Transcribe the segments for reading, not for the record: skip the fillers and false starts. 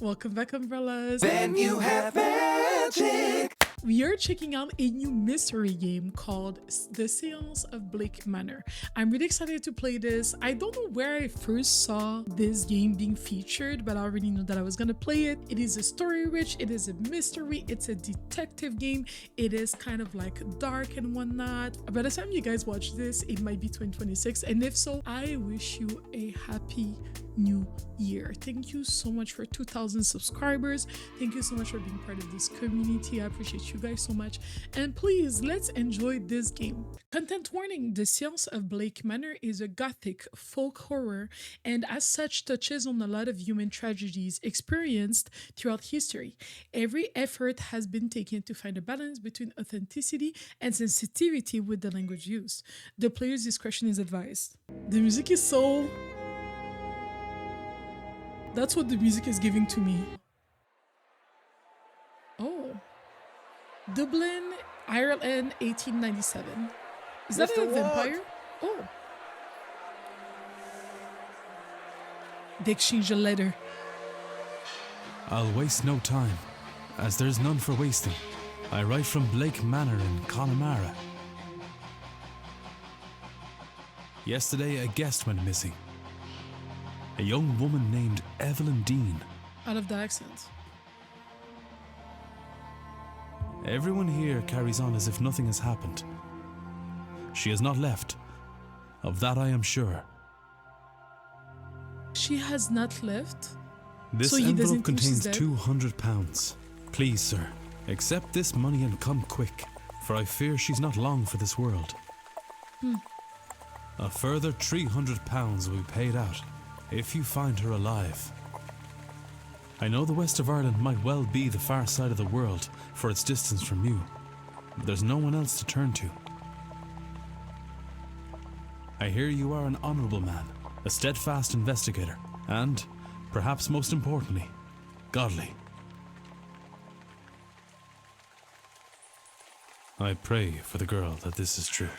Welcome back, Umbrellas. Then you have magic. We are checking out a new mystery game called the Séance of Blake Manor. I'm really excited to play this. I don't know where I first saw this game being featured, but I already knew that I was gonna play it. It is a story rich, it is a mystery, it's a detective game. It is kind of like dark and whatnot. By the time you guys watch this, it might be 2026. And if so, I wish you a happy new year. Thank you so much for 2,000 subscribers. Thank you so much for being part of this community. I appreciate you guys so much. And please, let's enjoy this game. Content warning: the Séance of Blake Manor is a gothic folk horror and as such touches on a lot of human tragedies experienced throughout history. Every effort has been taken to find a balance between authenticity and sensitivity with the language used. The player's discretion is advised. The music is so... That's what the music is giving to me. Oh. Dublin, Ireland, 1897. Is that a vampire? Oh. They exchange a letter. I'll waste no time, as there's none for wasting. I write from Blake Manor in Connemara. Yesterday, a guest went missing. A young woman named Evelyn Deane. I love the accent. Everyone here carries on as if nothing has happened. She has not left. Of that I am sure. She has not left? This So he envelope doesn't think she's contains dead? £200. Please, sir, accept this money and come quick, for I fear she's not long for this world. A further £300 will be paid out if you find her alive. I know the west of Ireland might well be the far side of the world for its distance from you, but there's no one else to turn to. I hear you are an honourable man, a steadfast investigator, and, perhaps most importantly, godly. I pray for the girl that this is true.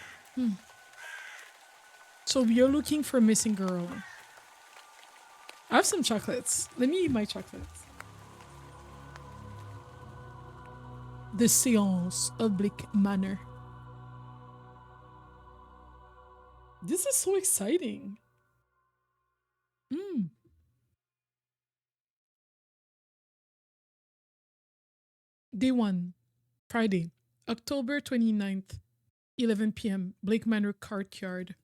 So we are looking for a missing girl. I have some chocolates. Let me eat my chocolates. The Séance of Blake Manor. This is so exciting. Day 1, Friday, October 29th, 11 p.m., Blake Manor courtyard.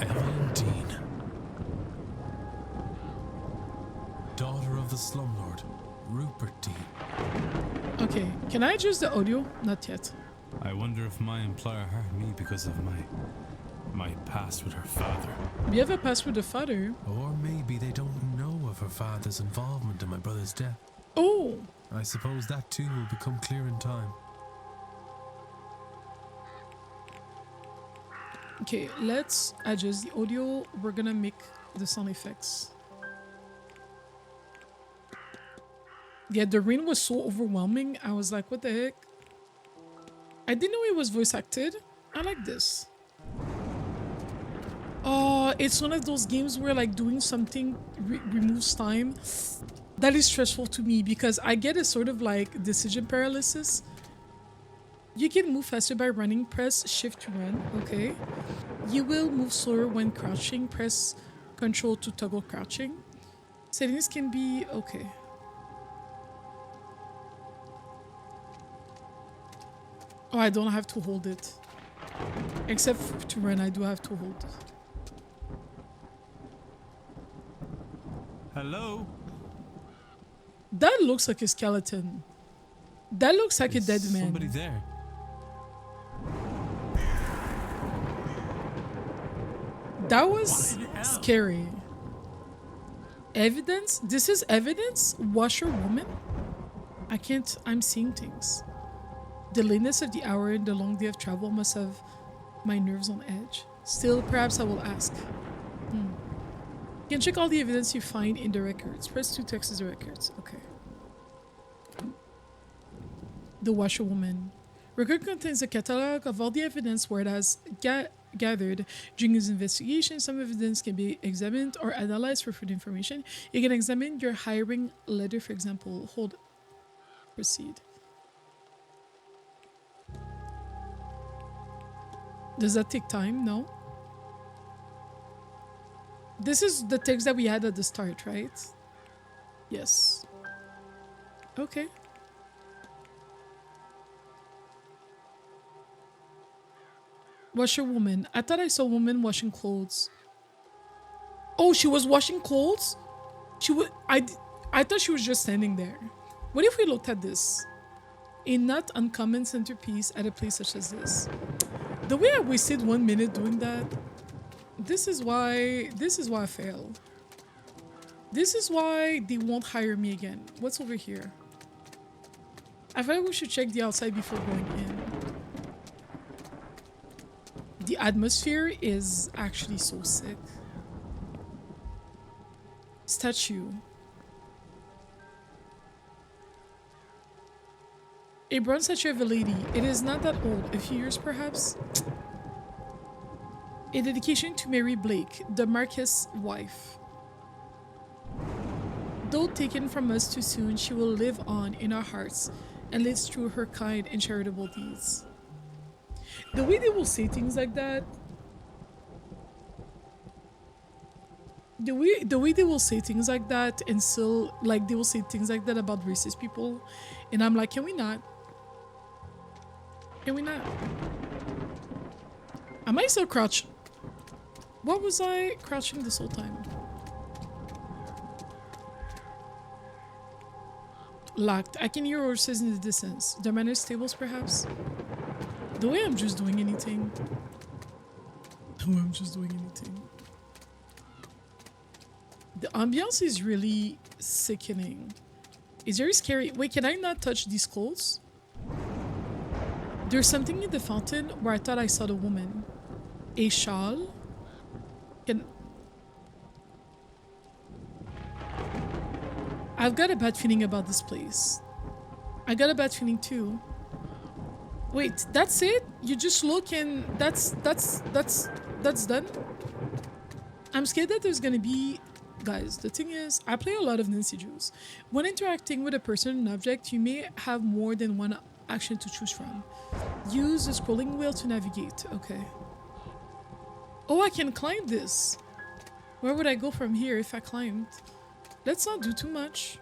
Evelyn Deane, daughter of the slumlord, Rupert Deane. Okay, can I adjust the audio? Not yet. I wonder if my employer hired me because of my past with her father. We have a past with the father. Or maybe they don't know of her father's involvement in my brother's death. Oh, I suppose that too will become clear in time. okay, let's adjust the audio. We're gonna make the sound effects. Yeah, the rain was so overwhelming. I was like, what the heck? I didn't know it was voice acted. I like this. Oh, it's one of those games where like doing something removes time. That is stressful to me because I get a sort of like decision paralysis. You can move faster by running. Press shift to run. Okay. You will move slower when crouching. Press control to toggle crouching. Settings can be okay. Oh, I don't have to hold it. Except to run, I do have to hold it. Hello? That looks like a skeleton. That looks like a dead man. Somebody there. That was scary. Evidence? This is evidence? Washerwoman? I can't... I'm seeing things. The lateness of the hour and the long day of travel must have my nerves on edge. Still, perhaps I will ask. You can check all the evidence you find in the records. Press 2 to access the records. Okay. The washerwoman. Record contains a catalog of all the evidence where it has gathered during his investigation. Some evidence can be examined or analyzed for further information. You can examine your hiring letter, for example. Hold. Proceed. Does that take time? No. This is the text that we had at the start, right? Yes. Okay. Washerwoman. I thought I saw a woman washing clothes. Oh, she was washing clothes? She was. I thought she was just standing there. What if we looked at this? A not uncommon centerpiece at a place such as this. The way I wasted 1 minute doing that. This is why I fail. This is why they won't hire me again. What's over here? I feel like we should check the outside before going in. The atmosphere is actually so sick. Statue. A bronze statue of a lady. It is not that old. A few years perhaps. A dedication to Mary Blake, the Marquess' wife. Though taken from us too soon, she will live on in our hearts and live through her kind and charitable deeds. The way they will say things like that, the way they will say things like that, and still, like, they will say things like that about racist people, and I'm like, can we not? Can we not? Am I still crouched? What was I crouching this whole time? Locked. I can hear horses in the distance. The manor stables, perhaps? The way I'm just doing anything. The way I'm just doing anything. The ambiance is really sickening. It's very scary. Wait, can I not touch these clothes? There's something in the fountain where I thought I saw the woman. A shawl? I've got a bad feeling about this place. I got a bad feeling too. Wait, that's it? You just look and that's done? I'm scared that there's gonna be... Guys, the thing is, I play a lot of Nancy Drews. When interacting with a person and object, you may have more than one action to choose from. Use the scrolling wheel to navigate. Okay. Oh, I can climb this. Where would I go from here if I climbed? Let's not do too much.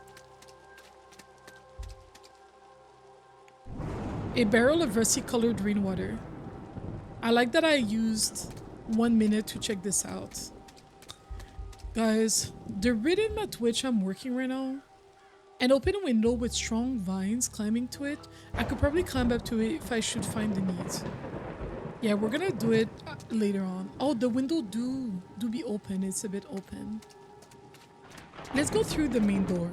A barrel of rusty colored rainwater. I like that I used 1 minute to check this out. Guys, the rhythm at which I'm working right now, an open window with strong vines climbing to it, I could probably climb up to it if I should find the need. Yeah, we're gonna do it later on. Oh, the window do be open. It's a bit open. Let's go through the main door.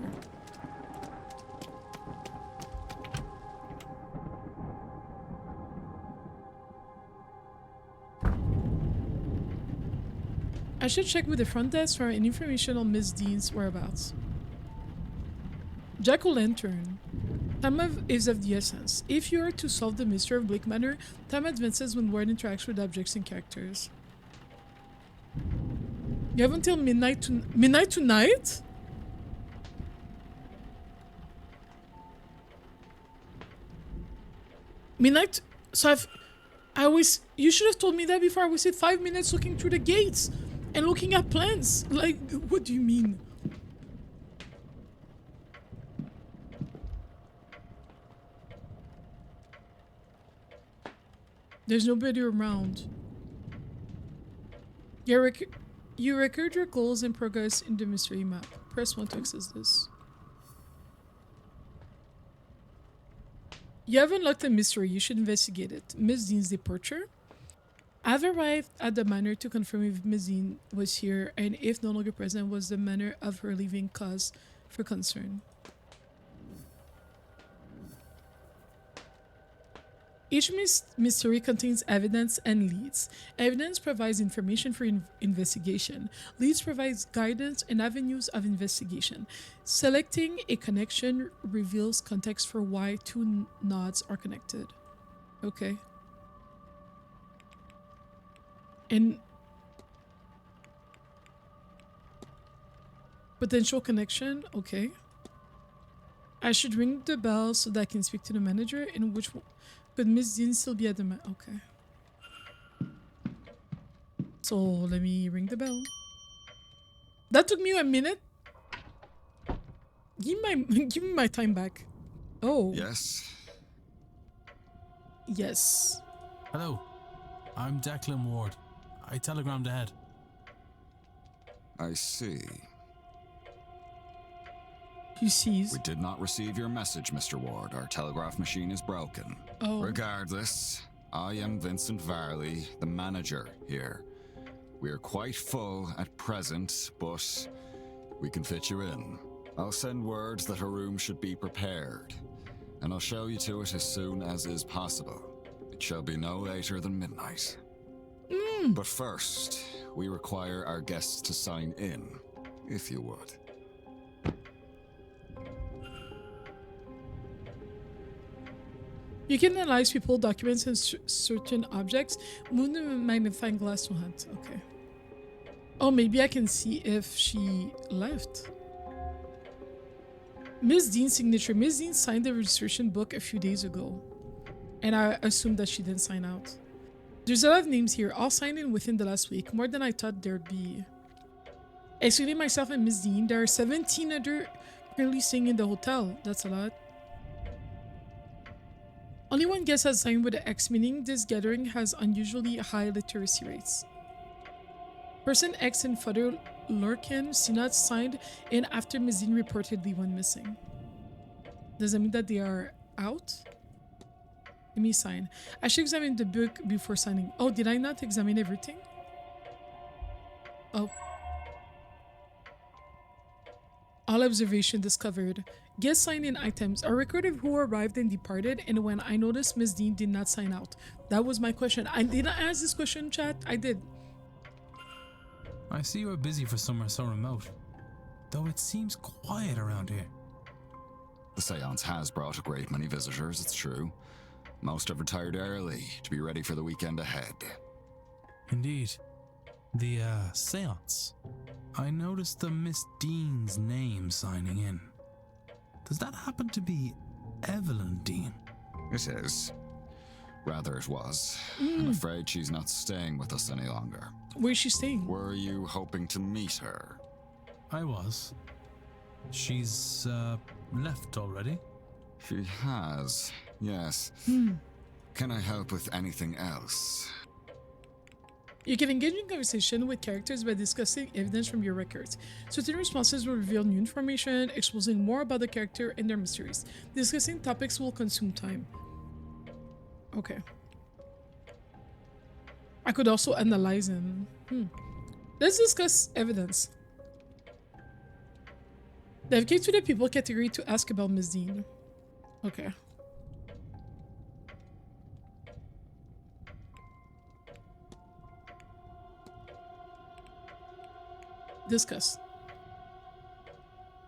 I should check with the front desk for any information on Miss Deane's whereabouts. Jack-o'-lantern. Time is of the essence. If you are to solve the mystery of Blake Manor, time advances when one interacts with objects and characters. You have until midnight tonight? Midnight? So you should have told me that before. I wasted 5 minutes looking through the gates and looking at plants. Like, what do you mean? There's nobody around. You record your goals and progress in the mystery map. Press 1 to access this. You have unlocked a mystery. You should investigate it. Miss Deane's departure. I've arrived at the manor to confirm if Miss Deane was here, and if no longer present, was the manner of her leaving cause for concern. Each mystery contains evidence and leads. Evidence provides information for investigation. Leads provides guidance and avenues of investigation. Selecting a connection reveals context for why two nodes are connected. Okay. And potential connection, okay. I should ring the bell so that I can speak to the manager. In which one? Could Miss Deane still be at the okay. So let me ring the bell. That took me a minute. Give me my time back. Oh. Yes. Yes. Hello, I'm Declan Ward. I telegrammed ahead. I see. He sees. We did not receive your message, Mr. Ward. Our telegraph machine is broken. Oh. Regardless, I am Vincent Varley, the manager here. We are quite full at present, but we can fit you in. I'll send word that a room should be prepared, and I'll show you to it as soon as is possible. It shall be no later than midnight. But first, we require our guests to sign in, if you would. You can analyze people, documents, and certain objects. Move the magnifying glass to hunt. Okay. Oh, maybe I can see if she left. Miss Deane's signature. Miss Deane signed the registration book a few days ago. And I assumed that she didn't sign out. There's a lot of names here, all signed in within the last week. More than I thought there'd be. Excluding myself and Miss Deane, there are 17 other currently staying in the hotel. That's a lot. Only one guest has signed with the X, meaning this gathering has unusually high literacy rates. Person X and Father Lurkin Sinat signed in after Miss Deane reportedly went missing. Does that mean that they are out? Let me sign. I should examine the book before signing. Oh, did I not examine everything? Oh. All observation discovered. Guest sign-in items are recorded who arrived and departed, and when I noticed Miss Deane did not sign out. That was my question. I didn't ask this question, chat. I did. I see you are busy for somewhere so remote, though it seems quiet around here. The seance has brought a great many visitors, it's true. Most have retired early to be ready for the weekend ahead. Indeed. The, seance. I noticed the Miss Deane's name signing in. Does that happen to be Evelyn Deane? It is. Rather, it was. I'm afraid she's not staying with us any longer. Where's she staying? Were you hoping to meet her? I was. She's, left already? She has, yes. Can I help with anything else? You can engage in conversation with characters by discussing evidence from your records. Certain responses will reveal new information, exposing more about the character and their mysteries. Discussing topics will consume time. Okay. I could also analyze him. Let's discuss evidence. Navigate to the people category to ask about Miss Deane. Okay. Discuss.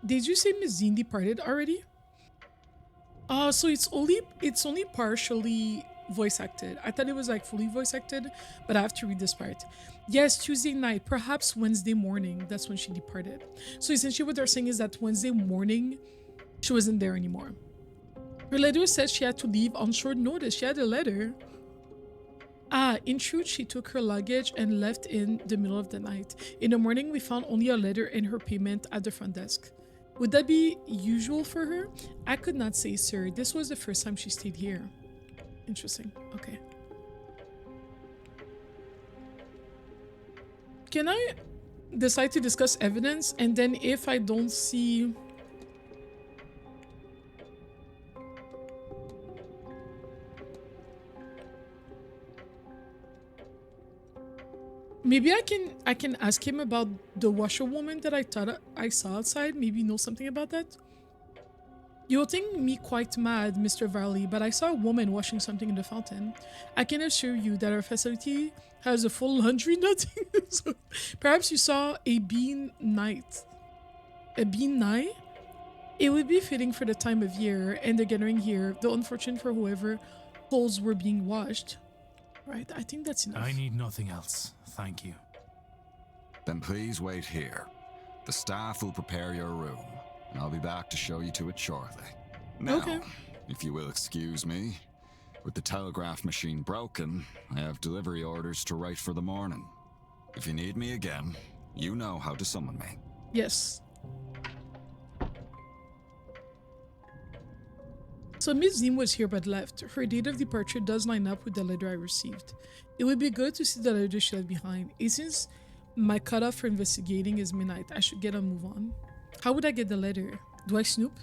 Did you say Miss Deane departed already? So it's only partially voice acted. I thought it was like fully voice acted, but I have to read this part. Yes, Tuesday night, perhaps Wednesday morning. That's when she departed. So essentially what they're saying is that Wednesday morning, she wasn't there anymore. Her letter says she had to leave on short notice. She had a letter. In truth, she took her luggage and left in the middle of the night. In the morning, we found only a letter and her payment at the front desk. Would that be usual for her? I could not say, sir. This was the first time she stayed here. Interesting. Okay. Can I decide to discuss evidence, and then if I don't see... Maybe I can ask him about the washerwoman that I thought I saw outside. Maybe know something about that. You'll think me quite mad, Mr. Varley, but I saw a woman washing something in the fountain. I can assure you that our facility has a full laundry netting. So perhaps you saw a bean night. A bean night? It would be fitting for the time of year and the gathering here, though unfortunate for whoever clothes were being washed. Right, I think that's enough. I need nothing else, thank you. Then please wait here. The staff will prepare your room, and I'll be back to show you to it shortly. Now, Okay. if you will excuse me, with the telegraph machine broken, I have delivery orders to write for the morning. If you need me again, you know how to summon me. Yes. So Miss Deane was here but left. Her date of departure does line up with the letter I received. It would be good to see the letter she left behind. And since my cutoff for investigating is midnight, I should get a move on. How would I get the letter? Do I snoop?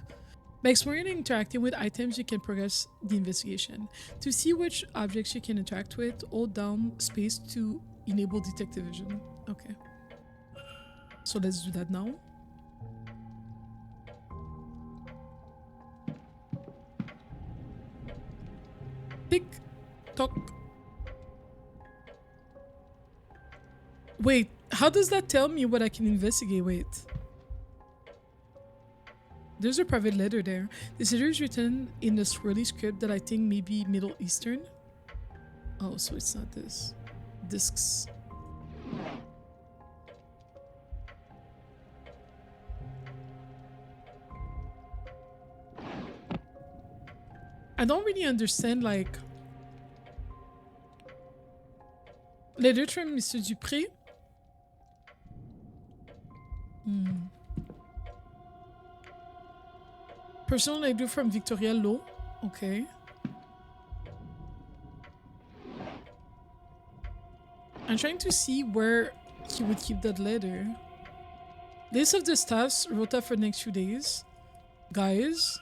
By exploring and interacting with items, you can progress the investigation. To see which objects you can interact with, hold down space to enable detective vision. Okay. So let's do that now. Tick tock. Wait, how does that tell me what I can investigate? Wait. There's a private letter there. This letter is written in a swirly script that I think may be Middle Eastern. Oh, so it's not this. Discs. I don't really understand, like... Letter from Mr. Dupré? Personal letter from Victoria Lowe. Okay. I'm trying to see where he would keep that letter. List of the staffs wrote up for the next few days. Guys.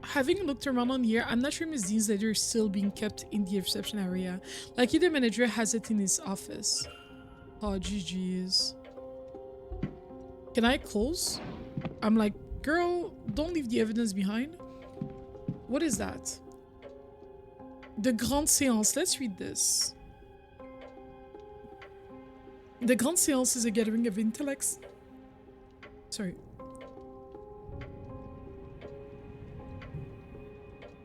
Having looked around on here, I'm not sure Miss Deane's letter is still being kept in the reception area. Like either manager has it in his office. Oh, GG's. Can I close? I'm like, girl, don't leave the evidence behind. What is that? The Grande Séance. Let's read this. The Grande Séance is a gathering of intellects. Sorry.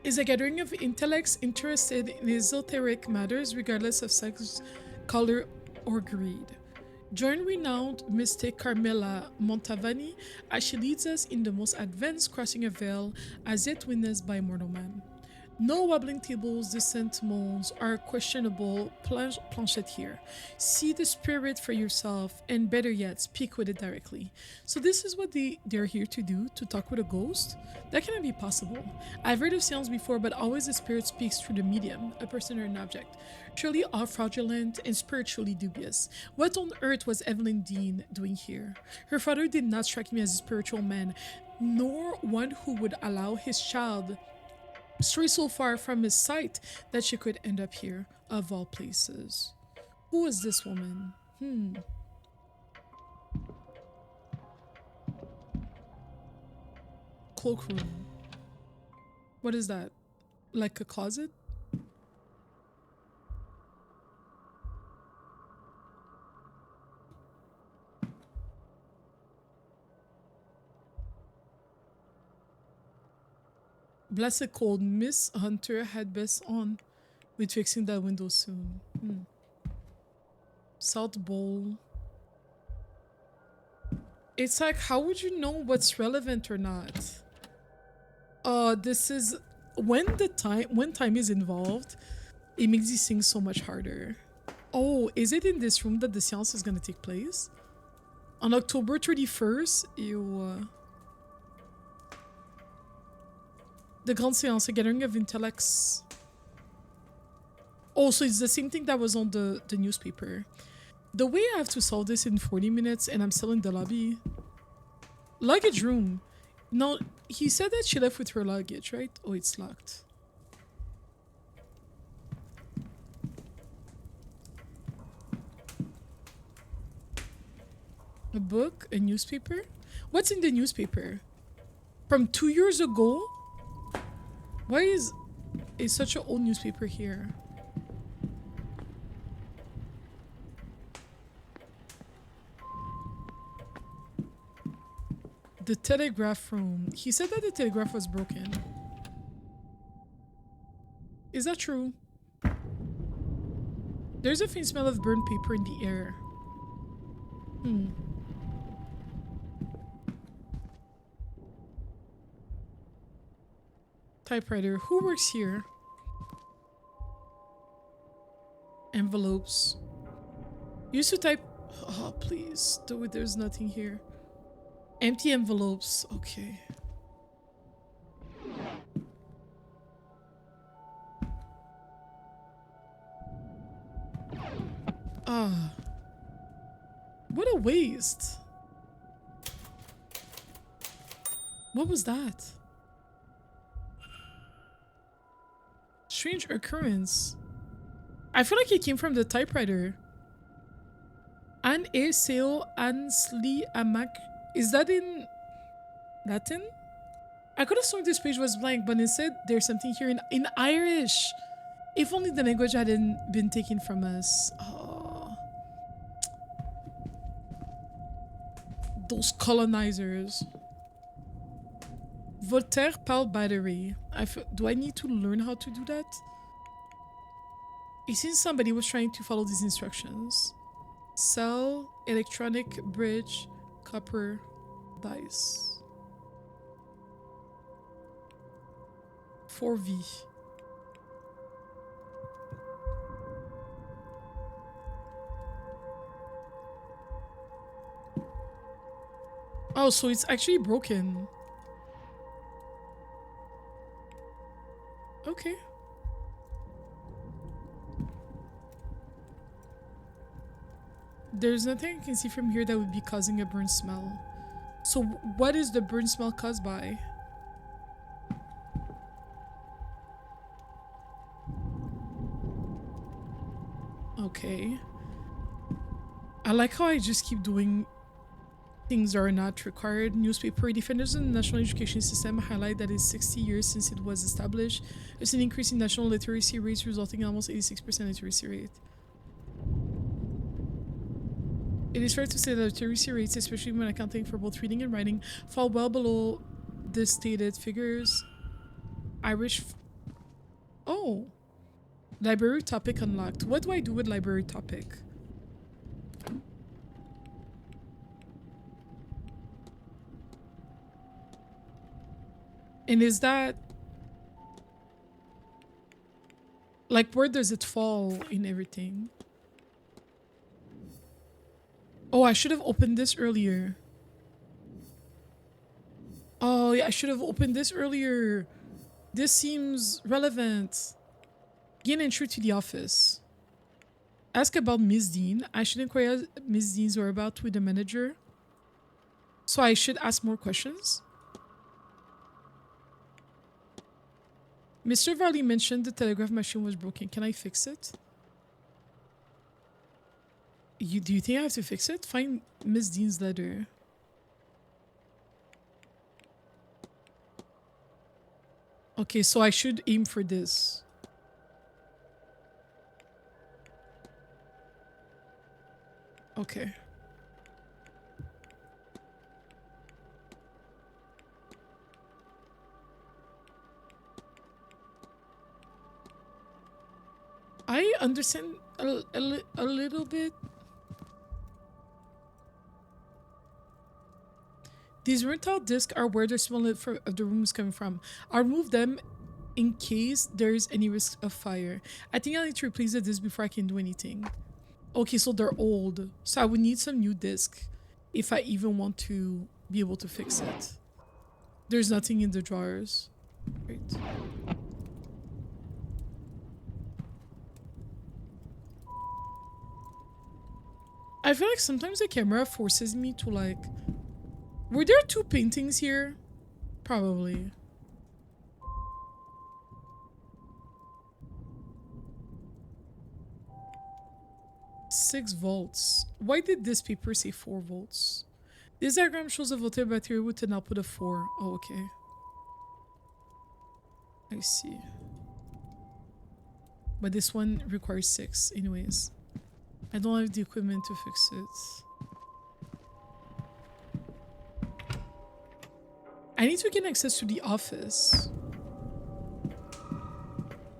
Is a gathering of intellects interested in esoteric matters regardless of sex, color, or greed. Join renowned mystic Carmela Montavani as she leads us in the most advanced crossing of veil as yet witnessed by mortal man. No wobbling tables, distant moans, or questionable planchette here. See the spirit for yourself, and better yet, speak with it directly. So this is what they're here to do, to talk with a ghost? That cannot be possible. I've heard of seance before, but always the spirit speaks through the medium, a person or an object. Surely all fraudulent and spiritually dubious. What on earth was Evelyn Deane doing here? Her father did not strike me as a spiritual man, nor one who would allow his child stray so far from his sight that she could end up here, of all places. Who is this woman? Cloakroom. What is that? Like a closet? Blessed cold. Miss Hunter had best on with fixing that window soon. Salt bowl. It's like, how would you know what's relevant or not? This is when time is involved, it makes these things so much harder. Oh, is it in this room that the seance is gonna take place? On October 31st, the Grande Séance, a gathering of intellects. Oh, so it's the same thing that was on the newspaper. The way I have to solve this in 40 minutes and I'm still in the lobby. Luggage room. No, he said that she left with her luggage, right? Oh, it's locked. A book? A newspaper? What's in the newspaper? From 2 years ago? Why is such an old newspaper here? The telegraph room. He said that the telegraph was broken. Is that true? There's a faint smell of burnt paper in the air. Typewriter. Who works here? Envelopes. Used to type. Oh, please. There's nothing here. Empty envelopes. Okay. Ah. What a waste. What was that? Strange occurrence. I feel like it came from the typewriter. An e seo an sli amak. Is that in Latin? I could have sworn this page was blank, but instead there's something here in Irish. If only the language hadn't been taken from us. Oh. Those colonizers. Voltaire Pal battery. Do I need to learn how to do that? It seems somebody was trying to follow these instructions. Cell, electronic bridge, copper, dice. 4V. Oh, so it's actually broken. Okay. There's nothing I can see from here that would be causing a burn smell. So what is the burn smell caused by? Okay. I like how I just keep doing things that are not required. Newspaper. Defenders in the national education system highlight that it's 60 years since it was established. There's an increase in national literacy rates resulting in almost 86% literacy rate. It is fair to say that literacy rates, especially when accounting for both reading and writing, fall well below the stated figures. Oh. Library topic unlocked. What do I do with library topic? And is that... like, where does it fall in everything? Oh, I should have opened this earlier. Oh, yeah, I should have opened this earlier. This seems relevant. Gain entry to the office. Ask about Miss Deane. I should inquire Miss Deane's whereabouts with the manager. So I should ask more questions. Mr. Varley mentioned the telegraph machine was broken. Can I fix it? Do you think I have to fix it? Find Miss Deane's letter. Okay, so I should aim for this. Okay. I understand a little bit. These rental discs are where the smell of the room is coming from. I'll remove them in case there is any risk of fire. I think I need to replace the disc before I can do anything. Okay, so they're old. So I would need some new disc if I even want to be able to fix it. There's nothing in the drawers. Great. I feel like sometimes the camera forces me to like... Were there two paintings here? Probably. $6 volts. Why did this paper say 4 volts? This diagram shows a voltage battery with an output of 4. Oh, okay. I see. But this one requires 6 anyways. I don't have the equipment to fix it. I need to gain access to the office.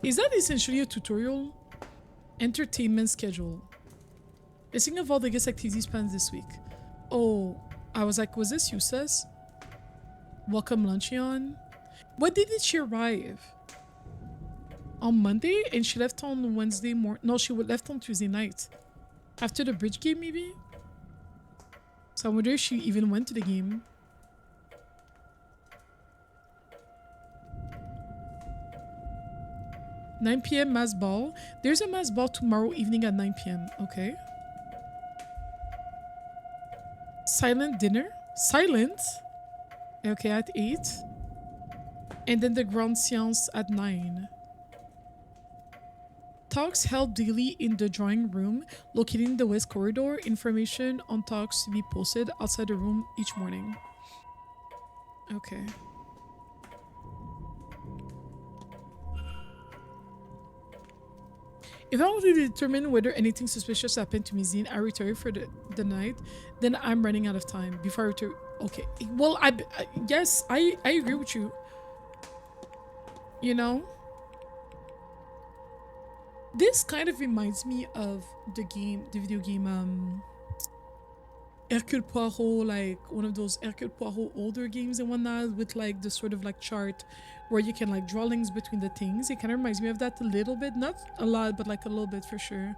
Is that essentially a tutorial? Entertainment schedule. Listing of all the guest activities planned this week. Oh, I was like, was this useless? Welcome Luncheon. What day did she arrive? On Monday, and she left on Wednesday morning. No, she left on Tuesday night. After the bridge game, maybe? So I wonder if she even went to the game. "9 p.m. mass ball." There's a mass ball tomorrow evening at 9 p.m. Okay. Silent dinner? Silent? Okay, at 8. And then the grand séance at 9. Talks held daily in the drawing room located in the west corridor. Information on talks to be posted outside the room each morning. Okay. If I want to determine whether anything suspicious happened to Miss Deane, I return for the night, then I'm running out of time before I return. Okay. Well, yes, I agree with you. You know? This kind of reminds me of the video game, Hercule Poirot, like one of those Hercule Poirot older games and whatnot, with like the sort of like chart where you can like draw links between the things. It kind of reminds me of that a little bit, not a lot, but like a little bit for sure.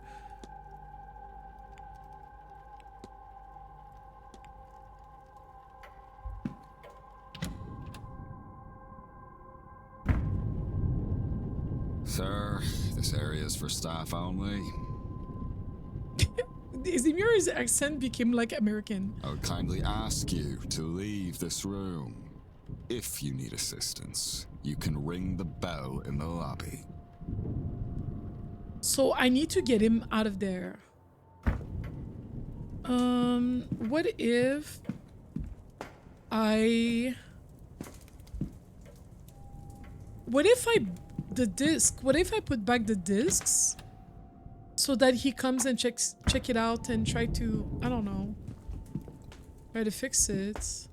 Sir, this area is for staff only. Emir's accent became like American. I would kindly ask you to leave this room. If you need assistance, you can ring the bell in the lobby. So I need to get him out of there. What if I put back the discs so that he comes and check it out and try to, I don't know, try to fix it.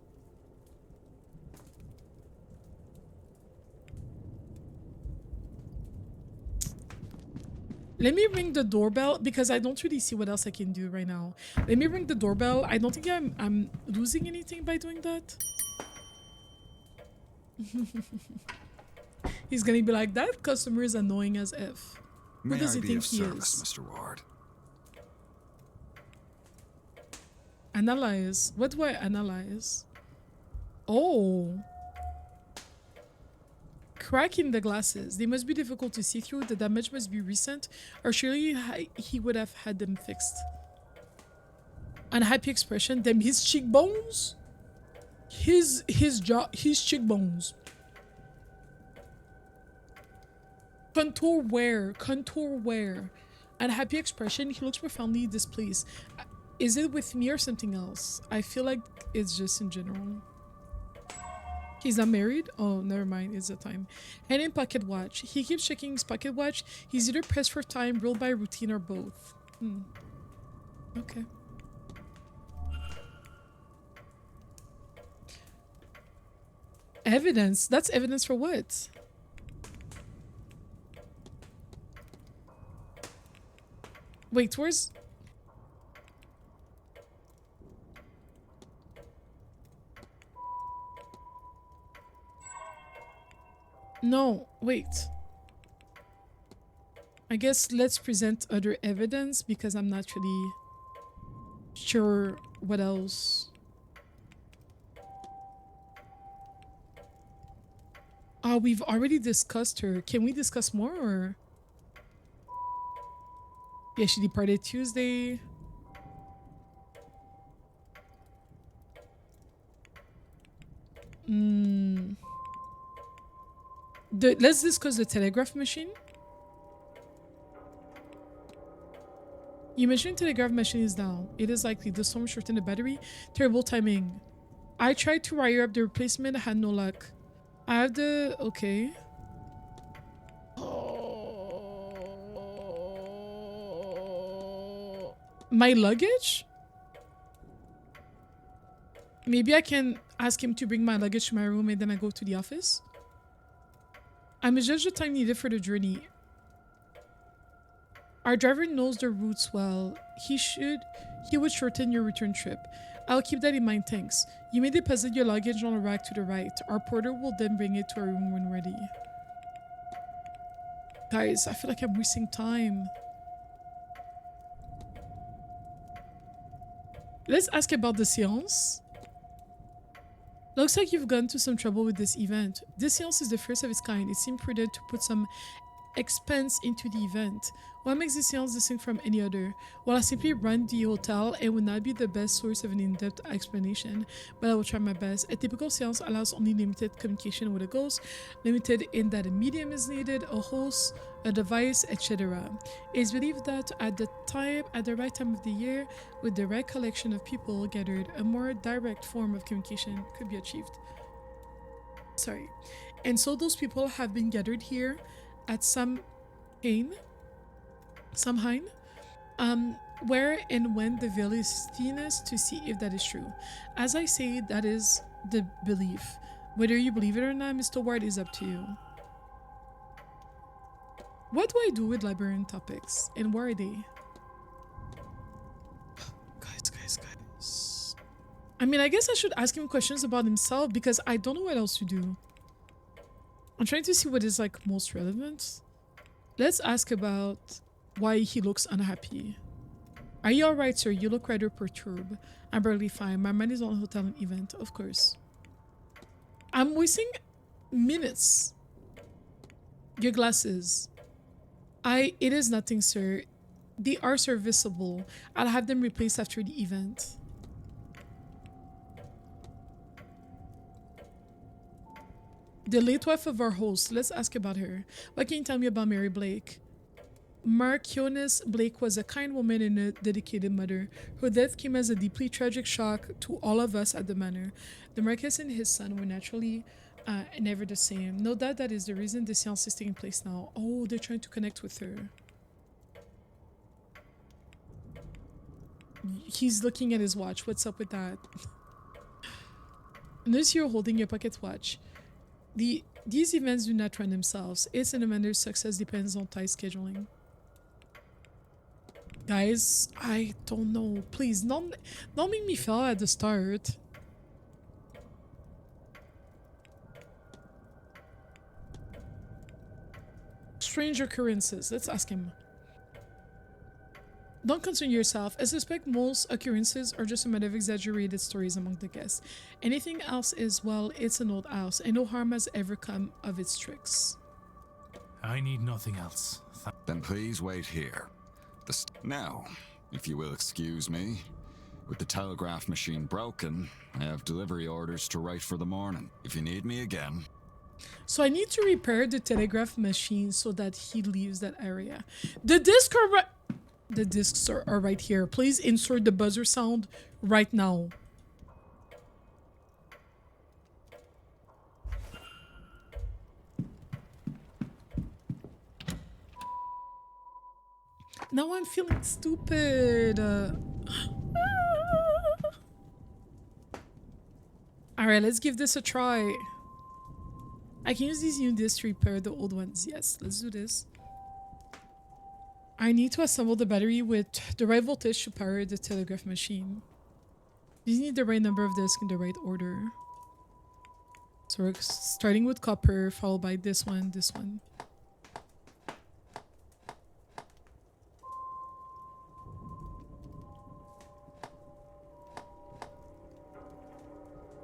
Let me ring the doorbell because I don't really see what else I can do right now. Let me ring the doorbell. I don't think I'm losing anything by doing that. He's gonna be like, that customer is annoying as F. Who does he think he is? Mr. Ward? Analyze. What do I analyze? Oh. Crack in the glasses. They must be difficult to see through. The damage must be recent, or surely he would have had them fixed. Unhappy expression. Them his cheekbones. His cheekbones. Contour wear. Unhappy expression. He looks profoundly displeased. Is it with me or something else? I feel like it's just in general. He's not married? Oh, never mind. It's the time. Hand in pocket watch. He keeps checking his pocket watch. He's either pressed for time, ruled by routine, or both. Okay. Evidence? That's evidence for what? Wait, where's... No, wait. I guess let's present other evidence because I'm not really sure what else. We've already discussed her. Can we discuss more or? Yeah, she departed Tuesday. Let's discuss the telegraph machine. You mentioned telegraph machine is down. It is likely the storm shortened the battery. Terrible timing. I tried to wire up the replacement, had no luck. I have the... okay. My luggage? Maybe I can ask him to bring my luggage to my room and then I go to the office. I'm just the time needed for the journey. Our driver knows the routes well. He would shorten your return trip. I'll keep that in mind, thanks. You may deposit your luggage on a rack to the right. Our porter will then bring it to our room when ready. Guys, I feel like I'm wasting time. Let's ask about the séance. Looks like you've gone to some trouble with this event. This séance is the first of its kind. It seemed prudent to put some expense into the event. What makes this séance distinct from any other? Well, I simply run the hotel and would not be the best source of an in-depth explanation, but I will try my best. A typical séance allows only limited communication with a ghost, limited in that a medium is needed, a host, a device, etc. It is believed that at the right time of the year, with the right collection of people gathered, a more direct form of communication could be achieved. Sorry. And so those people have been gathered here at Samhain, where and when the veil is thinnest to see if that is true. As I say, that is the belief. Whether you believe it or not, Mr. Ward, is up to you. What do I do with librarian topics? And where are they? Guys. I mean, I guess I should ask him questions about himself because I don't know what else to do. I'm trying to see what is like most relevant. Let's ask about why he looks unhappy. Are you alright, sir? You look rather perturbed. I'm barely fine. My mind is on a hotel event, of course. I'm wasting minutes. Your glasses. It is nothing, sir. They are serviceable. I'll have them replaced after the event. The late wife of our host. Let's ask about her. What can you tell me about Mary Blake? Marchioness Blake was a kind woman and a dedicated mother. Her death came as a deeply tragic shock to all of us at the manor. The Marquess and his son were naturally never the same. No doubt that is the reason the séance is taking place now. Oh, they're trying to connect with her. He's looking at his watch. What's up with that? Notice you're holding your pocket watch. These events do not run themselves. Its and Amanda's success depends on tight scheduling. Guys, I don't know. Please, don't make me fail at the start. Strange occurrences. Let's ask him. Don't concern yourself. I suspect most occurrences are just a matter of exaggerated stories among the guests. Anything else is, well, it's an old house, and no harm has ever come of its tricks. I need nothing else. Then please wait here. Now, if you will excuse me, with the telegraph machine broken, I have delivery orders to write for the morning. If you need me again... So I need to repair the telegraph machine so that he leaves that area. The discs are right here. Please insert the buzzer sound right now. Now I'm feeling stupid. Alright, let's give this a try. I can use these new discs to repair the old ones. Yes, let's do this. I need to assemble the battery with the right voltage to power the telegraph machine. You need the right number of discs in the right order. So we're starting with copper, followed by this one, this one.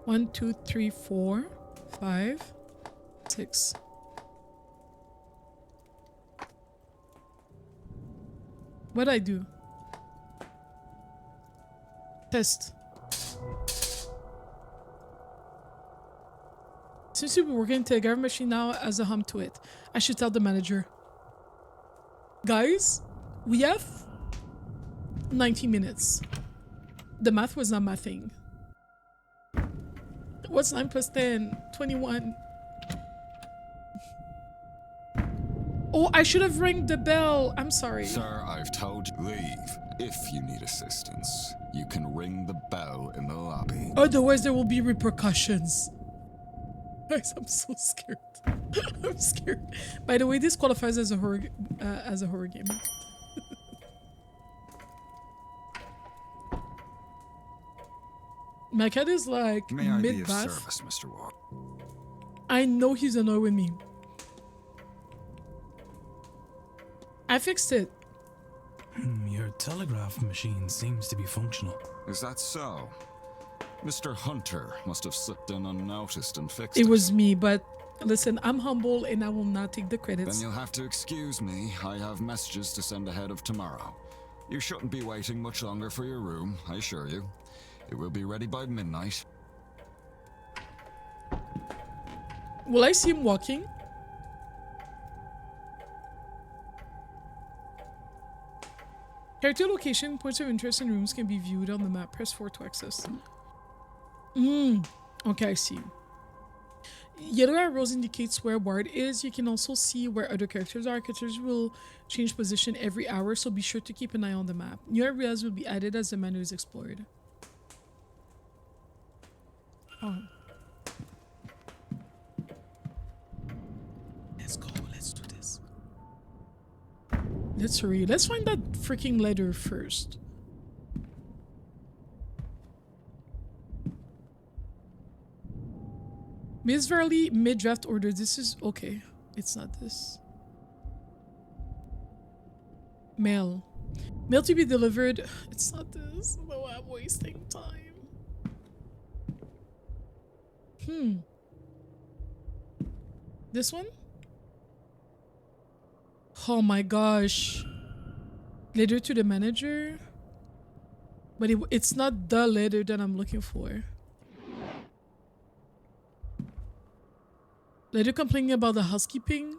One, 2, 3, 4, 5, 6. What'd I do? Test. Seems to be working to the telegraph machine now as a hum to it. I should tell the manager. Guys, we have 90 minutes. The math was not my thing. What's 9 plus 10? 21. Oh, I should have rang the bell. I'm sorry. Sir, I've told you, leave. If you need assistance, you can ring the bell in the lobby. Otherwise, there will be repercussions. Guys, I'm so scared. I'm scared. By the way, this qualifies as a horror game. My cat is like May I be of mid-bath. service, Mr. Watt? I know he's annoyed with me. I fixed it. Your telegraph machine seems to be functional. Is that so? Mr. Hunter must have slipped in unnoticed and fixed it. It was me, but listen, I'm humble and I will not take the Then credits. you'll have to excuse me. I have messages to send ahead of tomorrow. You shouldn't be waiting much longer for your room, I assure you. It will be ready by midnight. Will I see him walking? Character location, points of interest, and rooms can be viewed on the map. Press 4 to access. Okay, I see. Yellow arrows indicates where a ward is. You can also see where other characters are. Characters will change position every hour, so be sure to keep an eye on the map. New areas will be added as the manor is explored. Oh. Let's go. Let's do this. Let's hurry. Let's find that freaking letter first. Miss Varley, mid-draft order. This is... okay. It's not this. Mail. Mail to be delivered. It's not this. No, I'm wasting time. This one? Oh my gosh. Letter to the manager? But it's not the letter that I'm looking for. Letter complaining about the housekeeping.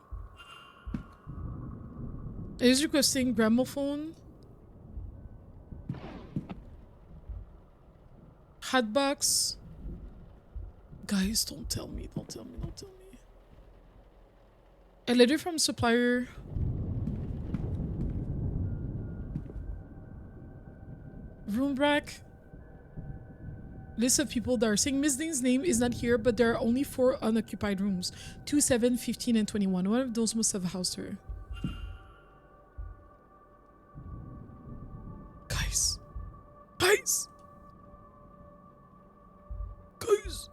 It is requesting gramophone. Hatbox. Guys, don't tell me, don't tell me, don't tell me. A letter from supplier. Room rack. List of people that are saying Miss Deane's name is not here, but there are only 4 unoccupied rooms. 2, 7, 15, and 21. One of those must have housed her. Guys. Guys. Guys.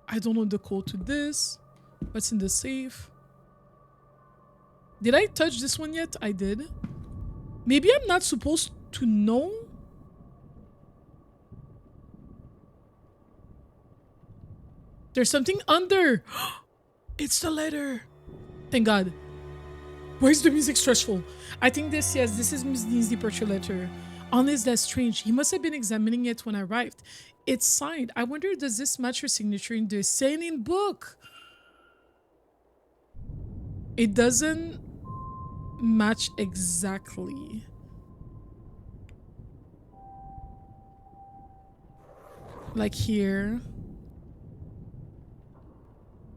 I don't know the code to this. What's in the safe? Did I touch this one yet? I did. Maybe I'm not supposed to know. There's something under. It's the letter. Thank God. Why is the music stressful? I think this, yes, this is Miss Deane's departure letter. Honest, that's strange. He must have been examining it when I arrived. It's signed. I wonder, does this match her signature in the sailing book? It doesn't match exactly. Like here.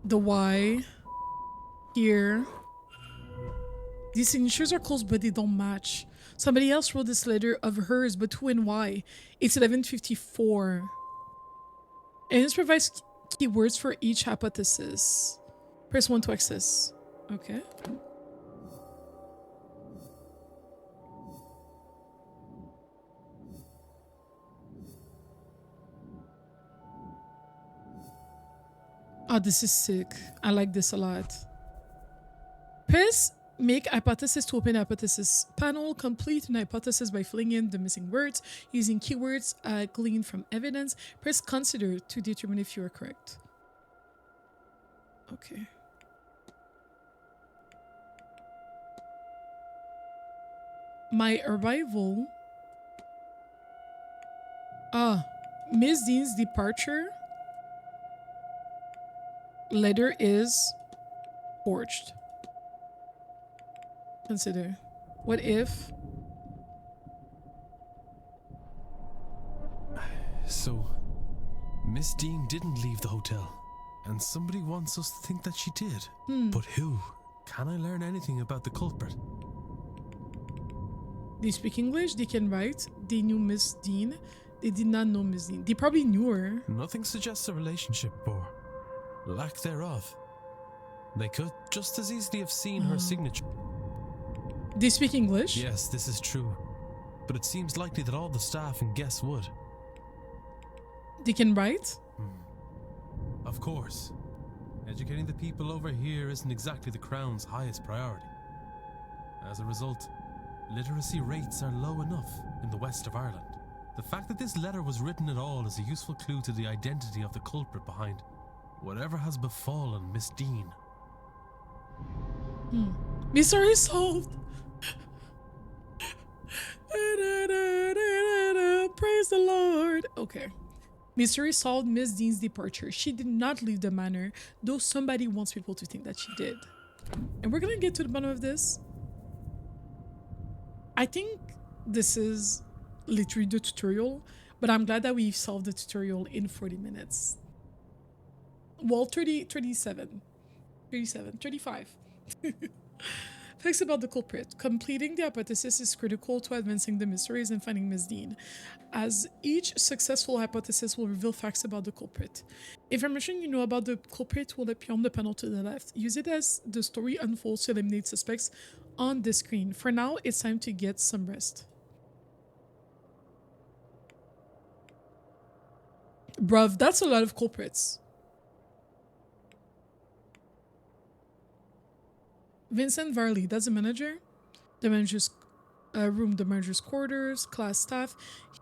The Y. Here. These signatures are close, but they don't match. Somebody else wrote this letter of hers, but who and why? It's 11:54. And this provides keywords for each hypothesis. Press 1 to access. Okay. Oh, this is sick. I like this a lot. Press make hypothesis to open hypothesis panel. Complete an hypothesis by filling in the missing words using keywords gleaned from evidence. Press consider to determine if you are correct. Okay. My arrival. Miss Deane's departure letter is forged. Consider. What if So, Miss Deane didn't leave the hotel. And somebody wants us to think that she did. But who? Can I learn anything about the culprit? They speak English, they can write, they knew Miss Deane. They did not know Miss Deane. They probably knew her. Nothing suggests a relationship or lack thereof. They could just as easily have seen her signature. They speak English? Yes, this is true. But it seems likely that all the staff and guests would. They can write? Of course. Educating the people over here isn't exactly the Crown's highest priority. As a result, literacy rates are low enough in the west of Ireland. The fact that this letter was written at all is a useful clue to the identity of the culprit behind whatever has befallen Miss Deane. Mystery solved! Praise the Lord! Okay. Mystery solved Miss Deane's departure. She did not leave the manor, though somebody wants people to think that she did. And we're gonna get to the bottom of this. I think this is literally the tutorial, but I'm glad that we solved the tutorial in 40 minutes. Well, 35. Facts about the culprit. Completing the hypothesis is critical to advancing the mysteries and finding Miss Deane, as each successful hypothesis will reveal facts about the culprit. Information you know about the culprit will appear on the panel to the left. Use it as the story unfolds to eliminate suspects on the screen. For now, it's time to get some rest. Bruv, that's a lot of culprits. Vincent Varley, that's the manager. The manager's room, the manager's quarters, class staff.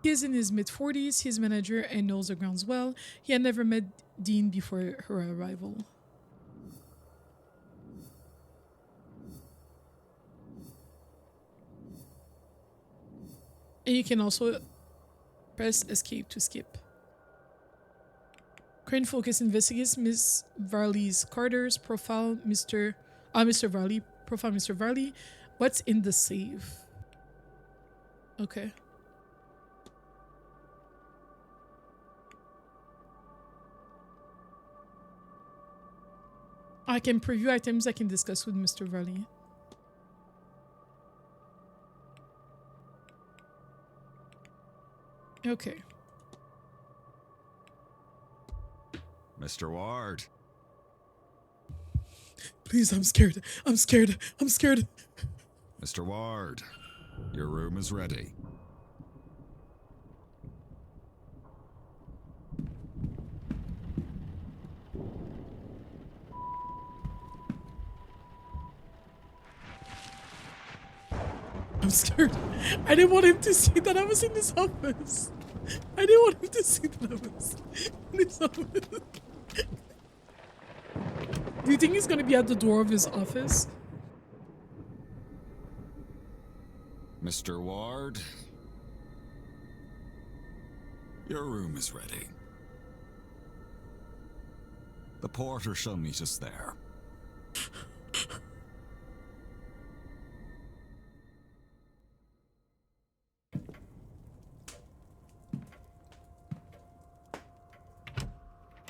He is in his mid-40s. He's manager and knows the grounds well. He had never met Deane before her arrival. And you can also press escape to skip. Current focus investigates Miss Varley's quarters, profile Mr. Varley, profile Mr. Varley. What's in the safe? Okay. I can preview items I can discuss with Mr. Varley. Okay. Mr. Ward. Please, I'm scared. I'm scared. I'm scared. Mr. Ward, your room is ready. I'm scared. I didn't want him to see that I was in his office. I didn't want him to see that I was in his office. Do you think he's gonna be at the door of his office? Mr. Ward, your room is ready. The porter shall meet us there.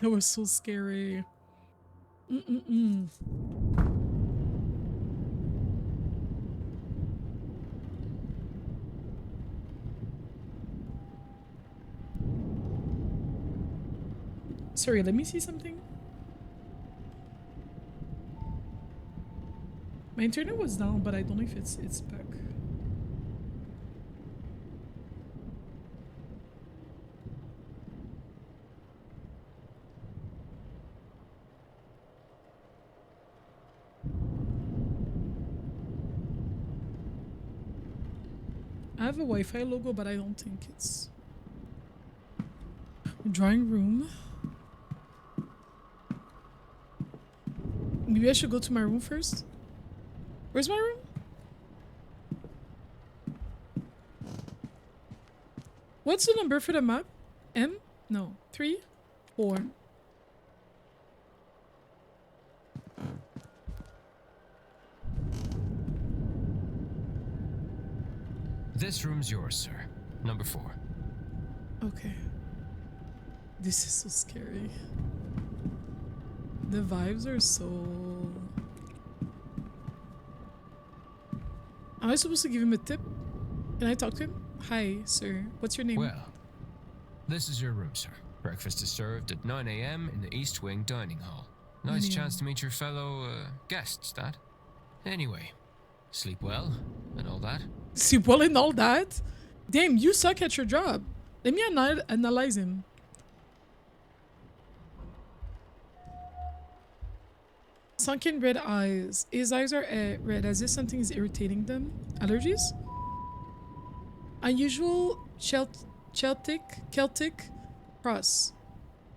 That was so scary. Sorry, let me see something. My internet was down, but I don't know if it's back. I have a Wi-Fi logo, but I don't think it's... Drawing room. Maybe I should go to my room first. Where's my room? What's the number for the map? M? No. 3? 4. This room's yours, sir. Number 4. Okay. This is so scary. The vibes are so... Am I supposed to give him a tip? Can I talk to him? Hi, sir. What's your name? Well, this is your room, sir. Breakfast is served at 9 a.m. in the East Wing Dining Hall. Nice chance to meet your fellow guests, that. Anyway, sleep well and all that. Sleep well and all that? Damn, you suck at your job. Let me analyze him. Sunken red eyes. His eyes are red as if something is irritating them. Allergies? Unusual Celtic cross.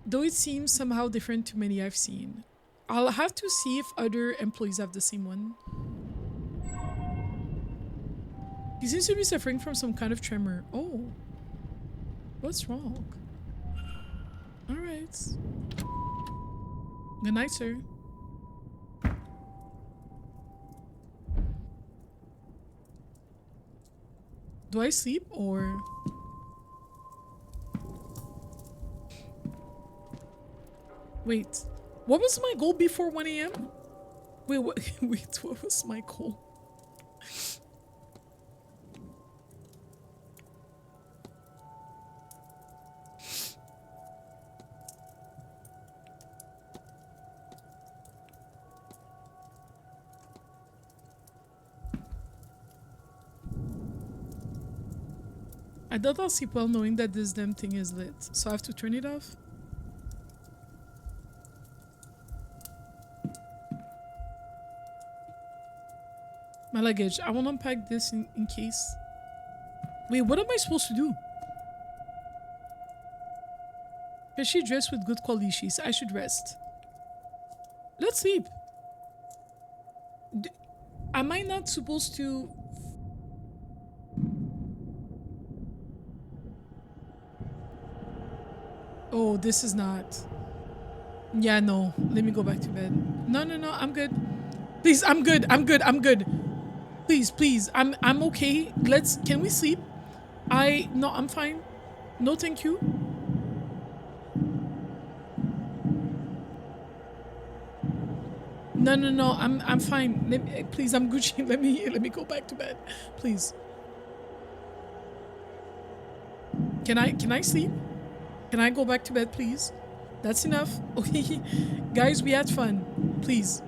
Though it seems somehow different to many I've seen. I'll have to see if other employees have the same one. He seems to be suffering from some kind of tremor. Oh. What's wrong? Alright. Good night, sir. Do I sleep or... Wait. What was my goal before 1 a.m.? Wait, what was my goal? I thought I'll sleep well knowing that this damn thing is lit, so I have to turn it off. My luggage. I want to unpack this in case. Wait, what am I supposed to do? Is she dressed with good quality sheets? I should rest. Let's sleep. Am I not supposed to... Oh, this is not... Yeah, no. Let me go back to bed. No, I'm good. Please, I'm good. Please. I'm okay. Can we sleep? No, I'm fine. No, thank you. No, I'm fine. Please, I'm Gucci. Let me go back to bed. Please. Can I sleep? Can I go back to bed, please? That's enough. Okay. Guys, we had fun. Please,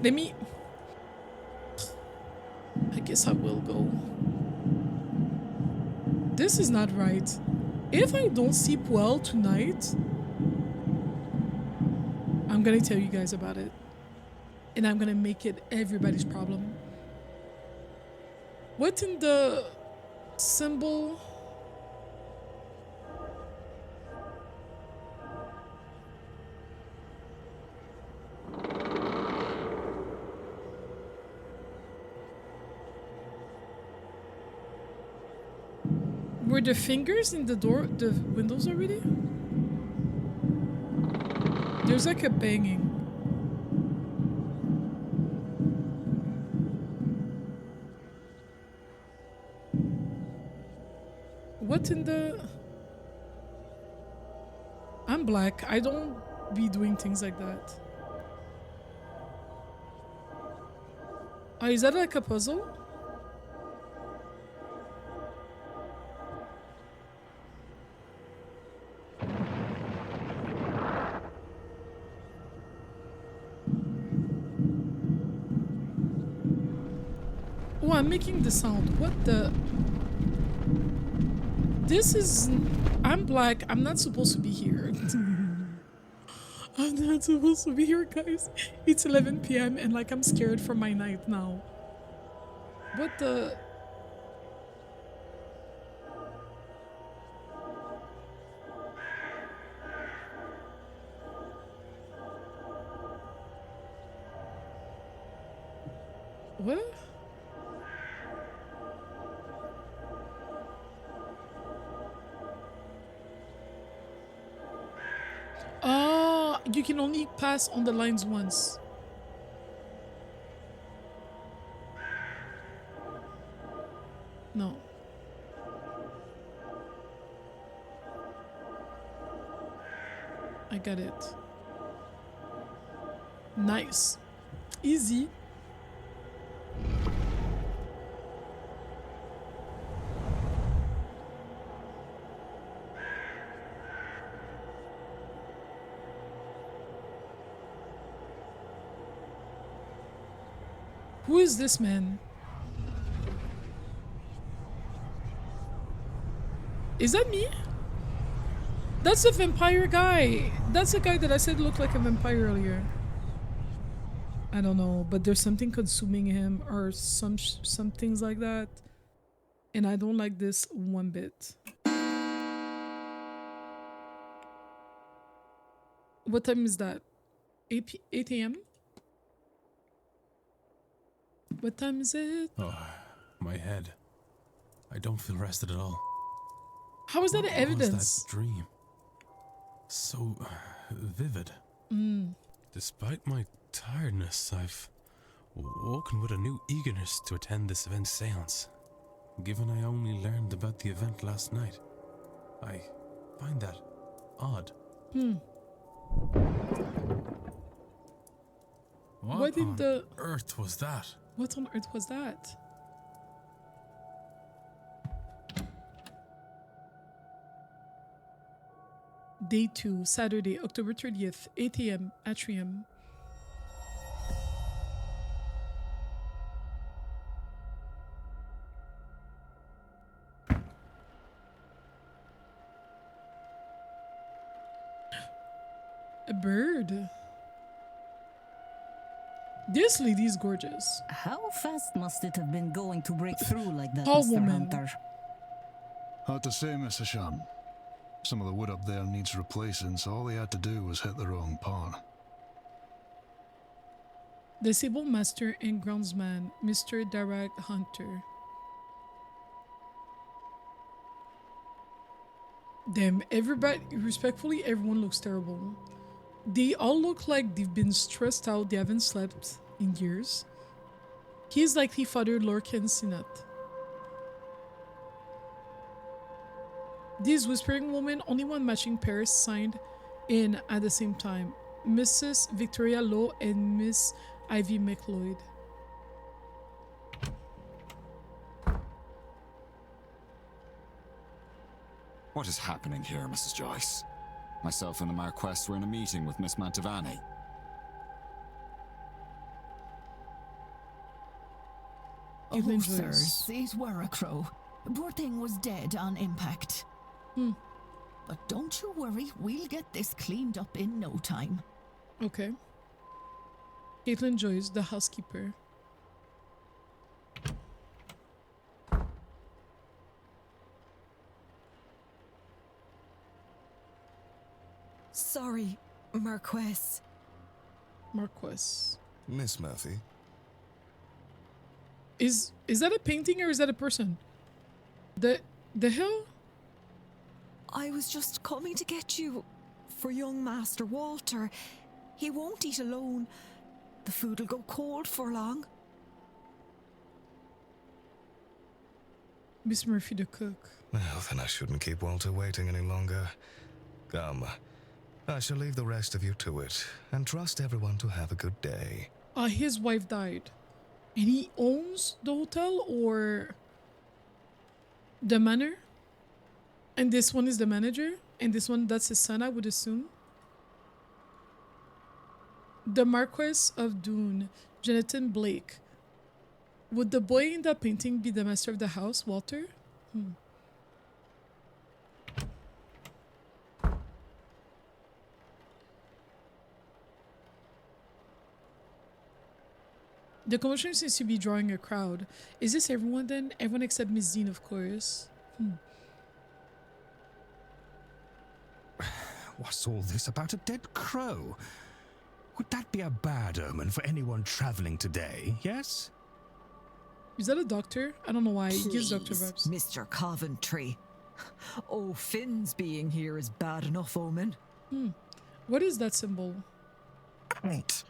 let me... I guess I will go. This is not right. If I don't sleep well tonight, I'm gonna tell you guys about it. And I'm gonna make it everybody's problem. What in the symbol? Were the fingers in the windows already? There's like a banging. What in the... I'm black. I don't be doing things like that. Oh, is that like a puzzle? Oh, I'm making the sound. What the... This is... I'm black. I'm not supposed to be here. I'm not supposed to be here, guys. It's 11 p.m. and like I'm scared for my night now. What the... What? Oh, you can only pass on the lines once. No. I got it. Nice. Easy. Who is this man? Is that me? That's the vampire guy. That's the guy that I said looked like a vampire earlier. I don't know, but there's something consuming him or some things like that. And I don't like this one bit. What time is that? 8 a.m.? What time is it? Oh, my head. I don't feel rested at all. How is that What evidence? was that dream? So vivid. Despite my tiredness, I've woken with a new eagerness to attend this event seance. Given I only learned about the event last night, I find that odd. What on earth was that? What on earth was that? Day 2, Saturday, October 30th, 8 a.m. Atrium. A bird. This lady is gorgeous. How fast must it have been going to break through like that, Tall Mr. woman. Hunter? Hard to say, Mr. Sham. Some of the wood up there needs replacing, so all they had to do was hit the wrong part. The Sable Master and Groundsman, Mr. Darag Hunter. Damn, everybody, respectfully, everyone looks terrible. They all look like they've been stressed out, they haven't slept in years. He's likely Father Lorcan Sinat. This whispering woman, only one matching pair signed in at the same time. Mrs. Victoria Lowe and Miss Ivy McLeod. What is happening here, Mrs. Joyce? Myself and the Marquess were in a meeting with Miss Mantovani. Evelyn Sirs, Joyce. it were a crow. Poor thing was dead on impact. But don't you worry, we'll get this cleaned up in no time. Okay. Caitlin Joyce, the housekeeper. Sorry, Marquess. Marquess. Miss Murphy. Is that a painting or is that a person? The hell? I was just coming to get you for young Master Walter. He won't eat alone. The food'll go cold for long. Miss Murphy, the cook. Well, then I shouldn't keep Walter waiting any longer. Come, I shall leave the rest of you to it, and trust everyone to have a good day. His wife died. And he owns the hotel or the manor? And this one is the manager? And this one, that's his son, I would assume? The Marquess of Doon, Jonathan Blake. Would the boy in that painting be the master of the house, Walter? The commotion seems to be drawing a crowd. Is this everyone then? Everyone except Miss Deane, of course. What's all this about a dead crow? Would that be a bad omen for anyone traveling today, yes? Is that a doctor? I don't know why. He gives Please, doctor vibes. Mr. Coventry. Oh, Finn's being here is bad enough omen. What is that symbol? Wait.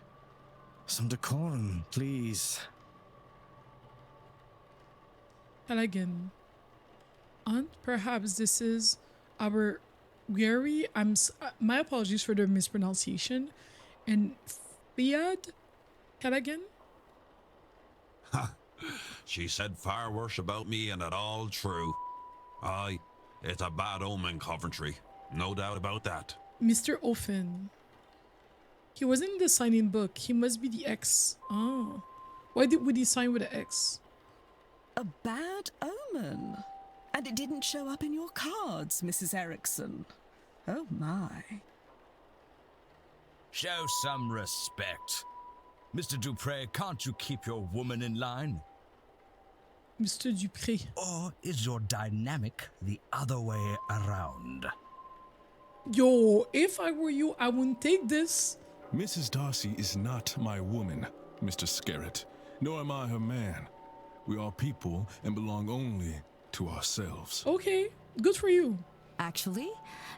Some decorum, please. Again. Aunt, perhaps this is our Gary, my apologies for the mispronunciation. And Fiad Callaghan? Ha! She said far worse about me, and it all true. Aye, it's a bad omen, Coventry. No doubt about that. Mr. Offen. He wasn't in the sign-in book. He must be the X. Oh. Would he sign with an X? A bad omen? And it didn't show up in your cards, Mrs. Erickson. Oh my. Show some respect. Mr. Dupre, can't you keep your woman in line? Mr. Dupre. Or is your dynamic the other way around? Yo, if I were you, I wouldn't take this. Mrs. Darcy is not my woman, Mr. Scarrett, nor am I her man. We are people and belong only to ourselves. Okay, good for you. Actually,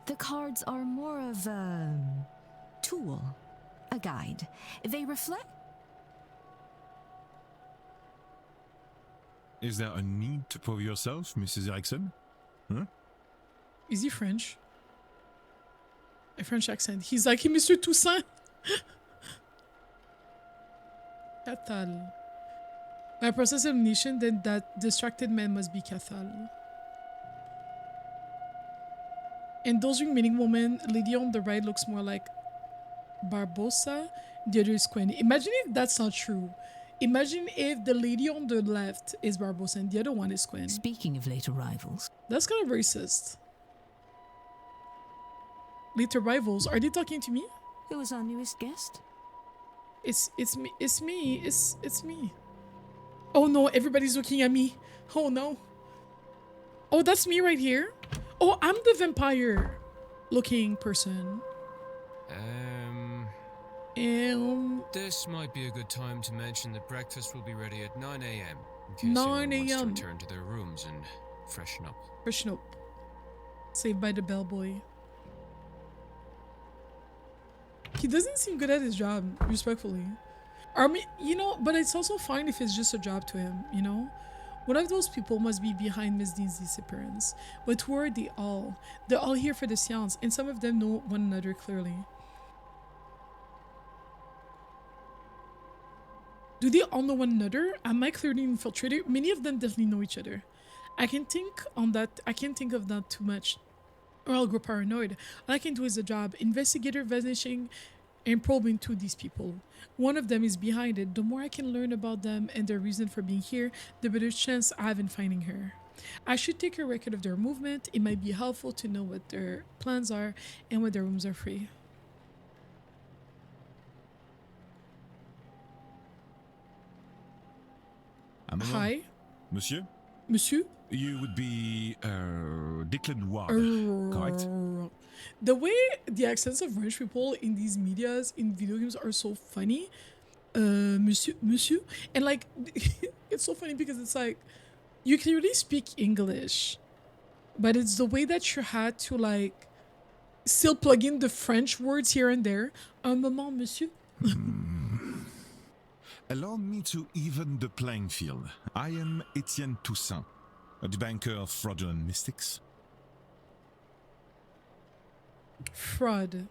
the cards are more of a tool, a guide. They reflect. Is there a need to prove yourself, Mrs. Erickson? Huh? Is he French? A French accent. He's like, hey, Mr. Toussaint. Cathal. By process of elimination, then that distracted man must be Cathal. And those remaining women, lady on the right looks more like Barbosa, the other is Quinn. Imagine if that's not true. Imagine if the lady on the left is Barbosa and the other one is Quinn. Speaking of late arrivals. That's kind of racist. Late arrivals, are they talking to me? Who was our newest guest? It's me. Oh no, everybody's looking at me. Oh no. Oh, that's me right here. Oh, I'm the vampire looking person. This might be a good time to mention that breakfast will be ready at 9 a.m. in case 9 anyone wants to a.m. return to their rooms and freshen up. Freshen up. Saved by the bellboy. He doesn't seem good at his job, respectfully. I mean, you know, but it's also fine if it's just a job to him, you know? One of those people must be behind Miss Deane's disappearance. But who are they all? They're all here for the seance, and some of them know one another clearly. Do they all know one another? Am I clearly infiltrated? Many of them definitely know each other. I can't think of that too much, or I'll grow paranoid. All I can do is a job. Investigator vanishing and probing to these people. One of them is behind it. The more I can learn about them and their reason for being here, the better chance I have in finding her. I should take a record of their movement. It might be helpful to know what their plans are and when their rooms are free. Hi. Monsieur? Monsieur? You would be Declan Ward, correct? The way the accents of French people in these medias, in video games, are so funny. Monsieur. And like, it's so funny because it's like, you clearly speak English, but it's the way that you had to like, still plug in the French words here and there. Un moment, monsieur. Allow me to even the playing field. I am Etienne Toussaint, a debunker of fraudulent mystics. Fraud.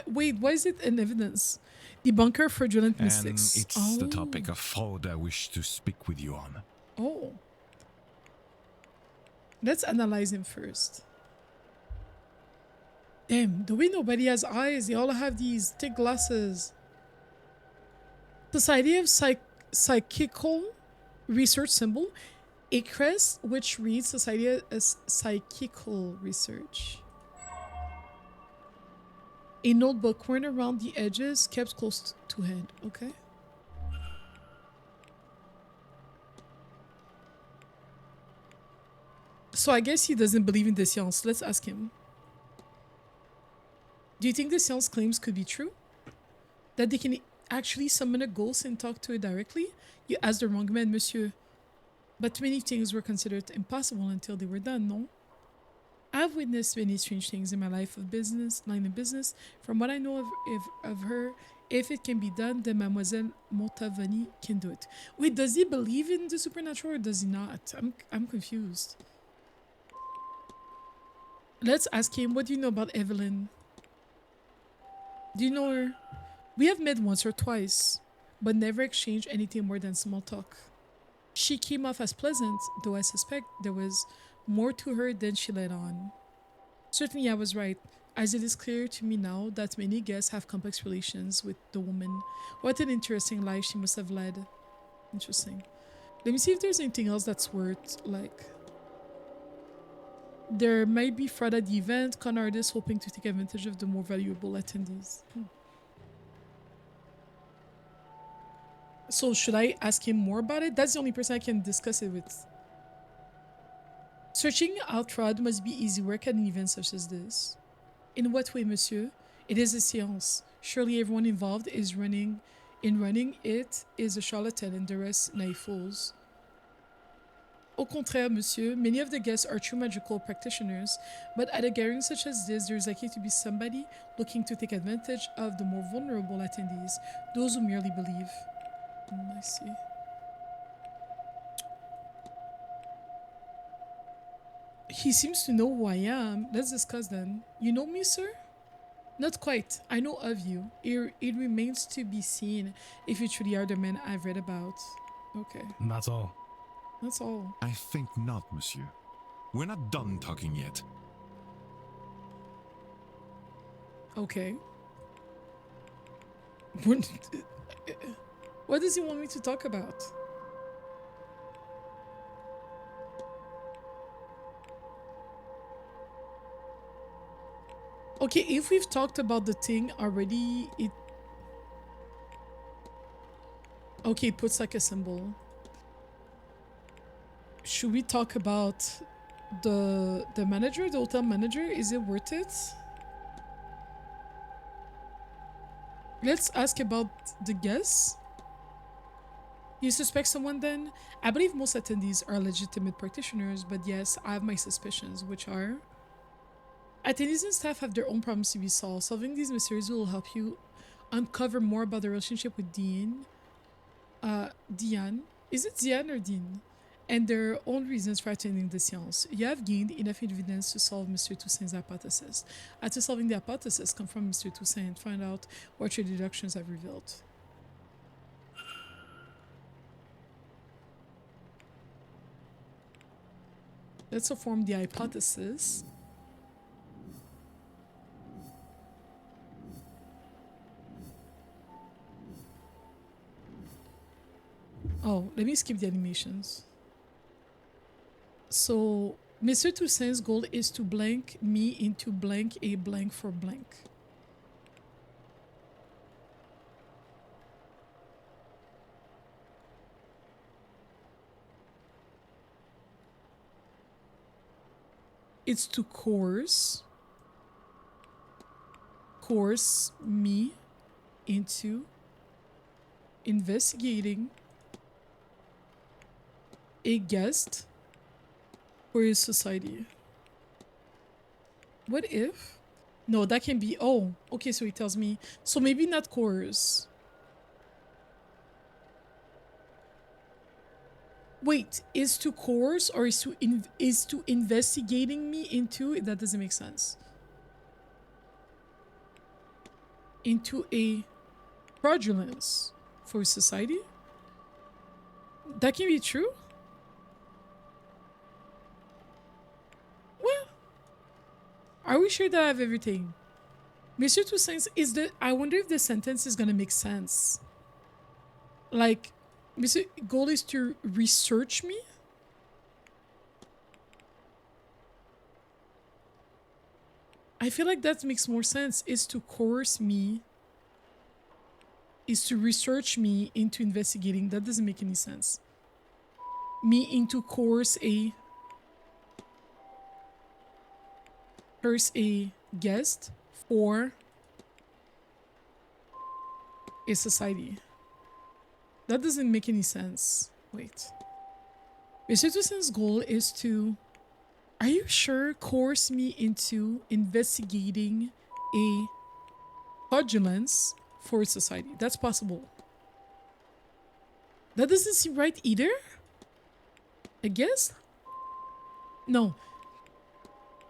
Wait, why is it an evidence? Debunker of fraudulent mystics. And it's the topic of fraud I wish to speak with you on. Oh. Let's analyze him first. Damn, the way nobody has eyes, they all have these thick glasses. Society of Psychical Research symbol, a crest which reads Society of Psychical Research. A notebook worn around the edges, kept close to hand. Okay. So I guess he doesn't believe in the seance. Let's ask him. Do you think the seance claims could be true? That they can actually summon a ghost and talk to it directly? You asked the wrong man, monsieur. But many things were considered impossible until they were done, no? I've witnessed many strange things in my line of business. From what I know of her, if it can be done, then Mademoiselle Montavani can do it. Wait, does he believe in the supernatural or does he not? I'm confused. Let's ask him, what do you know about Evelyn? Do you know her? We have met once or twice, but never exchanged anything more than small talk. She came off as pleasant, though I suspect there was more to her than she let on. Certainly I was right, as it is clear to me now that many guests have complex relations with the woman. What an interesting life she must have led. Interesting. Let me see if there's anything else that's worth, like... There might be fraud at the event, con artists hoping to take advantage of the more valuable attendees. So should I ask him more about it? That's the only person I can discuss it with. Searching out fraud must be easy work at an event such as this. In what way, monsieur? It is a séance. Surely everyone involved in running it is a charlatan and the rest naive fools. Au contraire, monsieur, many of the guests are true magical practitioners, but at a gathering such as this, there is likely to be somebody looking to take advantage of the more vulnerable attendees, those who merely believe. I see. He seems to know who I am. Let's discuss then. You know me, sir? Not quite. I know of you. It remains to be seen if you truly are the man I've read about. Okay. That's all. That's all. I think not, monsieur. We're not done talking yet. Okay. What does he want me to talk about? Okay, if we've talked about the thing already, it... Okay, it puts like a symbol. Should we talk about the manager, the hotel manager? Is it worth it? Let's ask about the guests. You suspect someone then? I believe most attendees are legitimate practitioners, but yes, I have my suspicions, which are... Attendees and staff have their own problems to be solved. Solving these mysteries will help you uncover more about the relationship with Deane. Diane? Is it Diane or Deane? And their own reasons for attending the séance. You have gained enough evidence to solve Mr. Toussaint's hypothesis. After solving the hypothesis, confront Mr. Toussaint and find out what your deductions have revealed. Let's affirm the hypothesis. Oh, let me skip the animations. So, Mr. Toussaint's goal is to blank me into blank a blank for blank. It's to coerce me into investigating a guest for his society. What if? No, that can be... Oh, okay, so he tells me. So maybe not coerce. Wait, is to coerce or is to investigating me into... That doesn't make sense. Into a fraudulence for society? That can be true? Well, are we sure that I have everything? Mr. Toussaint is the... I wonder if the sentence is gonna make sense. Like, Mr. Goal is to research me? I feel like that makes more sense. Is to coerce me. Is to research me into investigating. That doesn't make any sense. Me into coerce a guest for a society. That doesn't make any sense. Wait. Mr. Toussaint's goal is to... Are you sure? Coerce me into investigating a fraudulence for society. That's possible. That doesn't seem right either. I guess? No.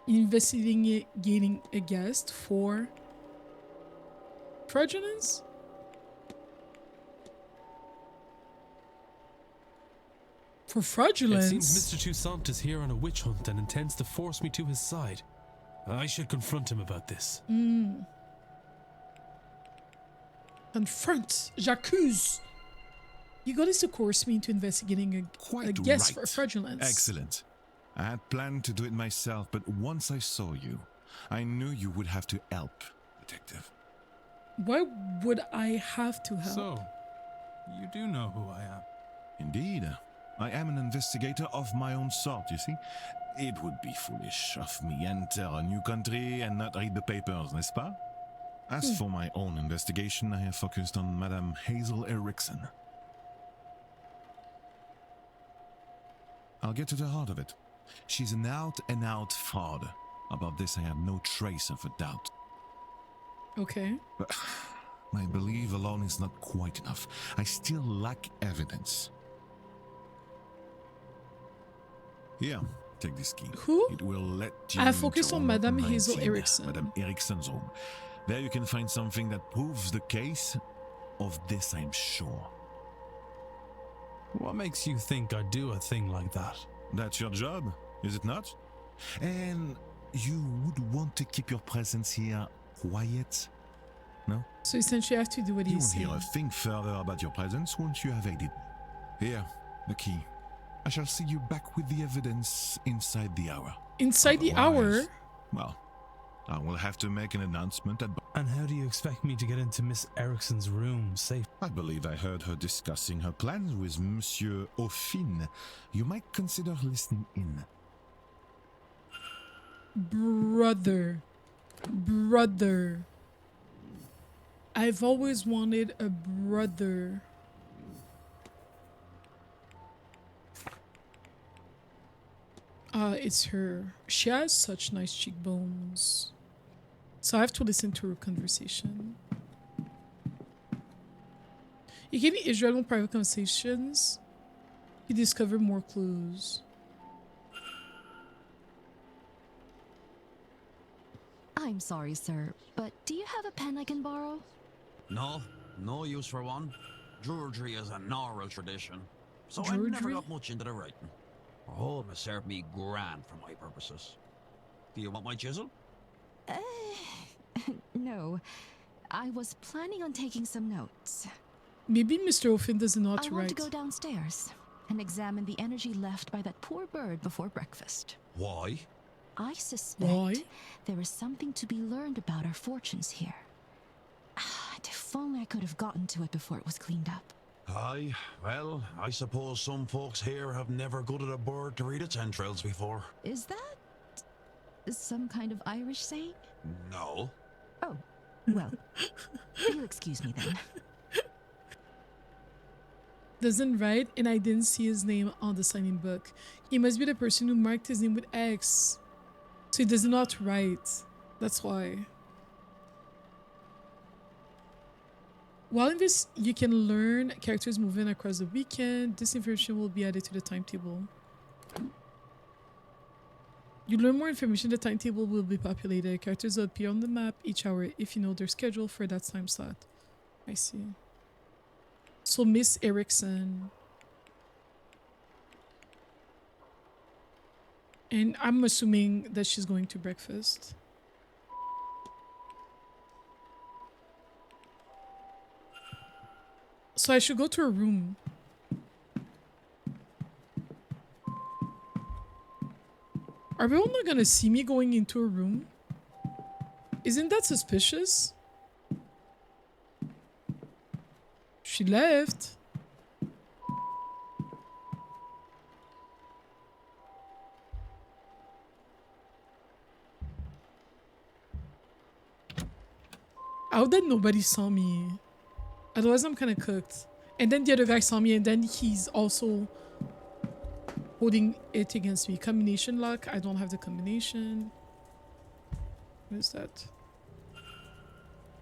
Investigating a guest for fraudulence? For fraudulence? It seems Mr. Toussaint is here on a witch hunt and intends to force me to his side. I should confront him about this. Confront. J'accuse. You got us to coerce me into investigating a guest for fraudulence. Excellent. I had planned to do it myself, but once I saw you, I knew you would have to help, Detective. Why would I have to help? So, you do know who I am? Indeed. I am an investigator of my own sort, you see. It would be foolish of me enter a new country and not read the papers, n'est-ce pas? As for my own investigation, I have focused on Madame Hazel Erickson. I'll get to the heart of it. She's an out-and-out fraud. About this, I have no trace of a doubt. Okay. But my belief alone is not quite enough. I still lack evidence. Here, take this key. Who? It will let you I focus on Madame Hazel 19, Erickson. Madame Erickson's room. There you can find something that proves the case. Of this, I'm sure. What makes you think I'd do a thing like that? That's your job, is it not? And you would want to keep your presence here quiet, no? So essentially I have to do what he's saying. You won't hear a thing further about your presence once you have aided. Here, the key. I shall see you back with the evidence inside the hour. Inside the hour? Well, I will have to make an announcement at... And how do you expect me to get into Miss Erickson's room safe? I believe I heard her discussing her plans with Monsieur Aufin. You might consider listening in. Brother. I've always wanted a brother. It's her. She has such nice cheekbones. So I have to listen to her conversation. You gave me Israel private conversations. You discover more clues. I'm sorry, sir, but do you have a pen I can borrow? No use for one. Drudgery is an oral tradition, so I Drudgery? never got much into the writing. Oh, it served me grand for my purposes. Do you want my chisel? No. I was planning on taking some notes. Maybe Mr. Aufin doesn't know how to I want write. to go downstairs and examine the energy left by that poor bird before breakfast. Why? I suspect there is something to be learned about our fortunes here. If only I could have gotten to it before it was cleaned up. Aye, well, I suppose some folks here have never gutted a bird to read its entrails before. Is that some kind of Irish saying? No. Oh, well, you'll excuse me then. Doesn't write, and I didn't see his name on the signing book. He must be the person who marked his name with X. So he does not write. That's why. While in this, you can learn characters moving across the weekend. This information will be added to the timetable. You learn more information, the timetable will be populated. Characters will appear on the map each hour if you know their schedule for that time slot. I see. So Miss Erickson. And I'm assuming that she's going to breakfast. So I should go to her room. Are we all not gonna see me going into her room? Isn't that suspicious? She left. How did nobody saw me? Otherwise, I'm kind of cooked. And then the other guy saw me, and then he's also holding it against me. Combination lock. I don't have the combination. What is that?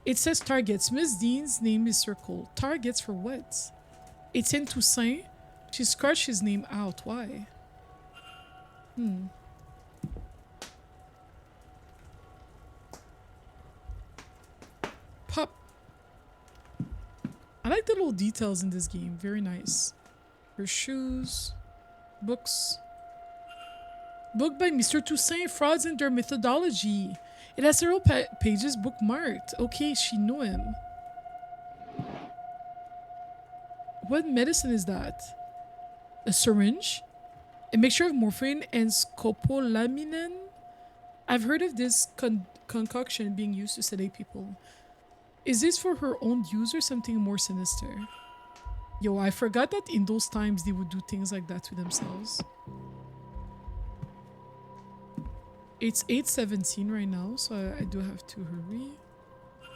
It says targets. Miss Deane's name is circled. Targets for what? It's in Toussaint. She scratched his name out. Why? I like the little details in this game. Very nice. Her shoes. Books. Book by Mr. Toussaint, Frauds and Their Methodology. It has several pages bookmarked. Okay, she knew him. What medicine is that? A syringe? A mixture of morphine and scopolamine? I've heard of this concoction being used to sedate people. Is this for her own use or something more sinister? Yo, I forgot that in those times they would do things like that to themselves. It's 8:17 right now, so I do have to hurry.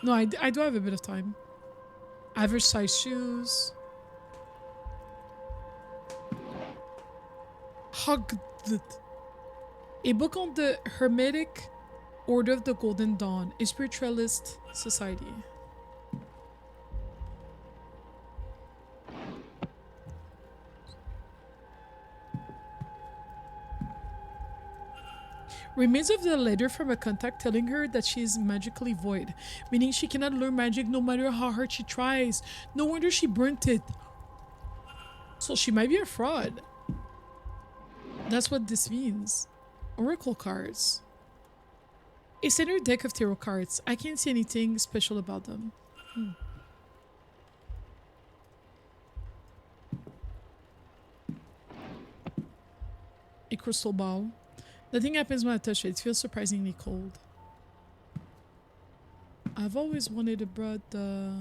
No, I do have a bit of time. Average size shoes. Hogdet. A book on the Hermetic Order of the Golden Dawn, a spiritualist society. Remains of the letter from a contact telling her that she is magically void, meaning she cannot learn magic no matter how hard she tries. No wonder she burnt it. So she might be a fraud. That's what this means. Oracle cards. A standard deck of tarot cards. I can't see anything special about them. A crystal ball. Nothing happens when I touch it. It feels surprisingly cold. I've always wanted a brother.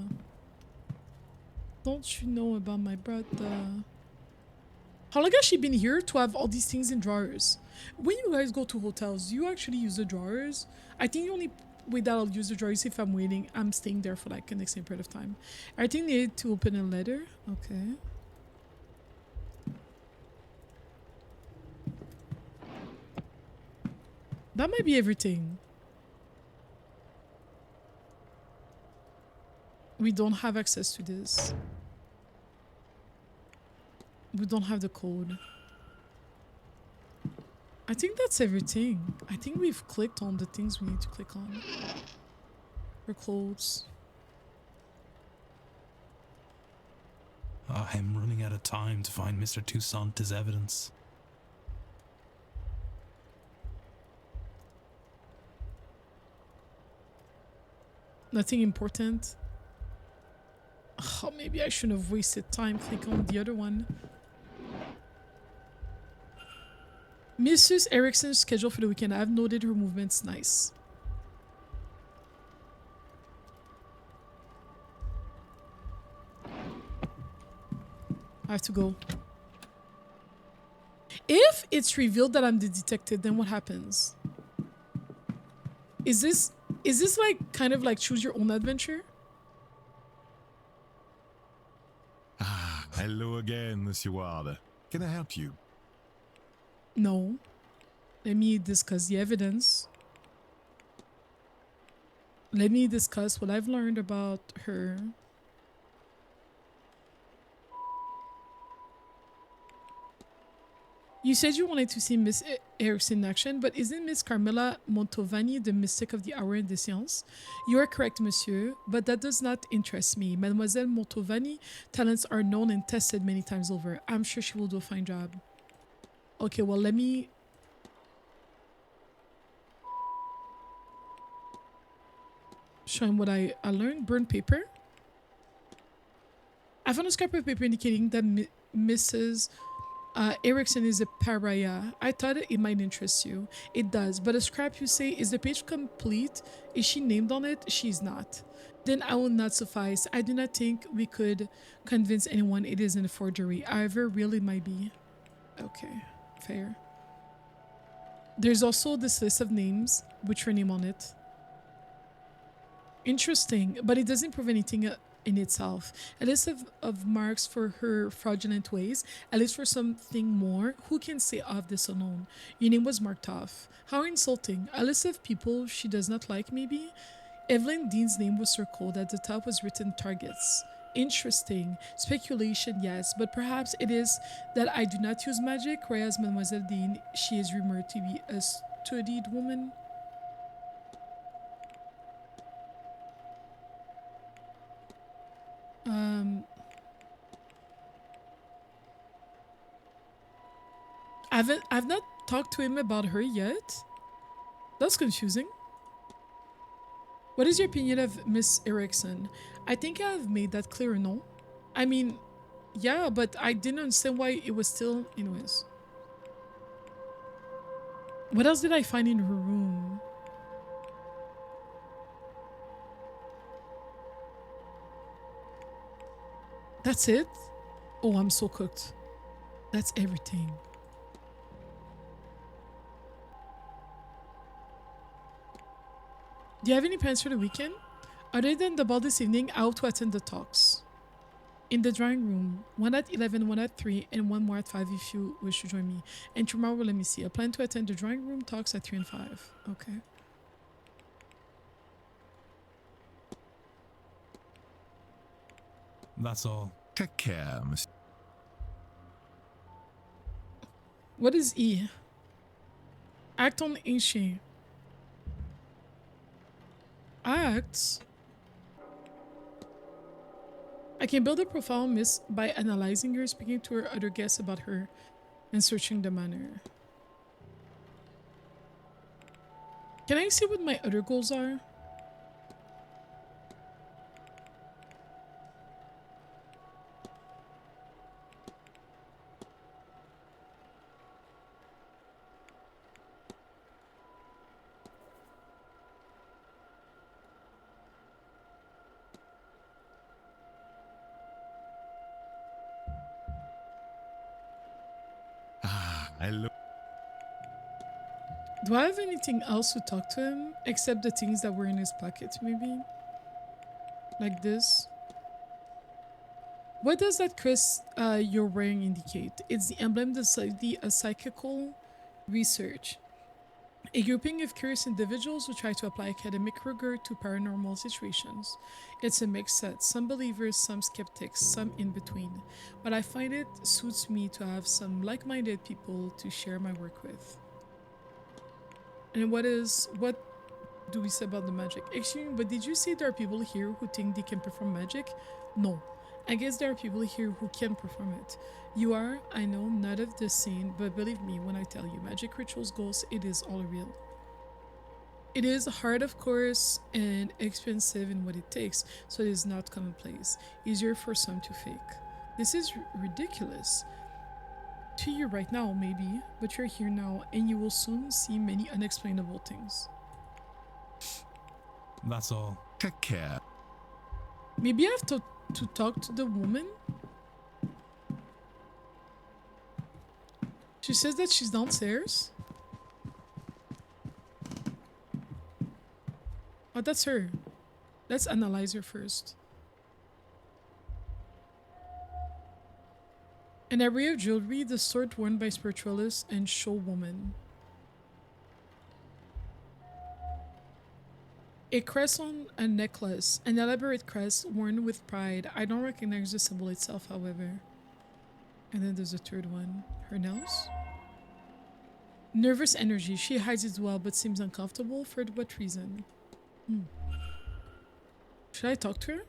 Don't you know about my brother? How long has she been here to have all these things in drawers? When you guys go to hotels, do you actually use the drawers? I think the only way that I'll use the drawers if I'm waiting, I'm staying there for like an extended period of time. I think they need to open a letter. Okay. That might be everything. We don't have access to this. We don't have the code. I think that's everything. I think we've clicked on the things we need to click on. Her clothes. I'm running out of time to find Mr. Toussaint as evidence. Nothing important. Oh, maybe I shouldn't have wasted time clicking on the other one. Mrs. Erickson's schedule for the weekend. I've noted her movements. Nice. I have to go. If it's revealed that I'm the detective, then what happens? Is this like kind of like choose your own adventure? Ah, hello again, Monsieur Ward. Can I help you? No. Let me discuss the evidence. Let me discuss what I've learned about her. You said you wanted to see Miss Erickson in action, but isn't Miss Carmela Montovani the mystic of the hour in the séance? You are correct, monsieur, but that does not interest me. Mademoiselle Montovani's talents are known and tested many times over. I'm sure she will do a fine job. Okay, well, let me... show him what I learned. Burnt paper. I found a scrap of paper indicating that Mrs. Erickson is a pariah. I thought it might interest you. It does, but a scrap, you say? Is the page complete? Is she named on it? She's not. Then I will not suffice. I do not think we could convince anyone it isn't a forgery. However, really might be. Okay, fair. There's also this list of names with her name on it. Interesting, but it doesn't prove anything in itself. A list of marks for her fraudulent ways, a list for something more. Who can say of this alone? Your name was marked off. How insulting. A list of people she does not like, maybe? Evelyn Deane's name was circled. At the top was written targets. Interesting. Speculation, yes, but perhaps it is that I do not use magic, whereas Mademoiselle Deane, she is rumored to be a studied woman. I've not talked to him about her yet. That's confusing. What is your opinion of Miss Erickson? I think I've made that clear, no? I mean, yeah, but I didn't understand why it was still... Anyways. What else did I find in her room? That's it? Oh, I'm so cooked. That's everything. Do you have any plans for the weekend? Other than the ball this evening, I hope to attend the talks. In the drawing room, one at 11, one at 3, and one more at 5 if you wish to join me. And tomorrow, let me see. I plan to attend the drawing room talks at 3 and 5. Okay. That's all. Take care, Miss. What is E? Act on ancient. Acts. I can build a profile miss by analyzing her, speaking to her other guests about her, and searching the manor. Can I see what my other goals are? Hello. Do I have anything else to talk to him? Except the things that were in his pocket, maybe? Like this? What does that crest you're wearing indicate? It's the emblem of a psychical research. A grouping of curious individuals who try to apply academic rigor to paranormal situations. It's a mixed set, some believers, some skeptics, some in between. But I find it suits me to have some like-minded people to share my work with. And what do we say about the magic? Excuse me, but did you say there are people here who think they can perform magic? No. I guess there are people here who can perform it. You are, I know, not of the scene, but believe me when I tell you, magic rituals, ghosts, it is all real. It is hard, of course, and expensive in what it takes, so it is not commonplace. Easier for some to fake. This is ridiculous. To you right now, maybe, but you're here now, and you will soon see many unexplainable things. That's all. Take care. Maybe I have to talk to the woman? She says that she's downstairs. Oh, that's her. Let's analyze her first. An array of jewelry, the sort worn by spiritualists and show woman. A crest on a necklace, an elaborate crest worn with pride. I don't recognize the symbol itself, however. And then there's a third one. Her nails? Nervous energy. She hides it well, but seems uncomfortable. For what reason? Should I talk to her?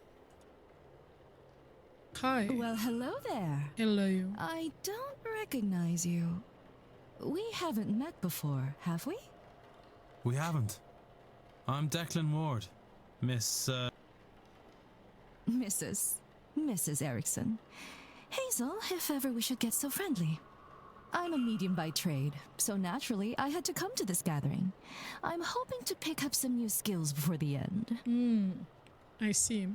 Hi. Well, hello there. Hello. I don't recognize you. We haven't met before, have we? We haven't. I'm Declan Ward. Mrs. Erickson. Hazel, if ever we should get so friendly. I'm a medium by trade, so naturally I had to come to this gathering. I'm hoping to pick up some new skills before the end. I see.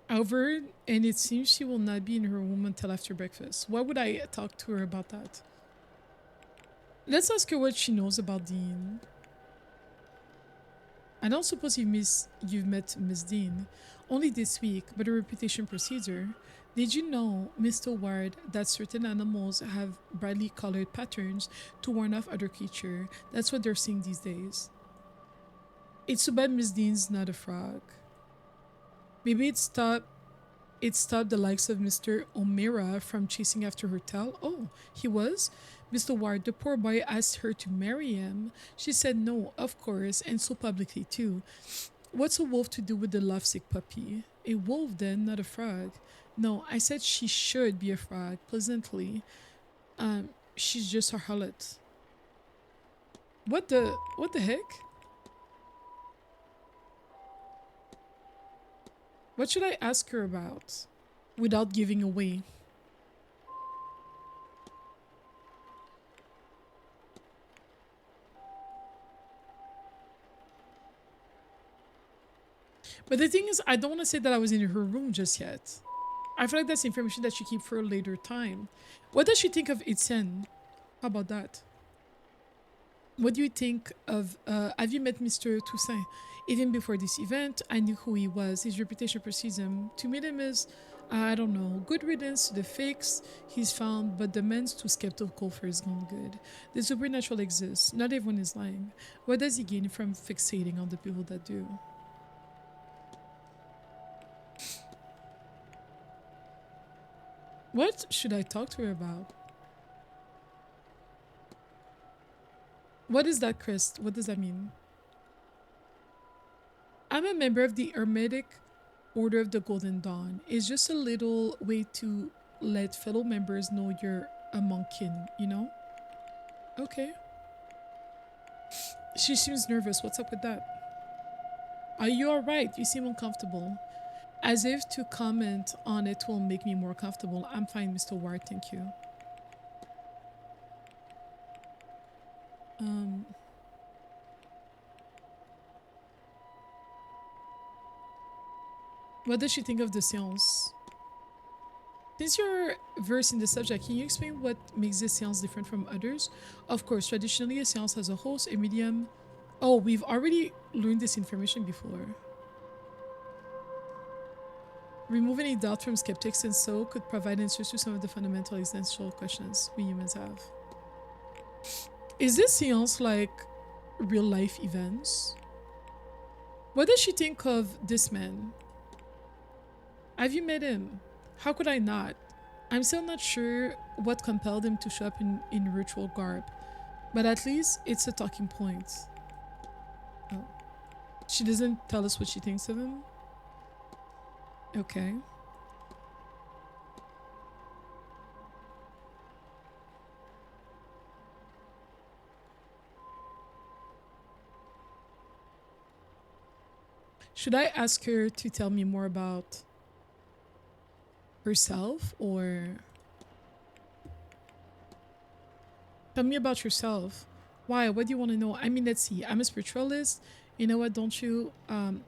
Over, and it seems she will not be in her room until after breakfast. Why would I talk to her about that? Let's ask her what she knows about Deane. I don't suppose you've met Miss Deane. Only this week, but her reputation precedes her. Did you know, Mr. Ward, that certain animals have brightly colored patterns to warn off other creatures? That's what they're seeing these days. It's too bad Miss Deane's not a frog. Maybe it stopped the likes of Mr. O'Meara from chasing after her tail. Oh, he was? Mr. Ward, the poor boy asked her to marry him. She said no, of course, and so publicly too. What's a wolf to do with the lovesick puppy? A wolf then, not a frog. No, I said she should be a frog, pleasantly. She's just a harlot. What the heck? What should I ask her about without giving away? But the thing is, I don't want to say that I was in her room just yet. I feel like that's information that she keep for a later time. What does she think of Etienne? How about that? What do you think of, have you met Mr. Toussaint? Even before this event, I knew who he was. His reputation precedes him. To meet him is, I don't know, good riddance to the fakes he's found, but the man's too skeptical for his own good. The supernatural exists. Not everyone is lying. What does he gain from fixating on the people that do? What should I talk to her about? What is that crest? What does that mean? I'm a member of the Hermetic Order of the Golden Dawn. It's just a little way to let fellow members know you're among kin, you know? Okay. She seems nervous. What's up with that? Are you alright? You seem uncomfortable. As if to comment on it will make me more comfortable. I'm fine, Mr. Ward, thank you. What does she think of the séance? Since you're versed in the subject, can you explain what makes this séance different from others? Of course, traditionally a séance has a host, a medium. Oh, we've already learned this information before. Remove any doubt from skeptics and so could provide answers to some of the fundamental essential questions we humans have. Is this séance like real life events? What does she think of this man? Have you met him? How could I not? I'm still not sure what compelled him to show up in ritual garb, but at least it's a talking point. Oh. She doesn't tell us what she thinks of him? Okay. Should I ask her to tell me more about herself, or tell me about yourself? Why? What do you want to know? I mean, let's see. I'm a spiritualist. You know what, don't you?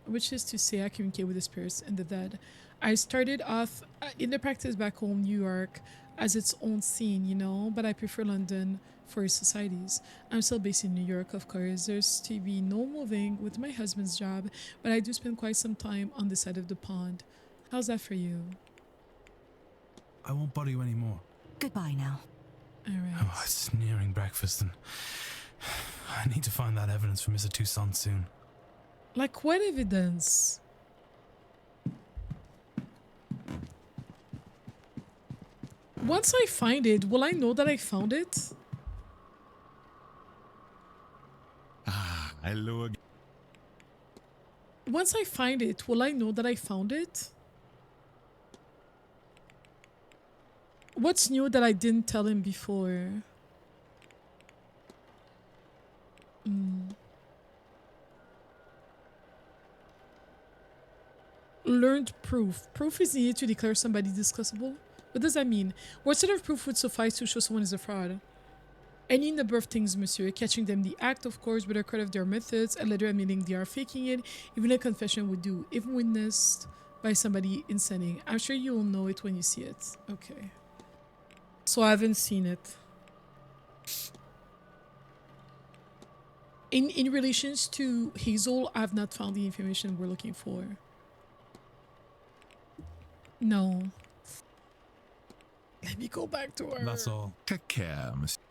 Which is to say I communicate with the spirits and the dead. I started off in the practice back home, New York, as its own scene, you know, but I prefer London for societies. I'm still based in New York, of course. There's to be no moving with my husband's job, but I do spend quite some time on the side of the pond. How's that for you? I won't bother you anymore. Goodbye now. Alright. Oh, it's nearing breakfast and I need to find that evidence for Mr. Toussaint soon. Like what evidence? Once I find it, will I know that I found it? Ah, hello again. Once I find it, will I know that I found it? What's new that I didn't tell him before? Learned proof. Proof is needed to declare somebody discussable. What does that mean? What sort of proof would suffice to show someone is a fraud? Any number of things, monsieur. Catching them the act, of course, but a record of their methods, a letter admitting they are faking it, even a confession would do, if witnessed by somebody insaning. I'm sure you will know it when you see it. Okay. So I haven't seen it. In relations to Hazel, I have not found the information we're looking for. No. Let me go back to her. That's all. Take care, monsieur.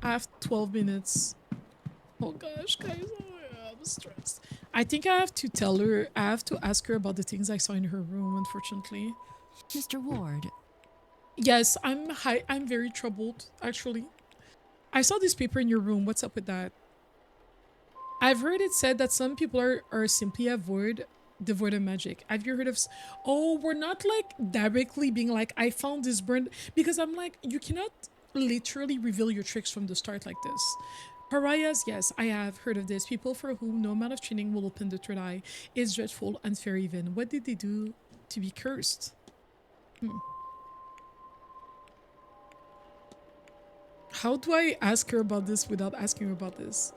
I have 12 minutes. Oh gosh, guys, I'm stressed. I think I have to tell her, I have to ask her about the things I saw in her room, unfortunately. Mr. Ward. Yes, I'm very troubled, actually. I saw this paper in your room. What's up with that? I've heard it said that some people are simply devoid of magic. Have you heard of... Oh, we're not like directly being like, I found this burned... Because I'm like, you cannot literally reveal your tricks from the start like this. Pariahs, yes, I have heard of this. People for whom no amount of training will open the third eye is dreadful, unfair even. What did they do to be cursed? How do I ask her about this without asking her about this?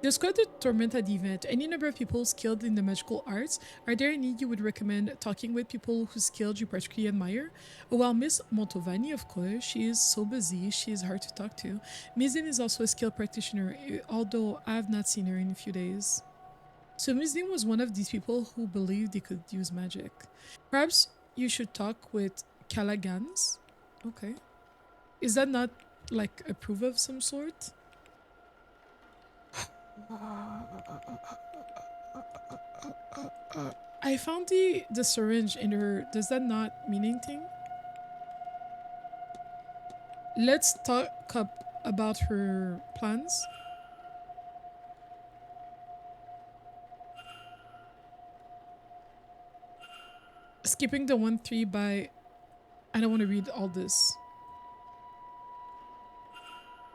There's quite a torment at the event. Any number of people skilled in the magical arts. Are there any you would recommend talking with, people whose skills you particularly admire? Oh, well, Miss Montovani, of course. She is so busy. She is hard to talk to. Miss Deane is also a skilled practitioner, although I have not seen her in a few days. So Miss Deane was one of these people who believed they could use magic. Perhaps you should talk with Callaghan's? Okay. Is that not like a proof of some sort? I found the syringe in her. Does that not mean anything? Let's talk about her plans. Skipping the 1-3 by... I don't want to read all this.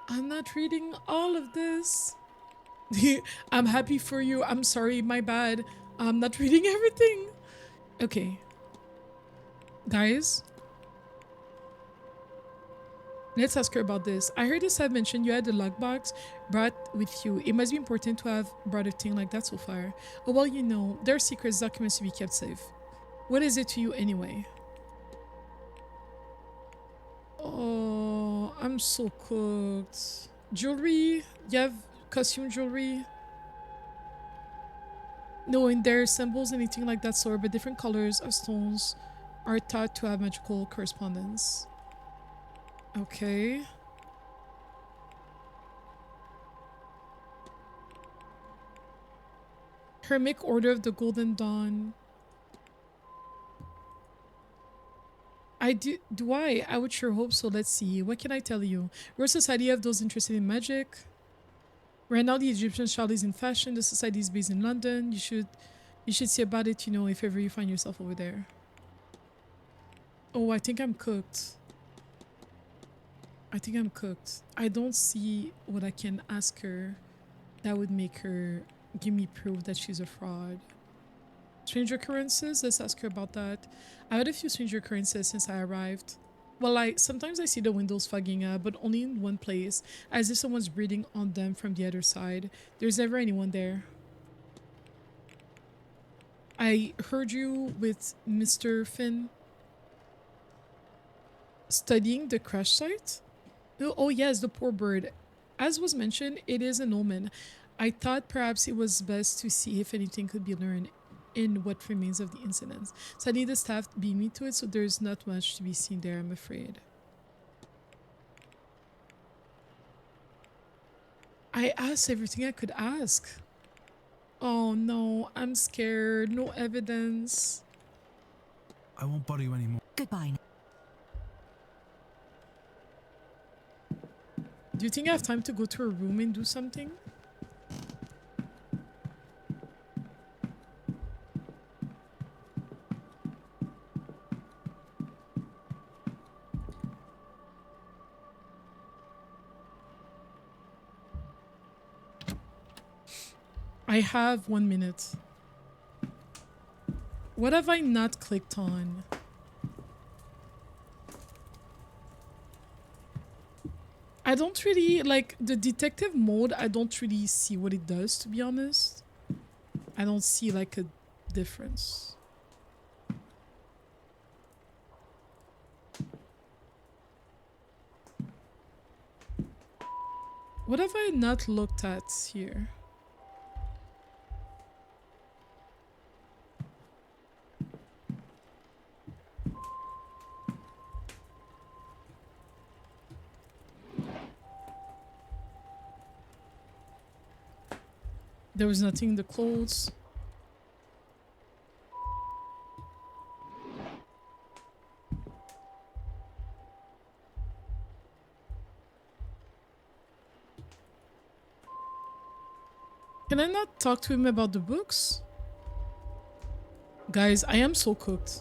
I'm not reading all of this. I'm happy for you. I'm sorry, my bad. I'm not reading everything. Okay. Guys. Let's ask her about this. I heard this had mentioned you had the lockbox brought with you. It must be important to have brought a thing like that so far. Oh, well, you know, there are secrets, documents to be kept safe. What is it to you anyway? Oh, I'm so cooked. Jewelry? You have costume jewelry? No, in their symbols, anything like that sort, but different colors of stones are thought to have magical correspondence. Okay. Hermic Order of the Golden Dawn. Do I? I would sure hope so. Let's see. What can I tell you? We're a society of those interested in magic. Right now, the Egyptian child is in fashion. The society is based in London. You should see about it, you know, if ever you find yourself over there. Oh, I think I'm cooked. I think I'm cooked. I don't see what I can ask her that would make her give me proof that she's a fraud. Strange occurrences? Let's ask her about that. I had a few strange occurrences since I arrived. Well, sometimes I see the windows fogging up, but only in one place, as if someone's breathing on them from the other side. There's never anyone there. I heard you with Mr. Finn studying the crash site? Oh yes, the poor bird. As was mentioned, it is an omen. I thought perhaps it was best to see if anything could be learned in what remains of the incidents. So I need the staff to beat me to it, so there's not much to be seen there, I'm afraid. I asked everything I could ask. Oh no, I'm scared. No evidence. I won't bother you anymore. Goodbye. Do you think I have time to go to her room and do something? I have 1 minute. What have I not clicked on? I don't really, like, the detective mode, I don't really see what it does, to be honest. I don't see, like, a difference. What have I not looked at here? There was nothing in the clothes. Can I not talk to him about the books? Guys, I am so cooked.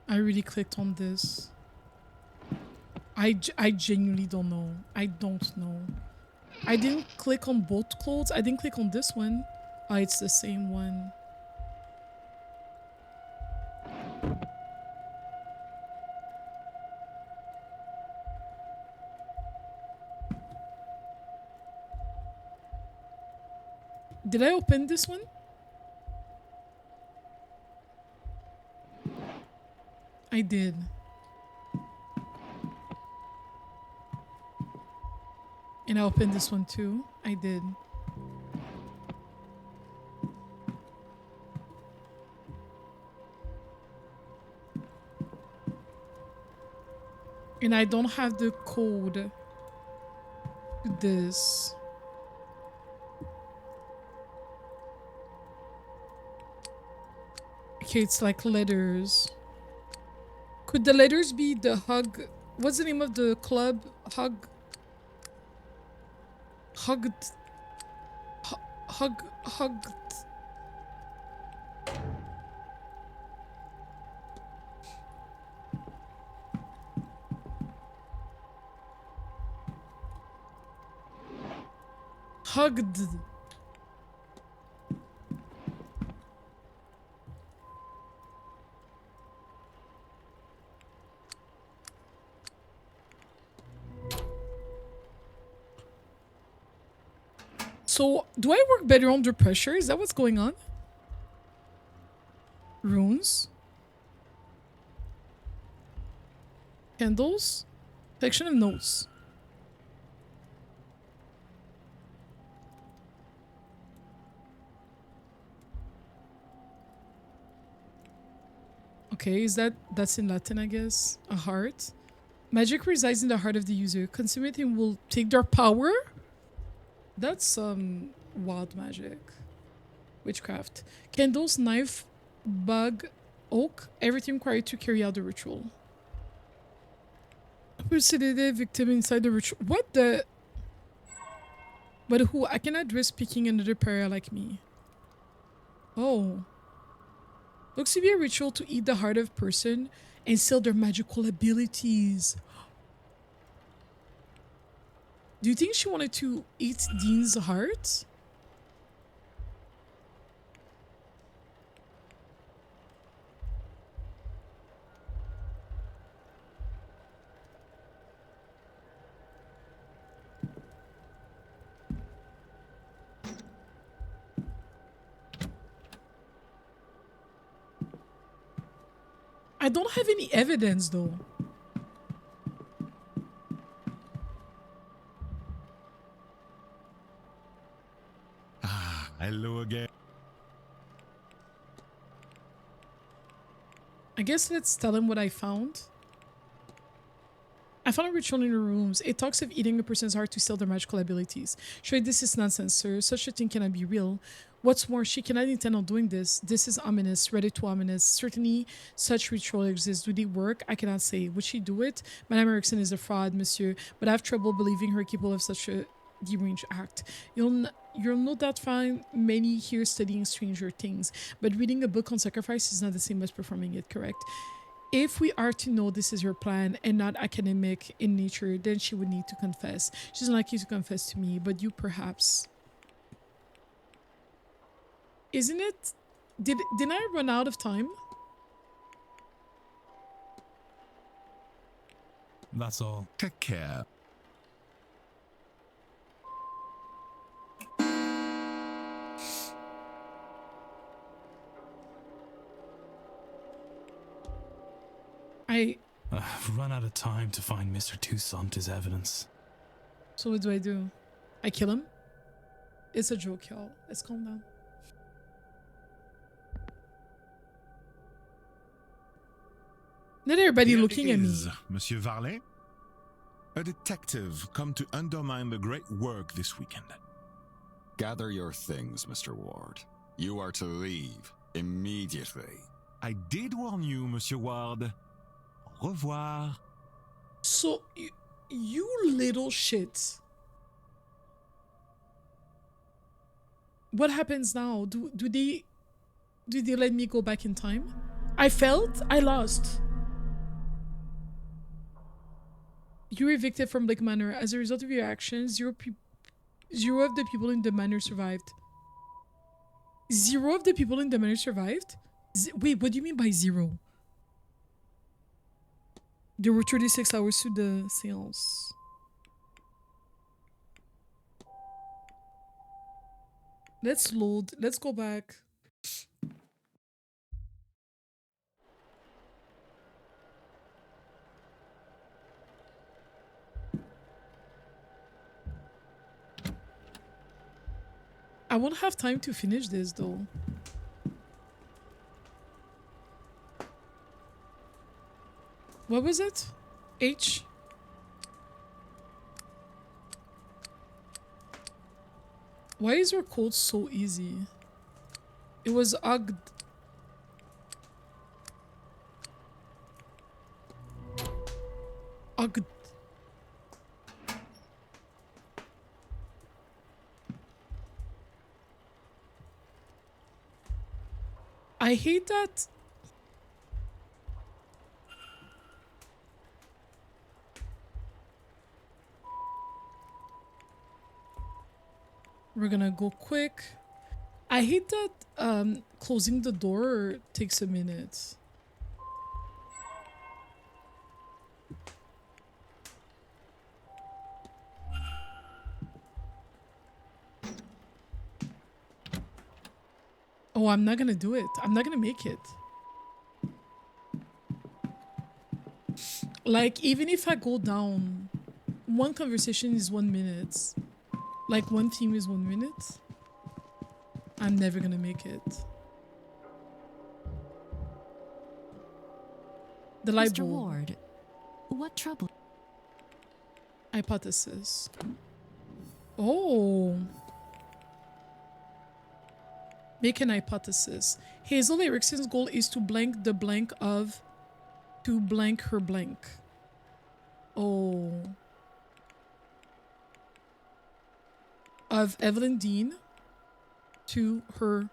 I really clicked on this. I genuinely don't know. I don't know. I didn't click on both clothes. I didn't click on this one. Oh, it's the same one. Did I open this one? I did. And I opened this one too. I did. And I don't have the code to this. Okay, it's like letters. Could the letters be the hug? What's the name of the club? Hugged. Hugged. So, do I work better under pressure? Is that what's going on? Runes. Candles. Section of notes. Okay, that's in Latin, I guess. A heart. Magic resides in the heart of the user. Consuming it will take their power? That's some wild magic. Witchcraft. Candles, knife, bug, oak, everything required to carry out the ritual. Persuaded victim inside the ritual. What the? But who? I cannot risk picking another pariah like me. Oh. Looks to be a ritual to eat the heart of person and seal their magical abilities. Do you think she wanted to eat Deane's heart? I don't have any evidence though. Hello again. I guess let's tell him what I found. I found a ritual in the rooms. It talks of eating a person's heart to seal their magical abilities. Sure, this is nonsense, sir. Such a thing cannot be real. What's more, she cannot intend on doing this. This is ominous, ready to ominous. Certainly, such ritual exists. Do they work? I cannot say. Would she do it? Madame Erickson is a fraud, monsieur, but I have trouble believing her capable of such a deranged act. You'll no doubt find many here studying stranger things, but reading a book on sacrifice is not the same as performing it, correct? If we are to know this is her plan and not academic in nature, then she would need to confess. She doesn't like you to confess to me, but you perhaps. Isn't it? Didn't I run out of time? That's all. Take care. I've run out of time to find Mr. Toussaint as evidence. So what do? I kill him? It's a joke, y'all. Let's calm down. Not everybody Here looking at me. is Monsieur Varley, a detective come to undermine the great work this weekend. Gather your things, Mr. Ward. You are to leave immediately. I did warn you, Monsieur Ward. Au revoir. So, you little shit. What happens now? Do they let me go back in time? I failed. I lost. You were evicted from Blake Manor. As a result of your actions, zero of the people in the manor survived. 0 of the people in the manor survived? Wait, what do you mean by 0? There were 36 hours to the seance. Let's load. Let's go back. I won't have time to finish this though. What was it? H? Why is your code so easy? It was UGD. UGD. I hate that. We're gonna go quick. I hate that closing the door takes a minute. Oh, I'm not gonna do it. I'm not gonna make it. Like, even if I go down, one conversation is 1 minute. Like, one theme is 1 minute. I'm never gonna make it. The light Mr. bulb. Ward, what trouble? Hypothesis. Oh. Make an hypothesis. Hazel Erickson's goal is to blank the blank of... to blank her blank. Oh. Of Evelyn Deane to her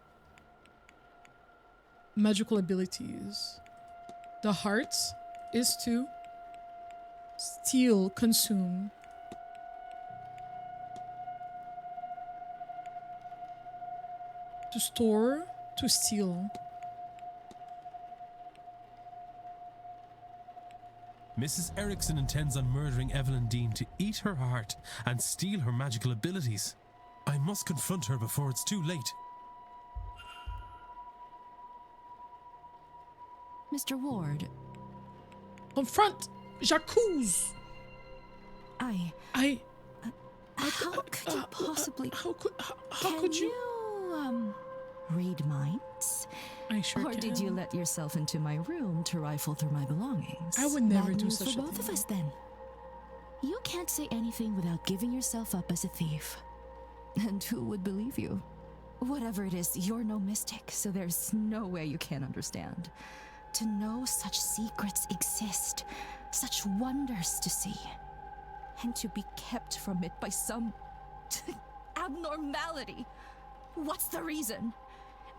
magical abilities. The heart is to steal, consume. To store, to steal. Mrs. Erickson intends on murdering Evelyn Deane to eat her heart and steal her magical abilities. I must confront her before it's too late. Mr. Ward. Confront Jacques. How could you possibly... How could you... read minds? I sure Or can. did you let yourself into my room to rifle through my belongings? I would never Bad do news such for a both thing. of us then. You can't say anything without giving yourself up as a thief. And who would believe you? Whatever it is, you're no mystic, so there's no way you can't understand. To know such secrets exist, such wonders to see, and to be kept from it by some abnormality. What's the reason?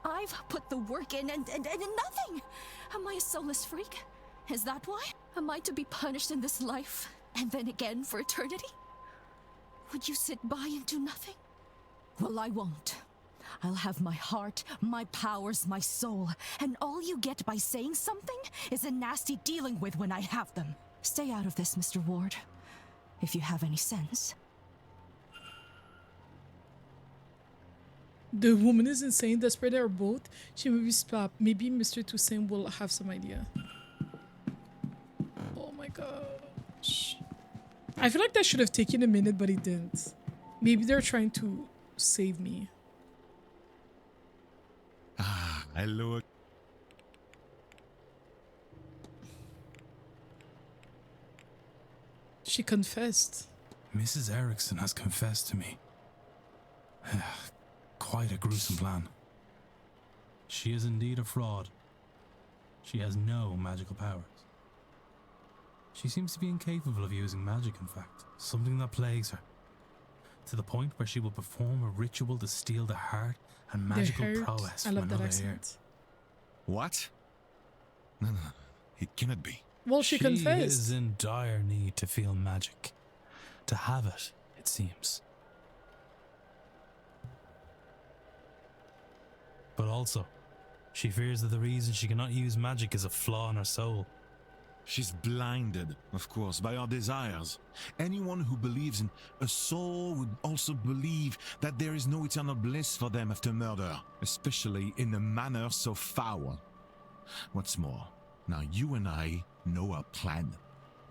I've put the work in and nothing. Am I a soulless freak? Is that why? Am I to be punished in this life and then again for eternity? Would you sit by and do nothing? Well, I won't. I'll have my heart, my powers, my soul, and all you get by saying something is a nasty dealing with when I have them. Stay out of this, Mr. Ward, if you have any sense. The woman is insane, desperate or both. She may be stopped. Maybe Mr. Toussaint will have some idea. Oh my gosh. I feel like that should have taken a minute, but it didn't. Maybe they're trying to save me. Hello. She confessed. Mrs. Erickson has confessed to me. Quite a gruesome plan. She is indeed a fraud. She has no magical powers. She seems to be incapable of using magic, in fact. Something that plagues her. To the point where she will perform a ritual to steal the heart and magical prowess from another here. What? No, it cannot be. Well, she confessed. She is in dire need to feel magic. To have it seems. But also, she fears that the reason she cannot use magic is a flaw in her soul. She's blinded, of course, by our desires. Anyone who believes in a soul would also believe that there is no eternal bliss for them after murder, especially in a manner so foul. What's more, now you and I know our plan.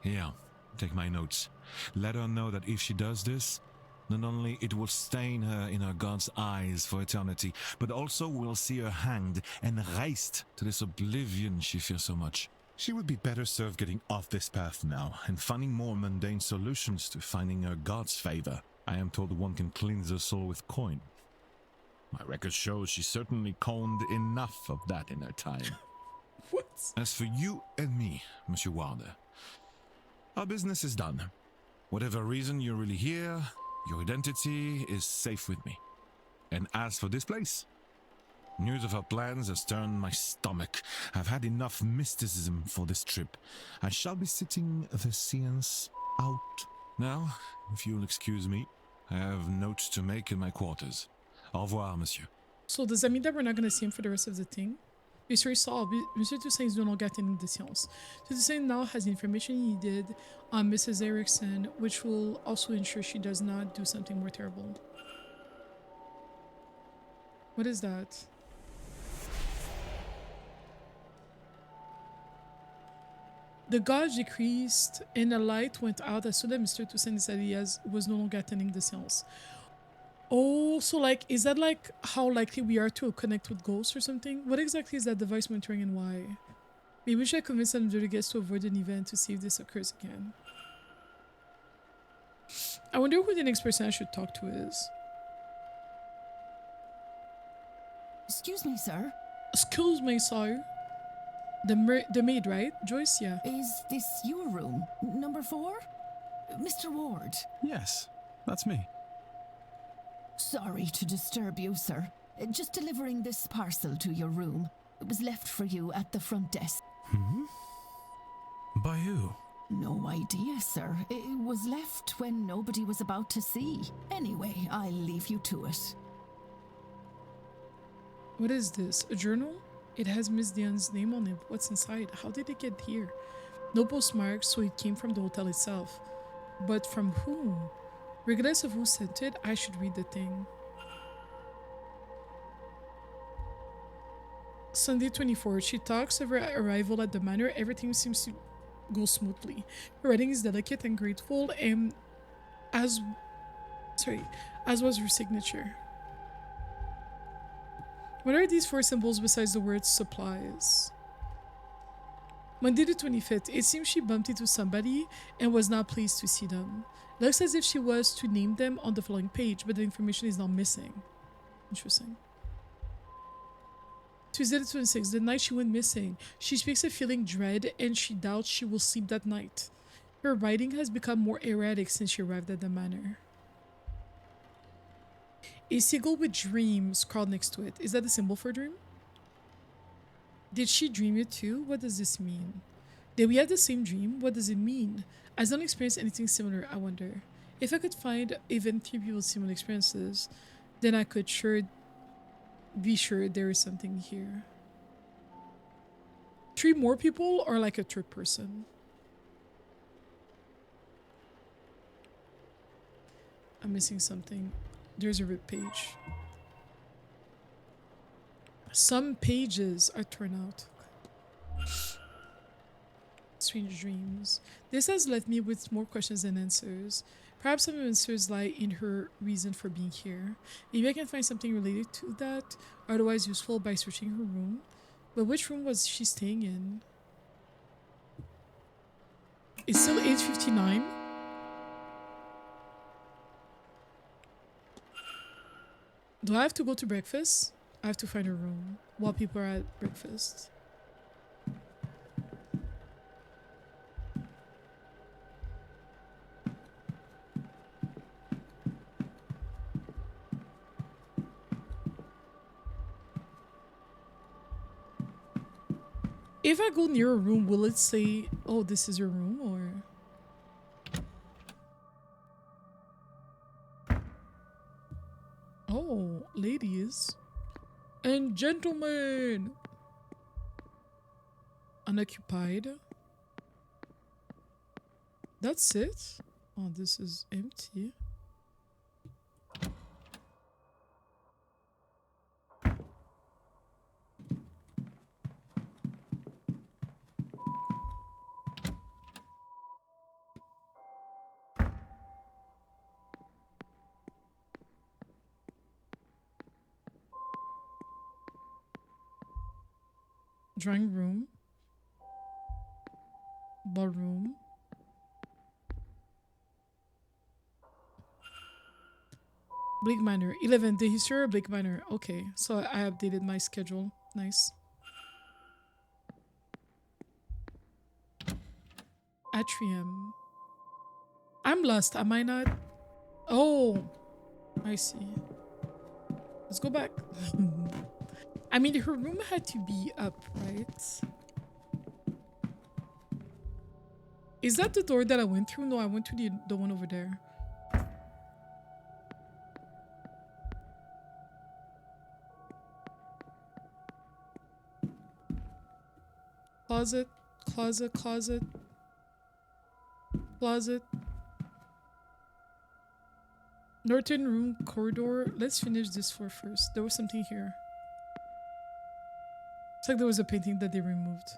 Here, take my notes. Let her know that if she does this, not only it will stain her in her God's eyes for eternity, but also we'll see her hanged and raised to this oblivion she fears so much. She would be better served getting off this path now and finding more mundane solutions to finding her God's favor. I am told one can cleanse her soul with coin. My record shows she certainly coined enough of that in her time. What? As for you and me, Monsieur Wilder, our business is done. Whatever reason you're really here, your identity is safe with me. And as for this place, news of our plans has turned my stomach. I've had enough mysticism for this trip. I shall be sitting the séance out. Now, if you'll excuse me, I have notes to make in my quarters. Au revoir, monsieur. So does that mean that we're not going to see him for the rest of the thing? History solved. Monsieur Toussaint is no longer attending the séance. Toussaint now has the information he needed on Mrs. Erickson, which will also ensure she does not do something more terrible. What is that? The gauge decreased and the light went out as soon as Mr. Toussaint decided he was no longer attending the séance. Oh, so like, is that like how likely we are to connect with ghosts or something? What exactly is that device monitoring and why? Maybe we should convince some delegates to avoid an event to see if this occurs again. I wonder who the next person I should talk to is. Excuse me, sir. Excuse me, sir. The maid, right? Joyce, yeah. Is this your room? Number 4? Mr. Ward? Yes, that's me. Sorry to disturb you, sir. Just delivering this parcel to your room. It was left for you at the front desk. Hmm? By who? No idea, sir. It was left when nobody was about to see. Anyway, I'll leave you to it. What is this? A journal? It has Miss Diane's name on it. What's inside? How did it get here? No postmark, so it came from the hotel itself. But from whom? Regardless of who sent it, I should read the thing. Sunday 24th. She talks of her arrival at the manor. Everything seems to go smoothly. Her writing is delicate and grateful, and as was her signature. What are these 4 symbols besides the word supplies? Monday the 25th. It seems she bumped into somebody and was not pleased to see them. Looks as if she was to name them on the following page, but the information is now missing. Interesting. Tuesday the 26th. The night she went missing. She speaks of feeling dread and she doubts she will sleep that night. Her writing has become more erratic since she arrived at the manor. A seagull with dreams crawled next to it. Is that a symbol for a dream? Did she dream it too? What does this mean? Did we have the same dream? What does it mean? I don't experience anything similar, I wonder. If I could find even 3 people with similar experiences, then I could be sure there is something here. 3 more people or like a 3rd person? I'm missing something. There's a rip page. Some pages are torn out. Strange dreams. This has left me with more questions than answers. Perhaps some answers lie in her reason for being here. Maybe I can find something related to that, otherwise useful by searching her room. But which room was she staying in? It's still 8:59. Do I have to go to breakfast? I have to find a room while people are at breakfast. If I go near a room, will it say, oh, this is your room, or? Oh, ladies and gentlemen. Unoccupied. That's it? Oh, this is empty. Drawing room. Ballroom. Blake Manor. 11. The history of Blake Manor. Okay, so I updated my schedule. Nice. Atrium. I'm lost, am I not? Oh, I see. Let's go back. I mean, her room had to be up, right? Is that the door that I went through? No, I went to the one over there. Closet, closet, closet, closet. Norton room corridor. Let's finish this floor first. There was something here. It's like there was a painting that they removed.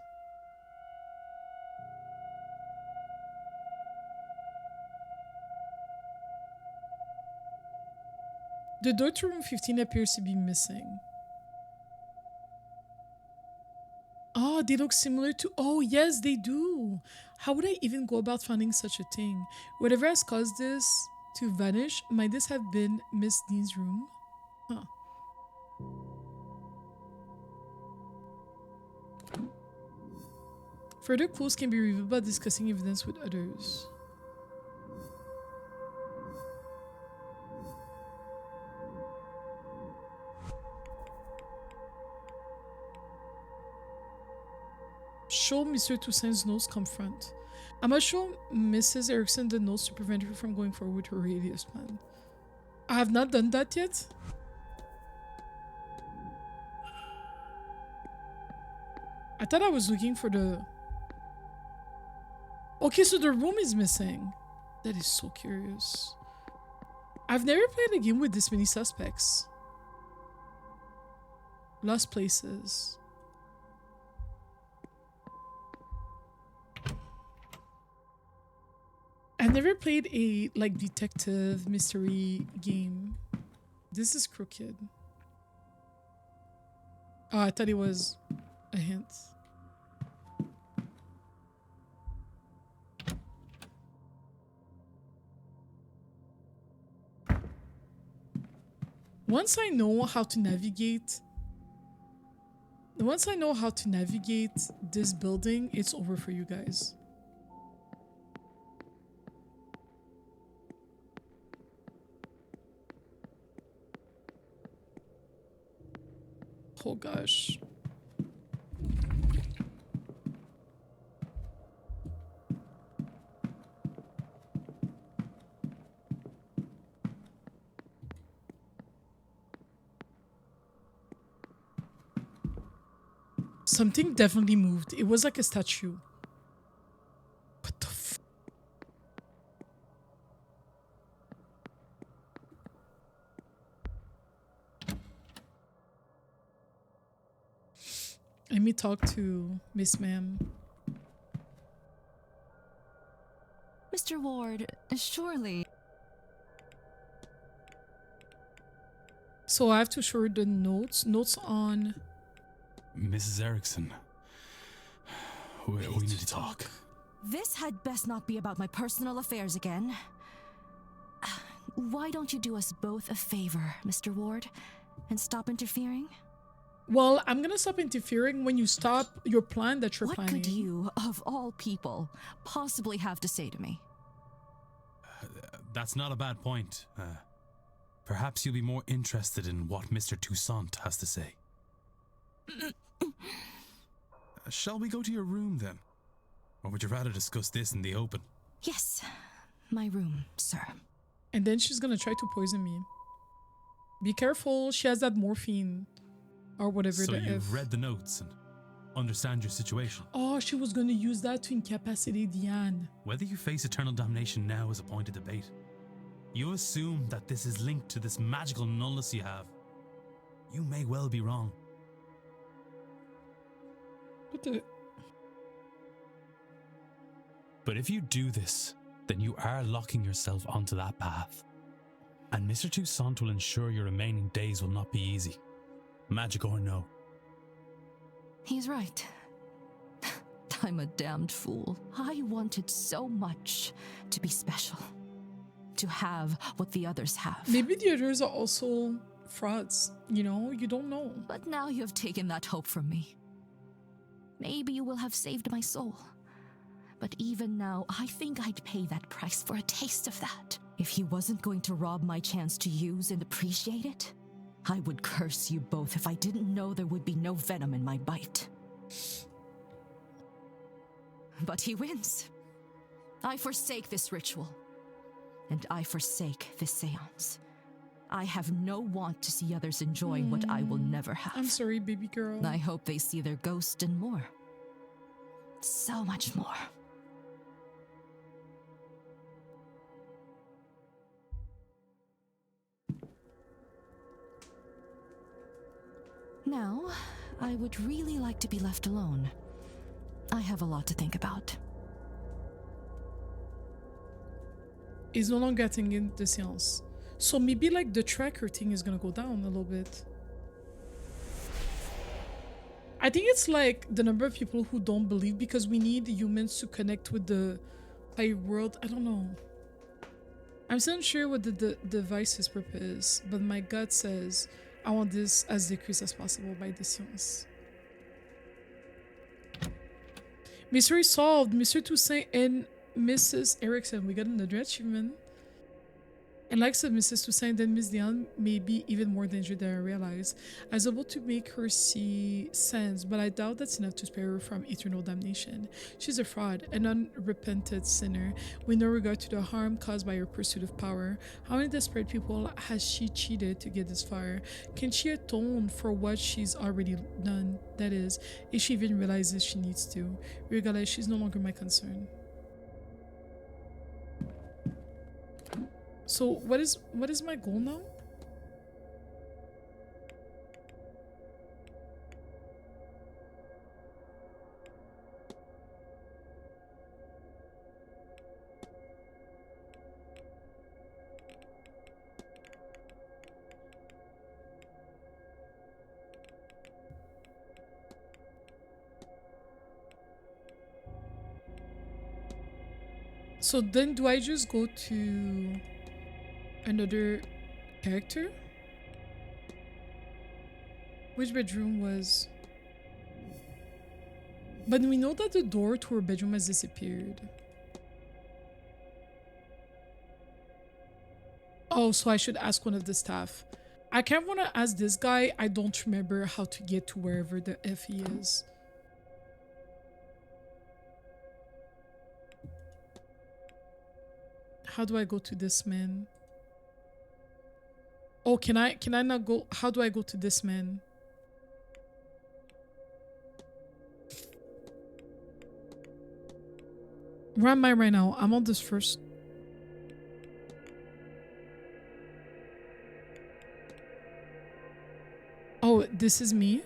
The door to room 15 appears to be missing. Oh, they look similar to... Oh, yes, they do. How would I even go about finding such a thing? Whatever has caused this to vanish, might this have been Miss Deane's room? Huh. Further clues can be revealed by discussing evidence with others. Show Mr. Toussaint's notes confront. I must show Mrs. Erickson the notes to prevent her from going forward with her hideous plan. I have not done that yet. I thought I was looking for the... Okay, so the room is missing. That is so curious. I've never played a game with this many suspects. Lost places. I've never played a like detective mystery game. This is crooked. Oh, I thought it was a hint. Once I know how to navigate this building, it's over for you guys. Oh gosh. Something definitely moved. It was like a statue. What the f... Let me talk to Miss Ma'am. Mr. Ward, surely. So I have to show her the notes. Notes on... Mrs. Erickson. We need to talk. This had best not be about my personal affairs again. Why don't you do us both a favor, Mr. Ward, and stop interfering? Well, I'm gonna stop interfering when you stop your plan that you're planning. What could you, of all people, possibly have to say to me? That's not a bad point. Perhaps you'll be more interested in what Mr. Toussaint has to say. Shall we go to your room then? Or would you rather discuss this in the open? Yes, my room, sir. And then she's gonna try to poison me. Be careful, she has that morphine. Or whatever so the you've read the notes and understand your situation. Oh, she was gonna use that to incapacitate Diane. Whether you face eternal damnation now is a point of debate. You assume that this is linked to this magical nullness you have. You may well be wrong. But if you do this, then you are locking yourself onto that path. And Mr. Toussaint will ensure your remaining days will not be easy. Magic or no. He's right. I'm a damned fool. I wanted so much to be special. To have what the others have. Maybe the others are also frauds. You know, you don't know. But now you have taken that hope from me. Maybe you will have saved my soul. But even now, I think I'd pay that price for a taste of that. If he wasn't going to rob my chance to use and appreciate it, I would curse you both if I didn't know there would be no venom in my bite. But he wins. I forsake this ritual. And I forsake this seance. I have no want to see others enjoying what I will never have. I'm sorry, baby girl. I hope they see their ghost and more. So much more. Now, I would really like to be left alone. I have a lot to think about. He's no longer attending the seance. So maybe like the tracker thing is gonna go down a little bit. I think it's like the number of people who don't believe because we need humans to connect with the higher world. I don't know. I'm still unsure what the device's purpose is, but my gut says I want this as decreased as possible by the seance. Mystery solved. Mr. Toussaint and Mrs. Erickson. We got another achievement. And like said Mrs. Toussaint, then Miss Diane may be even more dangerous than I realized. I was able to make her see sense, but I doubt that's enough to spare her from eternal damnation. She's a fraud, an unrepentant sinner, with no regard to the harm caused by her pursuit of power. How many desperate people has she cheated to get this far? Can she atone for what she's already done? That is, if she even realizes she needs to. Regardless, she's no longer my concern. So what is my goal now? So then do I just go to another character? Which bedroom was... But we know that the door to her bedroom has disappeared. Oh, so I should ask one of the staff. I can't want to ask this guy. I don't remember how to get to wherever the F he is. How do I go to this man? Oh, can I not go? How do I go to this man? Where am I right now? I'm on this first. Oh, this is me.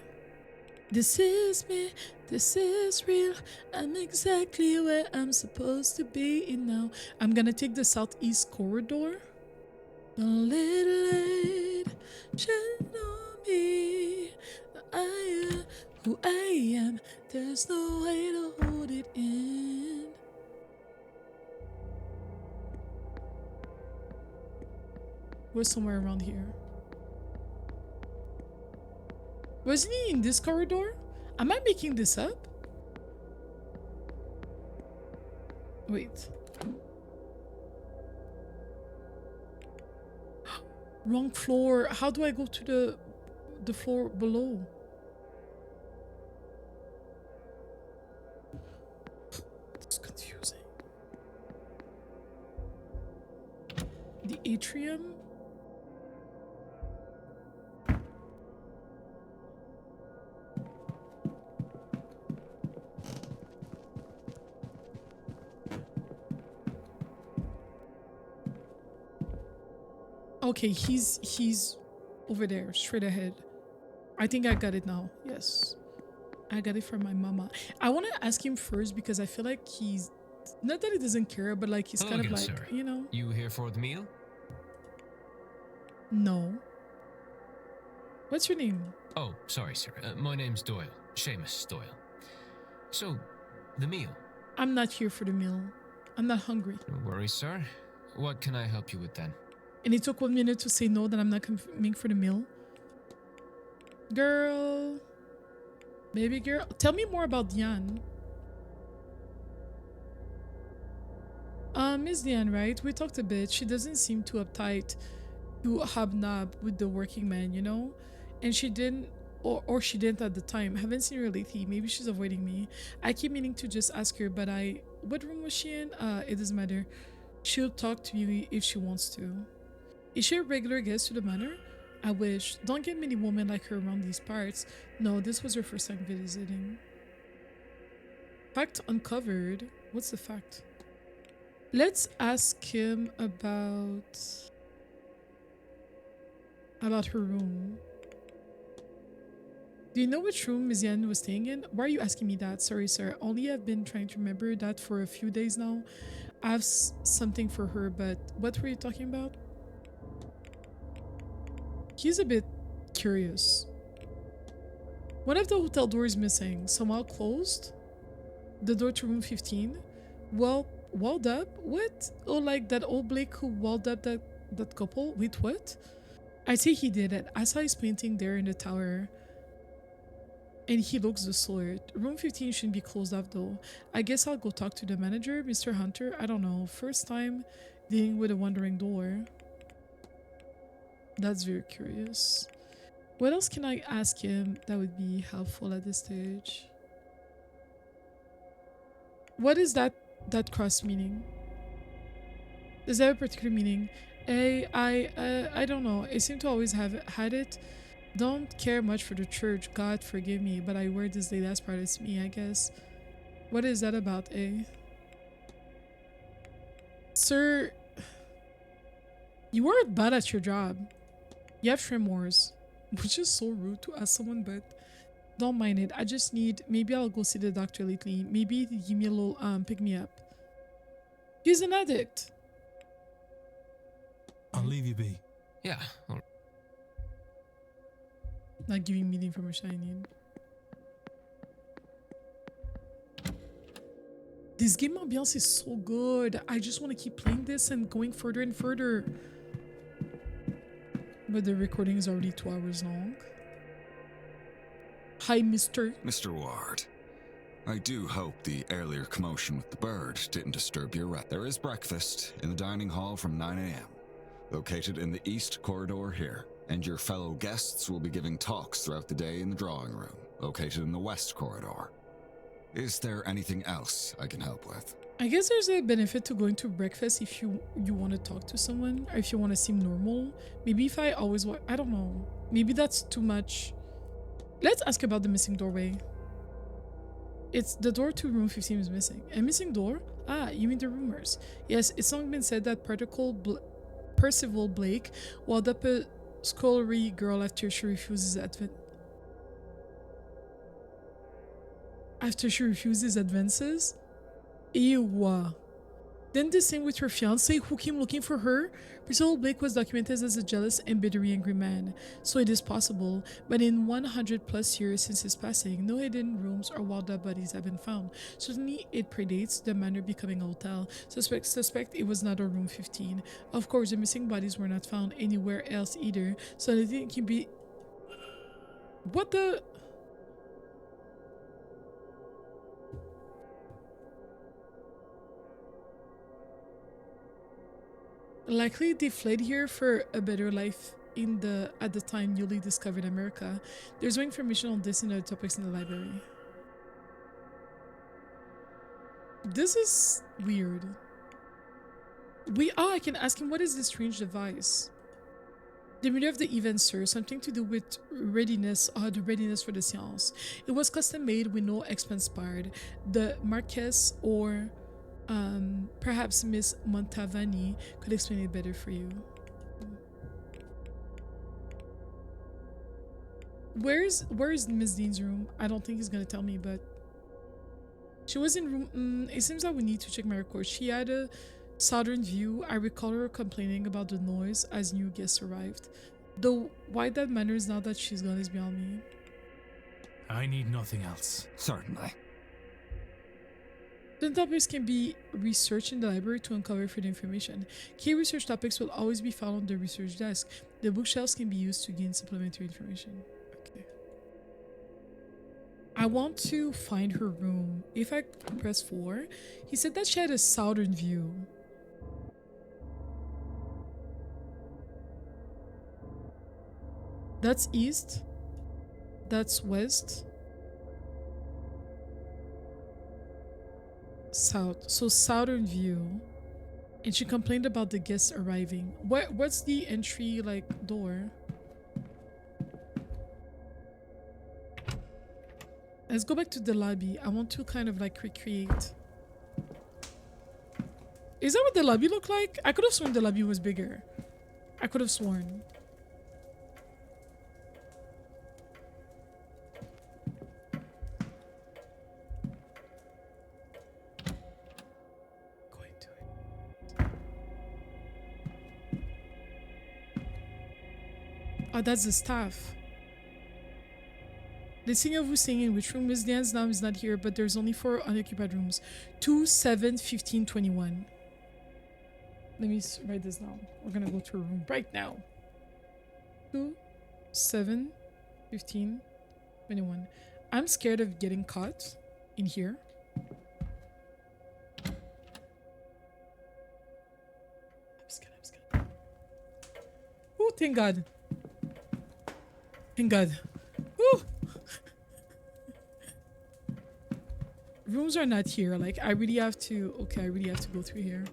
This is me. This is real. I'm exactly where I'm supposed to be now. I'm gonna take the southeast corridor. Don't let it shine on me. I am who I am. There's no way to hold it in. was somewhere around here. Wasn't he in this corridor? Am I making this up? Wait. Wrong floor. How do I go to the floor below? It's confusing. The atrium. Okay, he's over there, straight ahead. I think I got it now. Yes. I got it from my mama. I want to ask him first because I feel like he's... Not that he doesn't care, but like he's Hello kind of again, like, sir. you know... You here for the meal? No. What's your name? Oh, sorry, sir. My name's Doyle. Seamus Doyle. So, the meal? I'm not here for the meal. I'm not hungry. No worries, sir. What can I help you with then? And it took 1 minute to say no, that I'm not coming for the meal. Girl. Baby girl. Tell me more about Diane. Miss Diane, right? We talked a bit. She doesn't seem too uptight to hobnob with the working man, you know? And she didn't, or she didn't at the time. Haven't seen her lately. Maybe she's avoiding me. I keep meaning to just ask her, but what room was she in? It doesn't matter. She'll talk to me if she wants to. Is she a regular guest to the manor? I wish. Don't get many women like her around these parts. No, this was her first time visiting. Fact uncovered. What's the fact? Let's ask him about her room. Do you know which room Miss Yan was staying in? Why are you asking me that? Sorry, sir. Only I've been trying to remember that for a few days now. I have something for her, but what were you talking about? He's a bit curious. One of the hotel doors missing, somehow closed. The door to room 15. Well, walled up? What? Oh, like that old Blake who walled up that couple? Wait, what? I say he did it. I saw his painting there in the tower. And he looks the sort. Room 15 shouldn't be closed off though. I guess I'll go talk to the manager, Mr. Hunter. I don't know. First time dealing with a wandering door. That's very curious. What else can I ask him that would be helpful at this stage? What is that cross meaning? Does that have a particular meaning? I don't know. I seem to always have had it. Don't care much for the church. God forgive me, but I wear this day. That's part of me, I guess. What is that about, Sir, you weren't bad at your job. You have tremors, which is so rude to ask someone, but don't mind it. I just need, maybe I'll go see the doctor lately. Maybe he'll give me a little pick me up. He's an addict. I'll leave you be. Yeah. Not giving me the information I need. This game ambiance is so good. I just want to keep playing this and going further and further. But the recording is already 2 hours long. Hi, Mr. Mr. Ward. I do hope the earlier commotion with the bird didn't disturb your rest. There is breakfast in the dining hall from 9 a.m. Located in the east corridor here. And your fellow guests will be giving talks throughout the day in the drawing room, located in the west corridor. Is there anything else I can help with? I guess there's a benefit to going to breakfast if you want to talk to someone, or if you want to seem normal. Maybe if I always I don't know. Maybe that's too much. Let's ask about the missing doorway. It's the door to room 15 is missing. A missing door? Ah, you mean the rumors. Yes, it's long been said that Percival Blake walled up a scullery girl after she refuses advances. Ew. Then the same with her fiance, who came looking for her. Percival Blake was documented as a jealous and bitterly angry man, so it is possible, but in 100 plus years since his passing, no hidden rooms or wild dead bodies have been found. Certainly, it predates the manor becoming a hotel. Suspect it was not a room 15. Of course, the missing bodies were not found anywhere else either, so anything can be... What the... Likely they fled here for a better life at the time newly discovered America. There's no information on this and other topics in the library. This is weird. I can ask him, what is this strange device? The meaning of the event, sir, something to do with readiness, the readiness for the seance. It was custom made with no expense spared. The Marquess or perhaps Miss Montavani could explain it better for you. Where's Miss Deane's room? I don't think he's gonna tell me, but she was in room. It seems that we need to check my records. She had a southern view. I recall her complaining about the noise as new guests arrived. Though why that matters now that she's gone is beyond me. I need nothing else. Certainly. The topics can be researched in the library to uncover further information. Key research topics will always be found on the research desk. The bookshelves can be used to gain supplementary information. Okay. I want to find her room. If I press 4, he said that she had a southern view. That's east. That's west. South. So southern view. And she complained about the guests arriving. What's the entry like door? Let's go back to the lobby. I want to kind of like recreate. Is that what the lobby looked like? I could have sworn the lobby was bigger. I could have sworn. Oh, that's the staff. The singer who's singing in which room Miss Deane's now is not here, but there's only 4 unoccupied rooms. 2, 7, 15, 21. Let me write this down. We're gonna go to her room right now. 2, 7, 15, 21. I'm scared of getting caught in here. I'm scared. Oh, thank God. Thank God. Woo! Rooms are not here. Like, I really have to... Okay, I really have to go through here.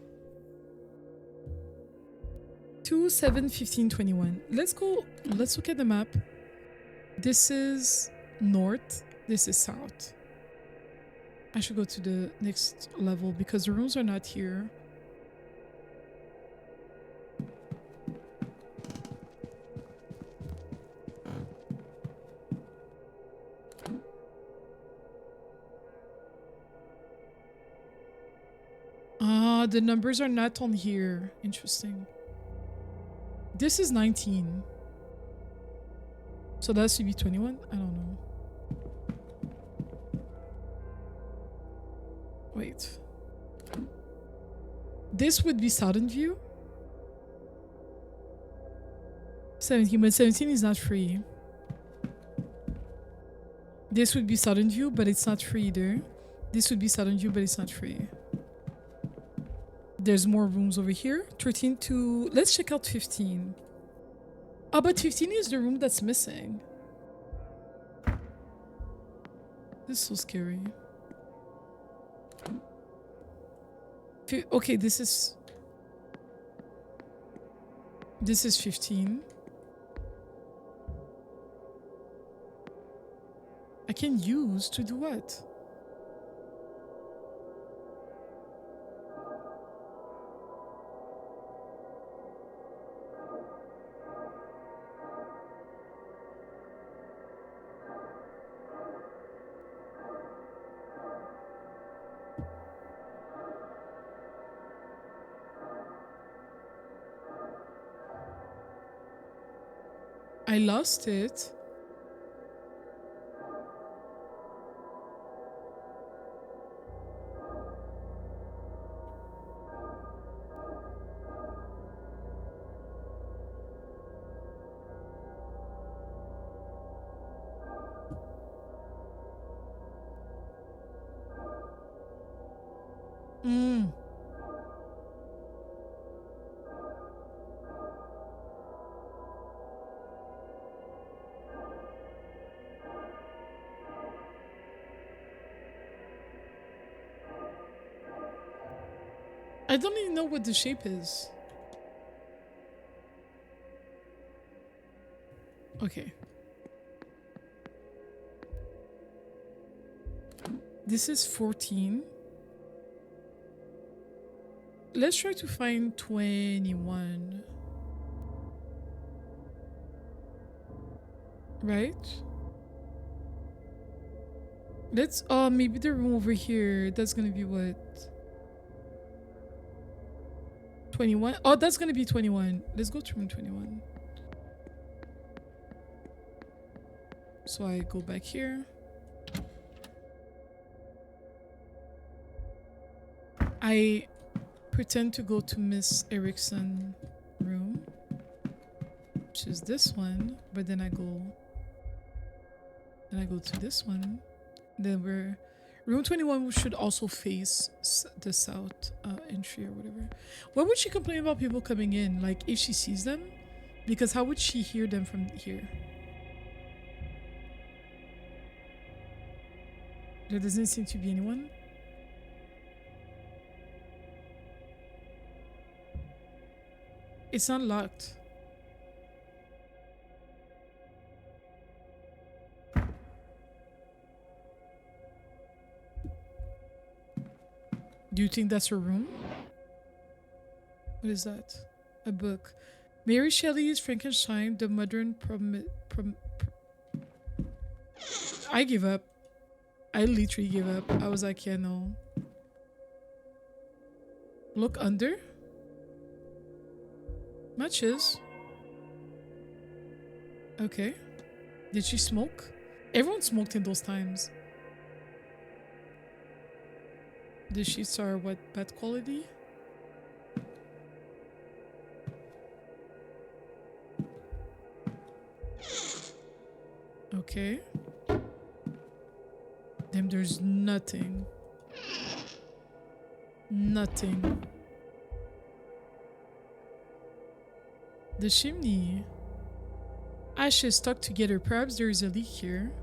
2, 7, 15, 21. Let's go... Let's look at the map. This is north. This is south. I should go to the next level because the rooms are not here. The numbers are not on here. Interesting. This is 19. So that should be 21? I don't know. Wait. This would be Southern View? 17, but 17 is not free. This would be Southern View, but it's not free either. This would be Southern View, but it's not free. There's more rooms over here. 13 to... Let's check out 15. Oh, but 15 is the room that's missing. This is so scary. Okay, this is 15. I can use to do what? I lost it. I don't even know what the shape is. Okay. This is 14. Let's try to find 21. Right? Let's, maybe the room over here. That's gonna be what? 21? Oh, that's gonna be 21. Let's go to room 21. So I go back here. I pretend to go to Miss Erickson room, which is this one, but then I go to this one. Then we're room 21 should also face the south entry or whatever. Why would she complain about people coming in? Like, if she sees them? Because how would she hear them from here? There doesn't seem to be anyone. It's not locked. Do you think that's her room? What is that? A book. Mary Shelley's Frankenstein, the modern I give up. I literally give up. I was like, yeah, no. Look under. Matches. Okay. Did she smoke? Everyone smoked in those times. The sheets are what, bad quality? Okay. Damn, there's nothing. Nothing. The chimney. Ashes stuck together. Perhaps there is a leak here.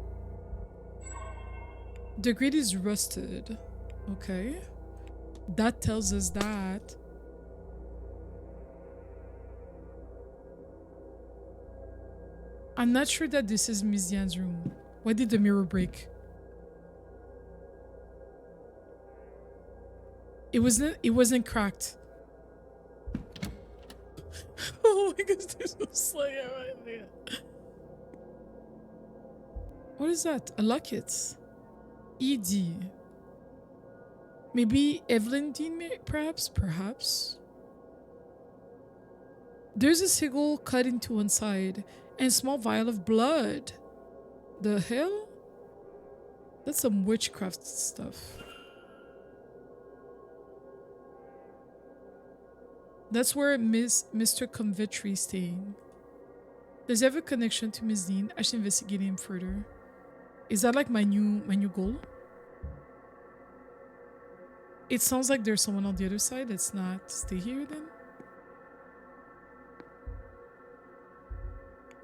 The grate is rusted. Okay. That tells us that. I'm not sure that this is Miss Diane's room. Why did the mirror break? It wasn't cracked. Oh my gosh, there's no Slayer right there. What is that? A locket. ED. Maybe Evelyn Deane, perhaps? Perhaps. There's a sigil cut into one side and a small vial of blood. The hell? That's some witchcraft stuff. That's where Mr. Conventry is staying. Does he have a connection to Miss Deane? I should investigate him further. Is that like my new goal? It sounds like there's someone on the other side. Let's not stay here then.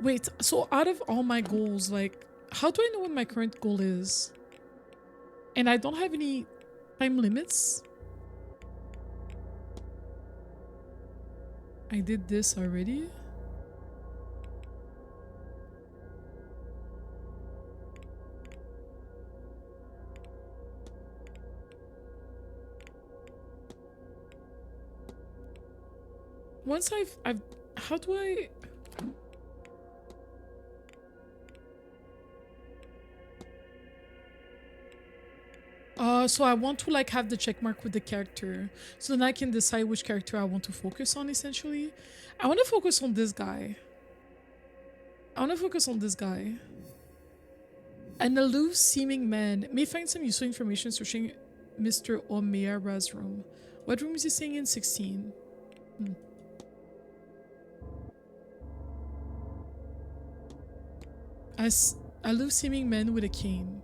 Wait, so out of all my goals, like, how do I know what my current goal is? And I don't have any time limits. I did this already. Once I've how do I so I want to like have the check mark with the character so then I can decide which character I want to focus on. Essentially I want to focus on this guy. I want to focus on this guy. An aloof-seeming man may find some useful information searching Mr. O'Meara's room. What room is he staying in? 16. As aloof-seeming man with a cane.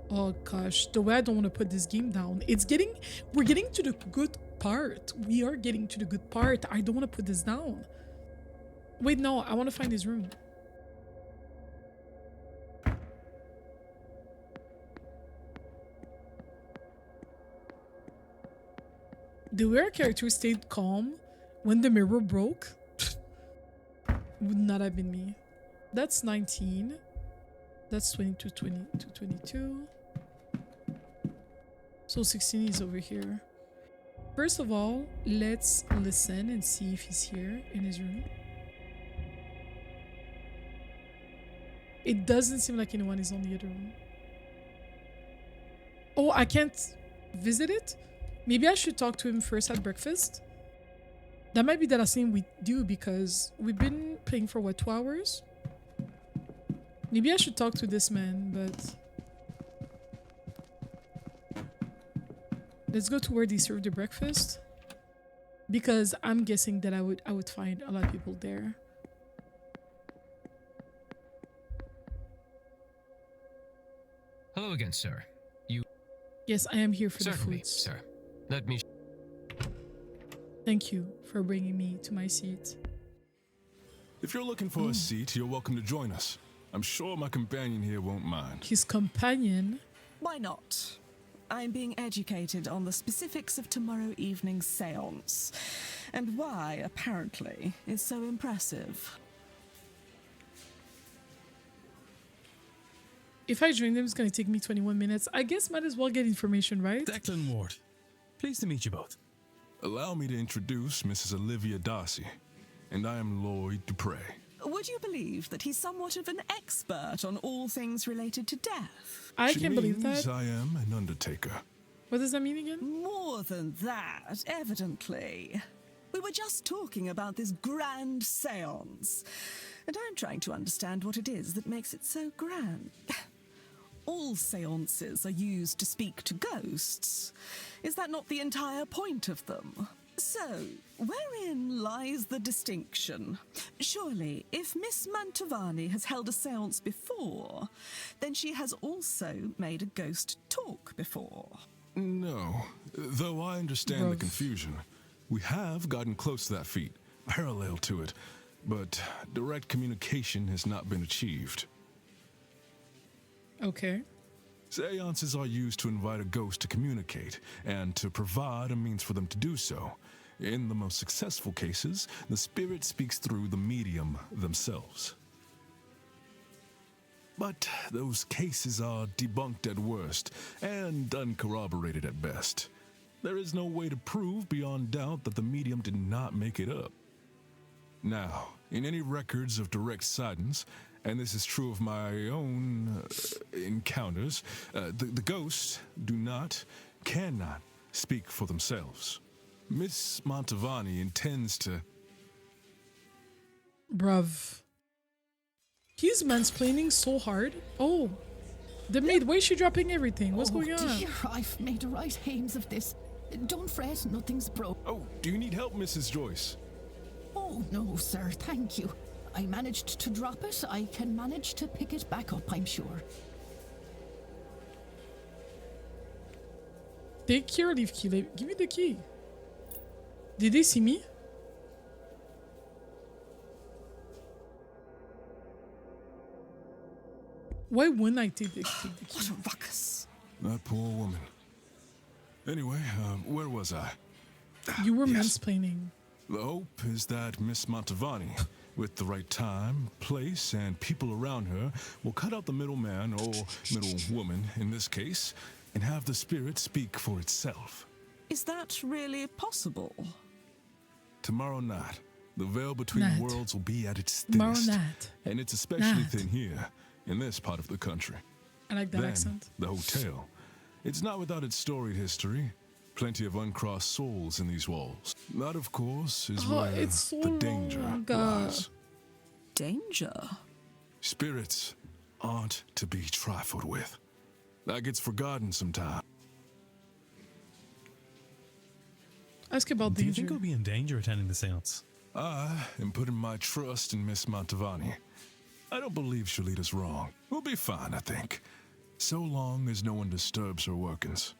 Oh gosh, the way I don't want to put this game down. We're getting to the good part. We are getting to the good part. I don't want to put this down. Wait, no, I want to find his room. The way our character stayed calm when the mirror broke would not have been me. That's 19. That's 22, 22, 22. So 16 is over here. First of all, let's listen and see if he's here in his room. It doesn't seem like anyone is on the other room. Oh, I can't visit it? Maybe I should talk to him first at breakfast. That might be the last thing we do because we've been playing for what, 2 hours? Maybe I should talk to this man, but let's go to where they serve the breakfast because I'm guessing that I would find a lot of people there. Hello again, sir. Yes, I am here for Certainly, the foods. sir. Let me. Thank you for bringing me to my seat. If you're looking for a seat, you're welcome to join us. I'm sure my companion here won't mind. His companion? Why not? I'm being educated on the specifics of tomorrow evening's séance, and why, apparently, it's so impressive. If I join them, it's going to take me 21 minutes. I guess might as well get information, right? Declan Ward. Pleased to meet you both. Allow me to introduce Mrs. Olivia Darcy, and I am Lloyd Dupre. Would you believe that he's somewhat of an expert on all things related to death? I can't believe that. I am an undertaker. What does that mean again? More than that, evidently. We were just talking about this grand séance, and I'm trying to understand what it is that makes it so grand. All séances are used to speak to ghosts. Is that not the entire point of them? So, wherein lies the distinction? Surely, if Miss Mantovani has held a séance before, then she has also made a ghost talk before. No, though I understand the confusion. We have gotten close to that feat, parallel to it, but direct communication has not been achieved. Okay. Seances are used to invite a ghost to communicate and to provide a means for them to do so. In the most successful cases, the spirit speaks through the medium themselves. But those cases are debunked at worst and uncorroborated at best. There is no way to prove beyond doubt that the medium did not make it up. Now, in any records of direct sightings, and this is true of my own encounters, the ghosts cannot speak for themselves. Miss Mantovani intends to... Bruv. He's mansplaining so hard. Oh, the maid, why is she dropping everything? What's going on? Dear, I've made right aims of this. Don't fret, nothing's broke. Oh, do you need help, Mrs. Joyce? Oh, no, sir, thank you. I managed to drop it. I can manage to pick it back up, I'm sure. Take care, leave key. Give me the key. Did they see me? Why wouldn't I take the key? What a ruckus. That poor woman. Anyway, where was I? You were mansplaining. The hope is that Miss Mantovani, with the right time, place, and people around her, will cut out the middleman, or middlewoman in this case, and have the spirit speak for itself. Is that really possible? Tomorrow night, the veil between worlds will be at its Tomorrow thinnest. night. And it's especially thin here, in this part of the country. I like that Then, accent. the hotel. It's not without its storied history. Plenty of uncrossed souls in these walls. That, of course, is Oh, where it's so the danger lies. Danger? Spirits aren't to be trifled with. That gets forgotten sometimes. Ask about Do you danger. think I'll be in danger attending the seance? I am putting my trust in Miss Montavani. I don't believe she'll lead us wrong. We'll be fine, I think. So long as no one disturbs her workings.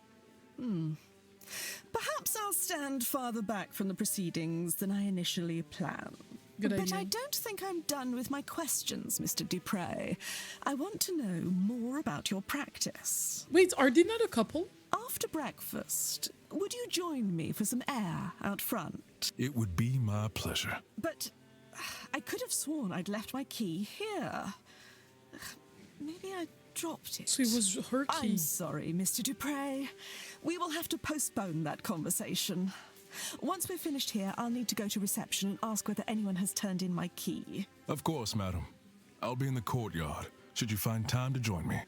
Perhaps I'll stand farther back from the proceedings than I initially planned. Good but idea. I don't think I'm done with my questions, Mr. Dupre. I want to know more about your practice. Wait, are they not a couple? After breakfast, would you join me for some air out front? It would be my pleasure. But I could have sworn I'd left my key here. Maybe I dropped it. So it was her key. I'm sorry, Mr. Dupre. We will have to postpone that conversation. Once we're finished here, I'll need to go to reception and ask whether anyone has turned in my key. Of course, madam. I'll be in the courtyard, should you find time to join me.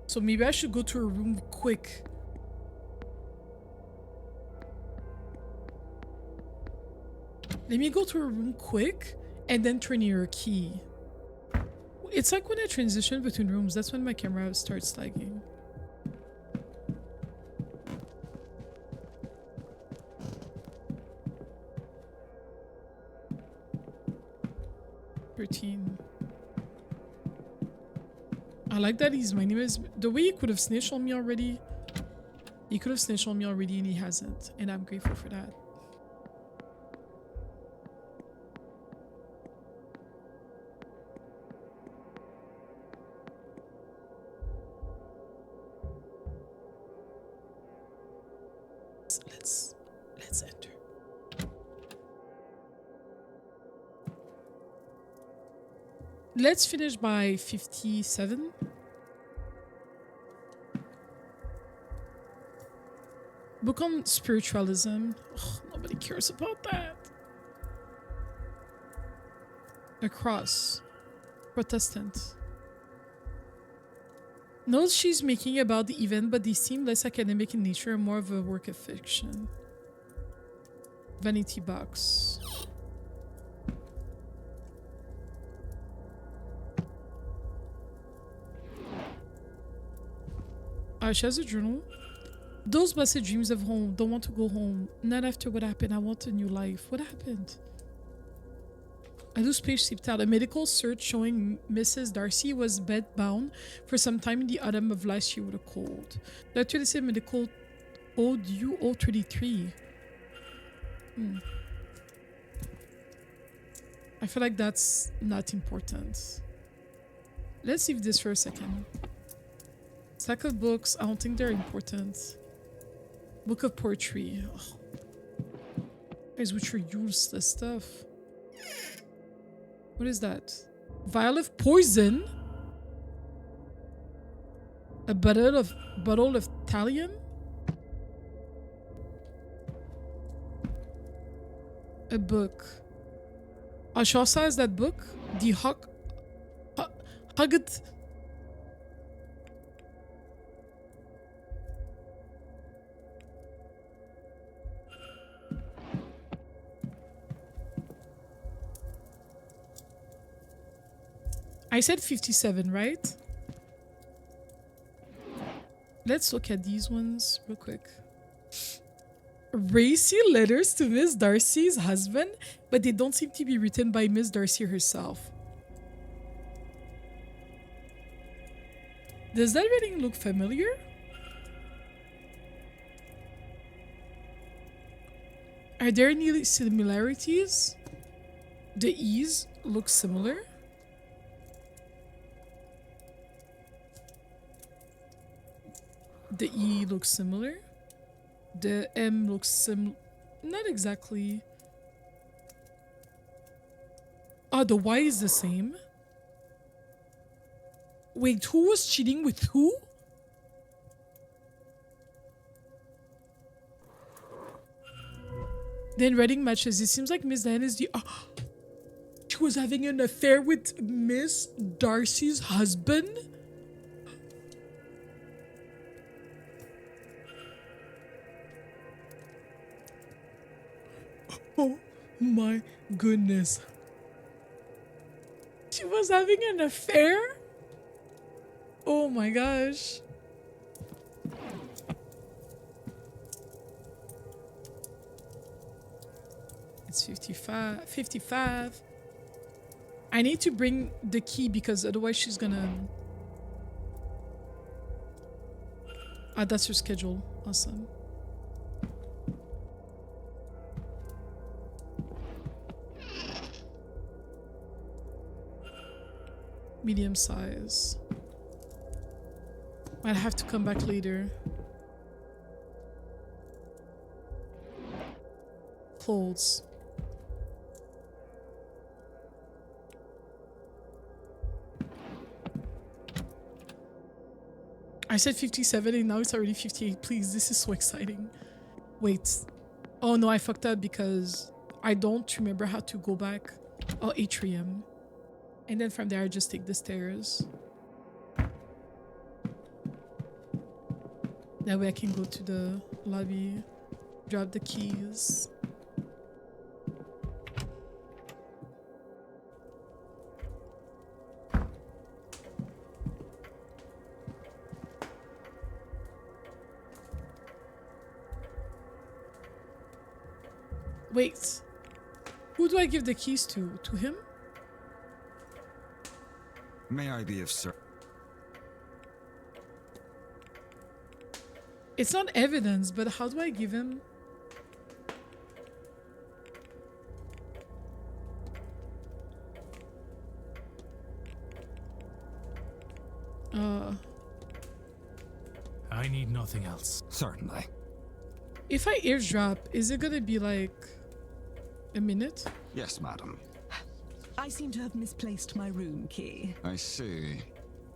So maybe I should go to her room quick. Let me go to her room quick and then turn in her key. It's like when I transition between rooms, that's when my camera starts lagging. I like that my name is... The way he could have snitched on me already. He could have snitched on me already and he hasn't. And I'm grateful for that. Let's enter. Let's finish by 57. Book on spiritualism. Ugh, nobody cares about that. A cross. Protestant. Notes she's making about the event, but they seem less academic in nature and more of a work of fiction. Vanity box. She has a journal. Those blessed dreams of home. Don't want to go home. Not after what happened. I want a new life. What happened? A loose page slipped out. A medical search showing Mrs. Darcy was bedbound for some time in the autumn of last year with a cold. Doctor said medical ODU 033. I feel like that's not important. Let's leave this for a second. Stack of books. I don't think they're important. Book of poetry. Ugh. Guys, which are useless stuff. What is that? Vial of poison? A bottle of thallium? A book. She also has that book. The Hugged. I said 57, right? Let's look at these ones real quick. Racy letters to Miss Darcy's husband, but they don't seem to be written by Miss Darcy herself. Does that writing look familiar? Are there any similarities? The E's look similar. The E looks similar. The M looks not exactly. Oh, the Y is the same. Wait, who was cheating with who? Then writing matches. It seems like Miss Diane is the... she was having an affair with Miss Darcy's husband? Oh my goodness. She was having an affair? Oh my gosh. It's 55. I need to bring the key because otherwise she's gonna... Ah, that's her schedule. Awesome. Medium size. Might have to come back later. Clothes. I said 57 and now it's already 58. Please, this is so exciting. Wait. Oh no, I fucked up because I don't remember how to go back. Oh, atrium. And then from there, I just take the stairs. That way I can go to the lobby, drop the keys. Wait, who do I give the keys to? To him? May I be of service? It's not evidence, but how do I give him? I need nothing else. Certainly. If I eavesdrop, is it gonna be like a minute? Yes, madam. I seem to have misplaced my room key. I see.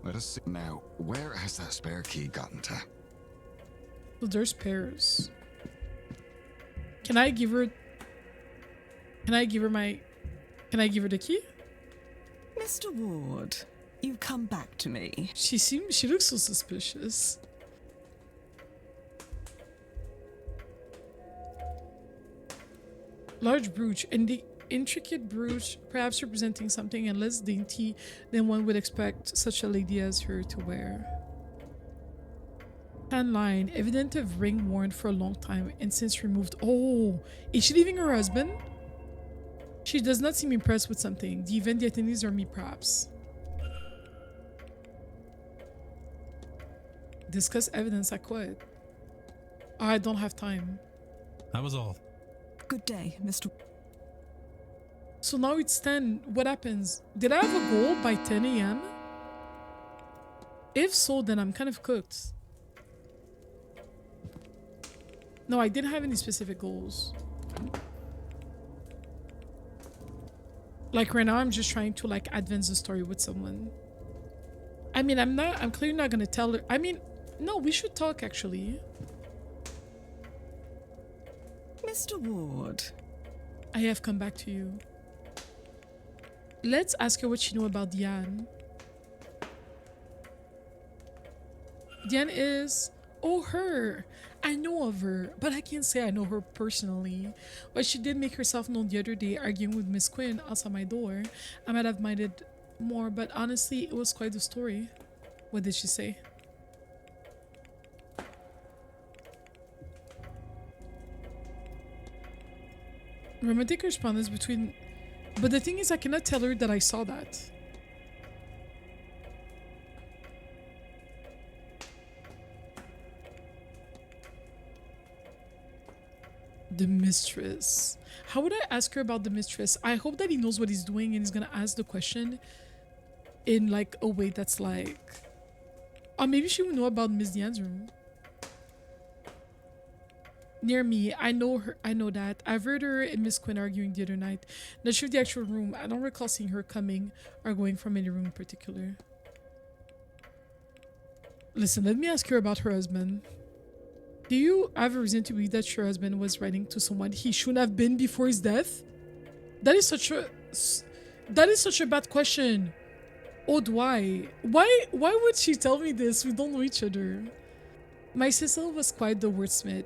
Let us see. Now, where has that spare key gotten to? So there's pairs. Can I give her the key? Mr. Ward, you've come back to me. She looks so suspicious. Large brooch, and the intricate brooch perhaps representing something and less dainty than one would expect such a lady as her to wear. Tan line, evident of ring worn for a long time and since removed. Oh, is she leaving her husband? She does not seem impressed with something. The event, the attendees, or me perhaps. Discuss evidence, I quit. I don't have time. That was all. Good day, Mr. So now it's 10. What happens? Did I have a goal by 10 a.m.? If so, then I'm kind of cooked. No, I didn't have any specific goals. Like right now, I'm just trying to like advance the story with someone. I mean, I'm clearly not gonna tell her. I mean, no, we should talk actually. Mr. Ward. I have come back to you. Let's ask her what she knew about Diane. Diane is... Oh, her! I know of her, but I can't say I know her personally. But she did make herself known the other day arguing with Miss Quinn outside my door. I might have minded more, but honestly, it was quite the story. What did she say? Romantic correspondence between... But the thing is, I cannot tell her that I saw that. The mistress. How would I ask her about the mistress? I hope that he knows what he's doing and he's gonna ask the question in like a way that's like... Or maybe she would know about Miss Diane's room. Near me, I know her. I know that. I've heard her and Miss Quinn arguing the other night. Not sure of the actual room. I don't recall seeing her coming or going from any room in particular. Listen, let me ask her about her husband. Do you have a reason to believe that your husband was writing to someone he shouldn't have been before his death? That is such a... That is such a bad question. Oh, why? Why would she tell me this? We don't know each other. My sister was quite the wordsmith.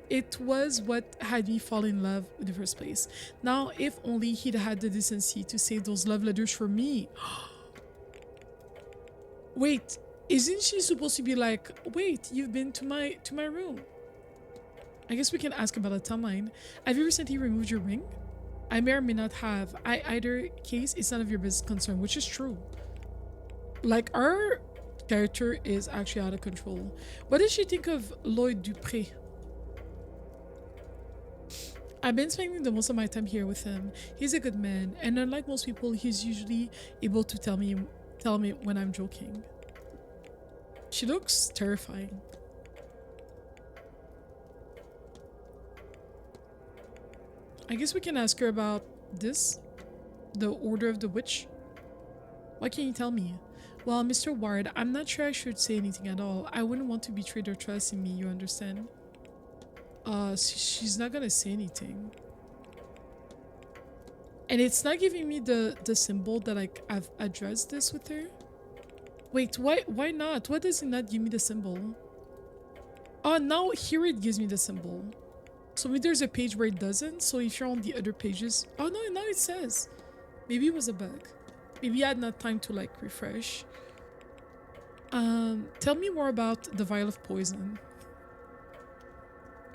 It was what had me fall in love in the first place. Now, if only he'd had the decency to save those love letters for me. Wait, isn't she supposed to be like, wait, you've been to my room? I guess we can ask about the timeline. Have you recently removed your ring? I may or may not have. Either case, it's none of your business concern, which is true. Like, our character is actually out of control. What does she think of Lloyd Dupré? I've been spending the most of my time here with him. He's a good man, and unlike most people, he's usually able to tell me when I'm joking. She looks terrifying. I guess we can ask her about this. The Order of the Witch. What can you tell me? Well, Mr. Ward, I'm not sure I should say anything at all. I wouldn't want to betray their trust in me, you understand? She's not gonna say anything. And it's not giving me the symbol that like I've addressed this with her. Wait, why not? Why does it not give me the symbol? Oh, now here it gives me the symbol. So maybe there's a page where it doesn't. So if you're on the other pages, oh no, now it says. Maybe it was a bug. Maybe I had not time to like refresh. Tell me more about the vial of poison.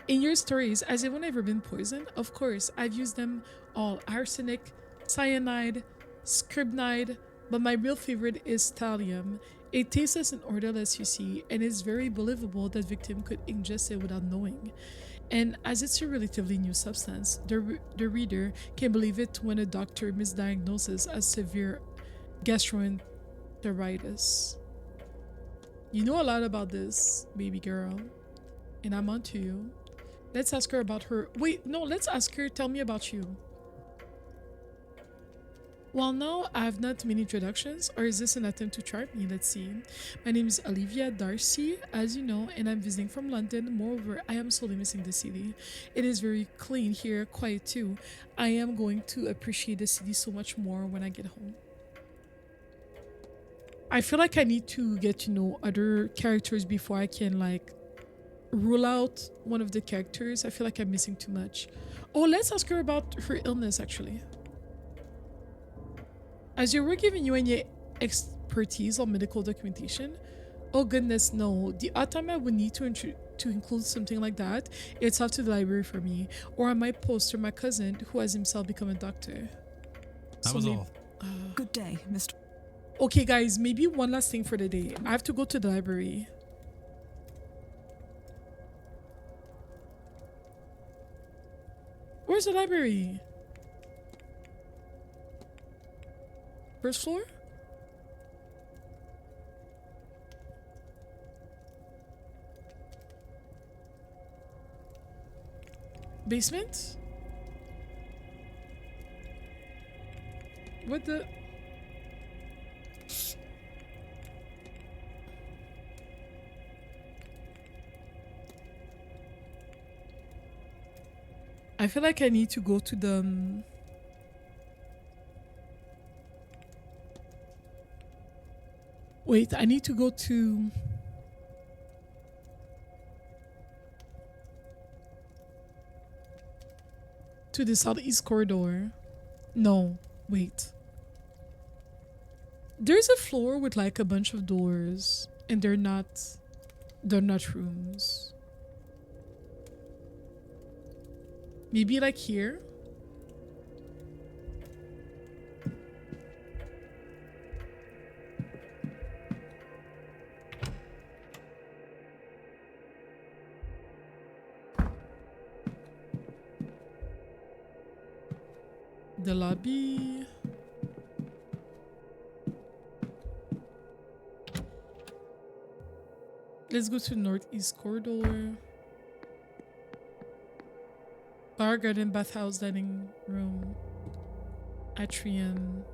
In your stories, has anyone ever been poisoned? Of course, I've used them all. Arsenic, cyanide, scribnide, but my real favorite is thallium. It tastes as an odorless, you see, and it's very believable that victim could ingest it without knowing. And as it's a relatively new substance, the reader can believe it when a doctor misdiagnoses as severe gastroenteritis. You know a lot about this, baby girl, and I'm onto you. Let's ask her about her. Wait, no, let's ask her. Tell me about you. Well, now I have not many introductions, or is this an attempt to trap me? Let's see. My name is Olivia Darcy, as you know, and I'm visiting from London. Moreover, I am slowly missing the city. It is very clean here, quiet too. I am going to appreciate the city so much more when I get home. I feel like I need to get to know other characters before I can like rule out one of the characters. I feel like I'm missing too much. Oh, let's ask her about her illness actually. Has your work given you any expertise on medical documentation? Oh goodness, no. The odd time I would need to include something like that, it's up to the library for me, or I might post to my cousin who has himself become a doctor. That was all. Good day, Mr. Okay guys, maybe one last thing for the day. I have to go to the library. Where's the library? First floor? Basement? What the? I feel like I need to go to the wait, I need to go to the southeast corridor. No, wait. There's a floor with like a bunch of doors and they're not rooms. Maybe like here? The lobby. Let's go to northeast corridor. Bar, garden, bathhouse, dining room, atrium,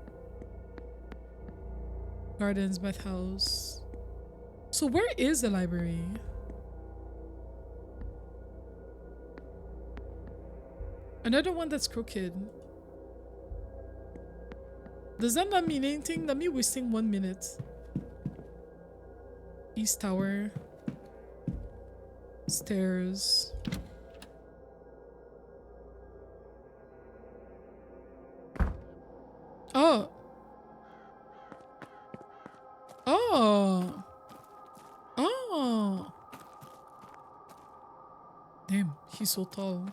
gardens, bathhouse. So where is the library? Another one that's crooked. Does that not mean anything? That me wasting 1 minute. East Tower. Stairs. Oh. Oh. Oh. Damn, he's so tall.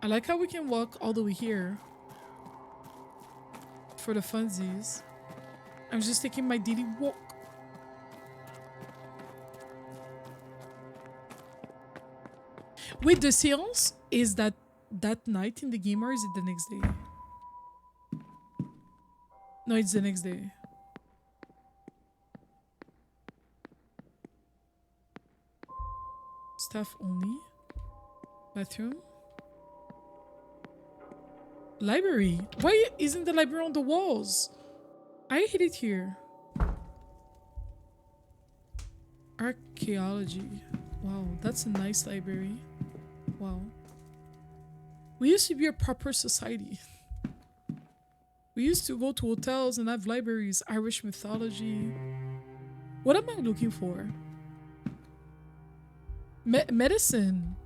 I like how we can walk all the way here. For the funsies. I'm just taking my daily walk. Wait, the seance is that night in the game, or is it the next day? No, it's the next day. Staff only. Bathroom. Library. Why isn't the library on the walls? I hate it here. Archaeology. Wow, that's a nice library. Wow. We used to be a proper society. We used to go to hotels and have libraries, Irish mythology. What am I looking for? Medicine.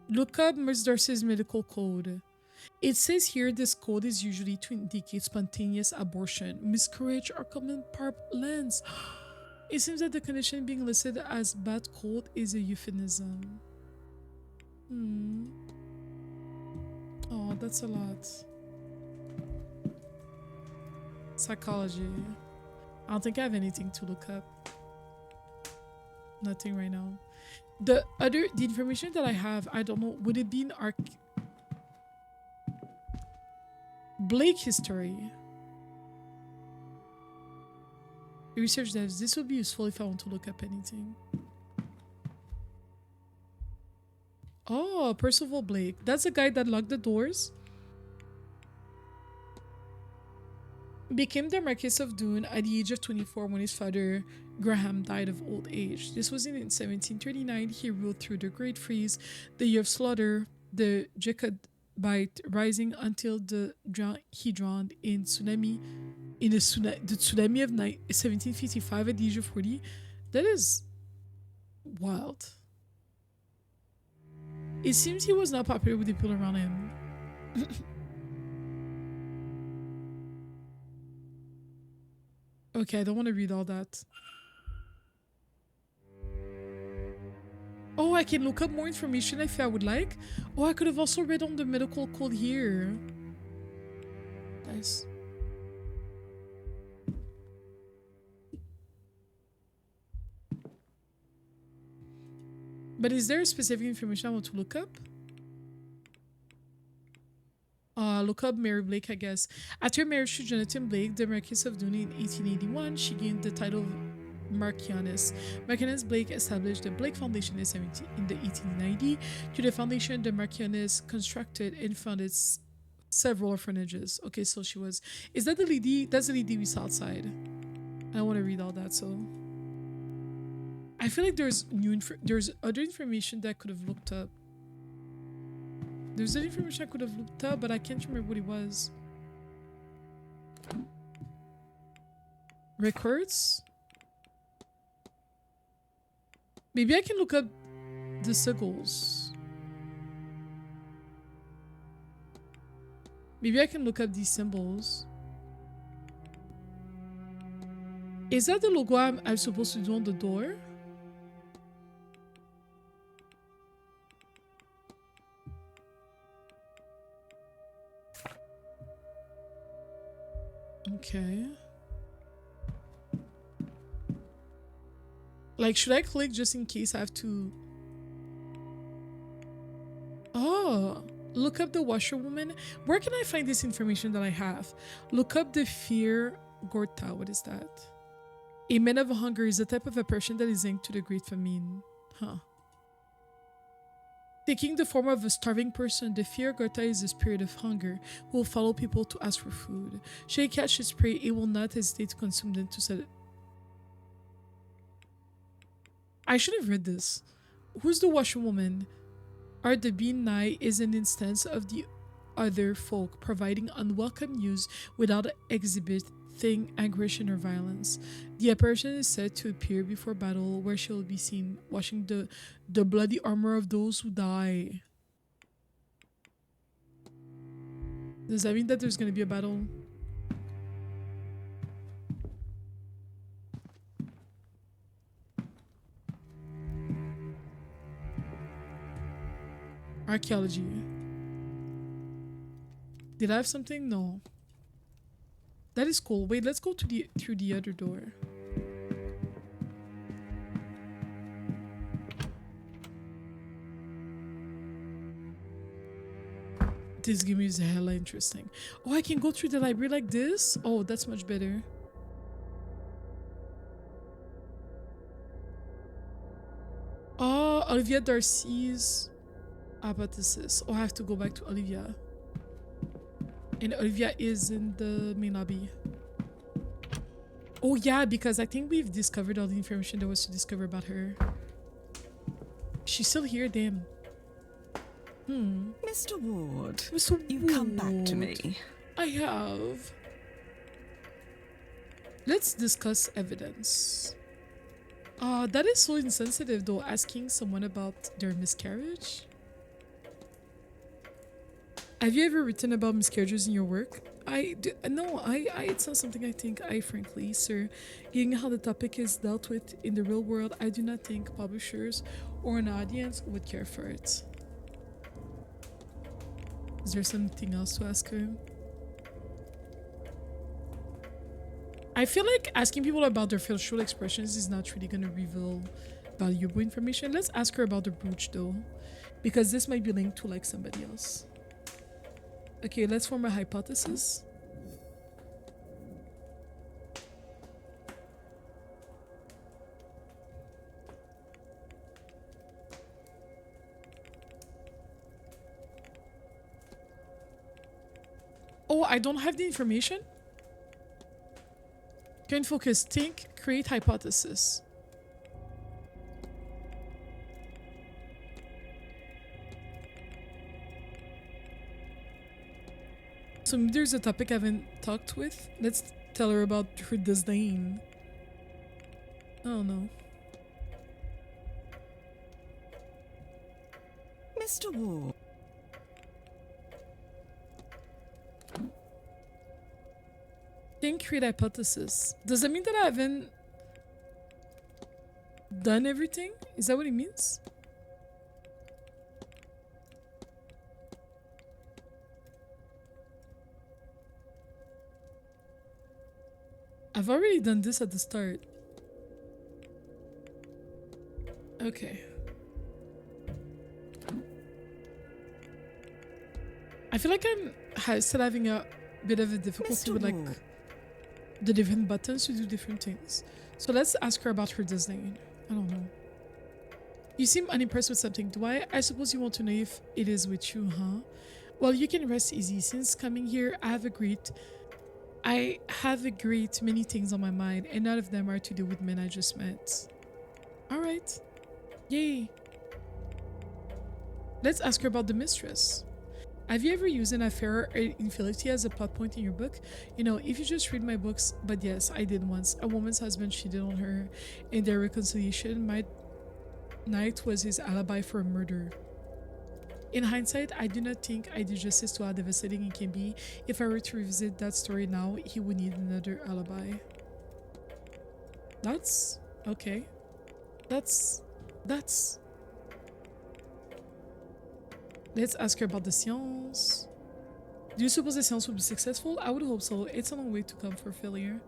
Look up Ms. Darcy's medical code. It says here this code is usually to indicate spontaneous abortion, miscarriage, or common parlance. It seems that the condition being listed as bad cold is a euphemism. Oh, that's a lot. Psychology. I don't think I have anything to look up. Nothing right now. The information that I have, I don't know, would it be in Blake history? Research devs, this would be useful if I want to look up anything. Oh, Percival Blake. That's the guy that locked the doors. Became the Marquess of Doon at the age of 24 when his father Graham died of old age. This was in 1739. He ruled through the Great Freeze, the year of slaughter, the Jacobite Rising, until he drowned in the tsunami of 1755 at the age of 40. That is wild. It seems he was not popular with the people around him. Okay, I don't want to read all that. Oh, I can look up more information if I would like. Oh, I could have also read on the medical code here. Nice. But is there specific information I want to look up? Look up Mary Blake, I guess. After marriage to Jonathan Blake, the Marquess of Doon in 1881, she gained the title of Marchioness. Marchioness Blake established the Blake Foundation in 1890. To the foundation, the Marchioness constructed and funded several orphanages. Okay, so she was... Is that the lady? That's the lady we saw outside. I don't want to read all that, so... I feel like there's other information that I could have looked up. There's other information I could have looked up, but I can't remember what it was. Records? Maybe I can look up the sigils. Maybe I can look up these symbols. Is that the logo I'm supposed to do on the door? Okay. Like, should I click just in case I have to... Oh, look up the washerwoman. Where can I find this information that I have? Look up the Fear Gorta. What is that? A man of hunger is a type of oppression that is linked to the Great Famine. Huh. Taking the form of a starving person, the fear Gorta is a spirit of hunger who will follow people to ask for food. Should it catch its prey, it will not hesitate to consume them to set it. I should have read this. Who's the washerwoman? Are the bean nigh is an instance of the other folk providing unwelcome news without exhibiting aggression or violence. The apparition is said to appear before battle, where she will be seen washing the bloody armor of those who die. Does that mean that there's gonna be a battle? Archaeology. Did I have something? No. That is cool. Wait, let's go to through the other door. This game is hella interesting. Oh, I can go through the library like this? Oh, that's much better. Oh, Olivia Darcy's hypothesis. Oh, I have to go back to Olivia. And Olivia is in the main lobby. Oh yeah, because I think we've discovered all the information there was to discover about her. She's still here, damn. Mr. Ward, Mr. you've come back to me. I have. Let's discuss evidence. That is so insensitive though, asking someone about their miscarriage. Have you ever written about miscarriages in your work? No, it's not something I think frankly, sir, given how the topic is dealt with in the real world, I do not think publishers or an audience would care for it. Is there something else to ask her? I feel like asking people about their facial expressions is not really gonna reveal valuable information. Let's ask her about the brooch though, because this might be linked to like somebody else. Okay, let's form a hypothesis. Oh, I don't have the information? Can focus, think, create hypothesis. So maybe there's a topic I haven't talked with. Let's tell her about her disdain. I don't know. Mr. Ward. Think, create hypothesis. Does that mean that I haven't done everything? Is that what it means? I've already done this at the start. Okay. I feel like I'm still having a bit of a difficulty with like the different buttons to do different things. So let's ask her about her disdain. I don't know. You seem unimpressed with something. Do I? I suppose you want to know if it is with you, huh? Well, you can rest easy. Since coming here, I have agreed to many things on my mind, and none of them are to do with men I just met. Alright. Yay. Let's ask her about the mistress. Have you ever used an affair or infidelity as a plot point in your book? You know, if you just read my books, but yes, I did once. A woman's husband cheated on her. In their reconciliation, my night was his alibi for a murder. In hindsight, I do not think I did justice to how devastating it can be. If I were to revisit that story now, he would need another alibi. That's okay. That's Let's ask her about the séance. Do you suppose the séance will be successful? I would hope so. It's a long way to come for failure.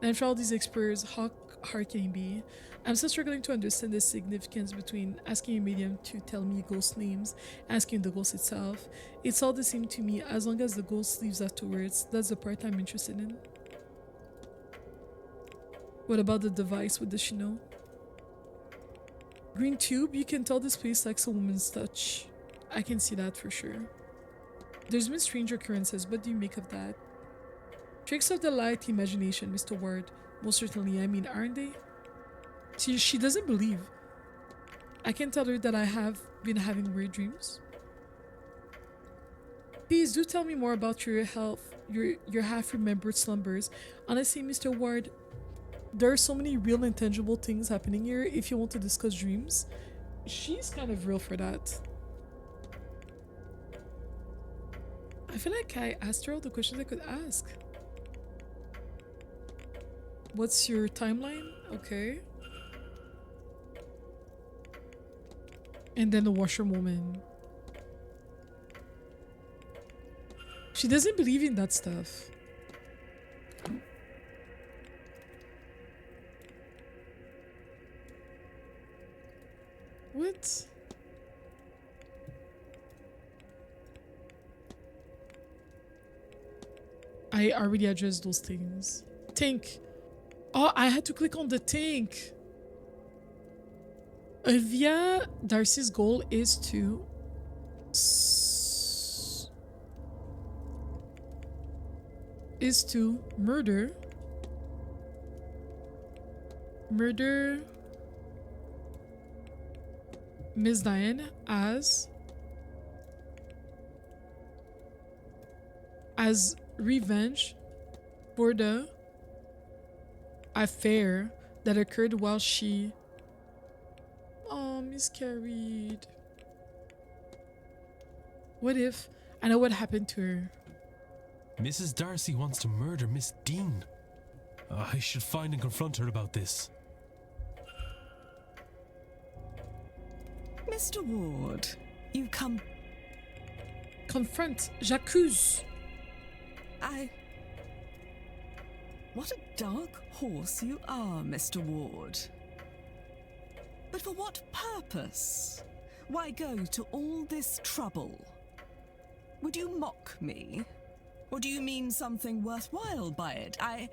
And for all these experts, how hard can it be? I'm still struggling to understand the significance between asking a medium to tell me ghost names, asking the ghost itself. It's all the same to me as long as the ghost leaves afterwards. That's the part I'm interested in. What about the device with the Shino? Green tube, you can tell this place likes a woman's touch. I can see that for sure. There's been strange occurrences. What do you make of that? Tricks of the light, imagination, Mr. Ward. Most certainly, I mean, aren't they? See, she doesn't believe. I can tell her that I have been having weird dreams. Please do tell me more about your health, your half-remembered slumbers. Honestly, Mr. Ward, there are so many real and tangible things happening here. If you want to discuss dreams, she's kind of real for that. I feel like I asked her all the questions I could ask. What's your timeline? Okay. And then the washerwoman. She doesn't believe in that stuff. What? I already addressed those things. Tank. Oh, I had to click on the tank. Olivia Darcy's goal is to murder Miss Diane as revenge for the affair that occurred while she miscarried. What if I know what happened to her? Mrs. Darcy wants to murder Miss Deane. I should find and confront her about this. Mr. Ward, you come... Confront. J'accuse. What a dark horse you are, Mr. Ward. But for what purpose? Why go to all this trouble? Would you mock me? Or do you mean something worthwhile by it? I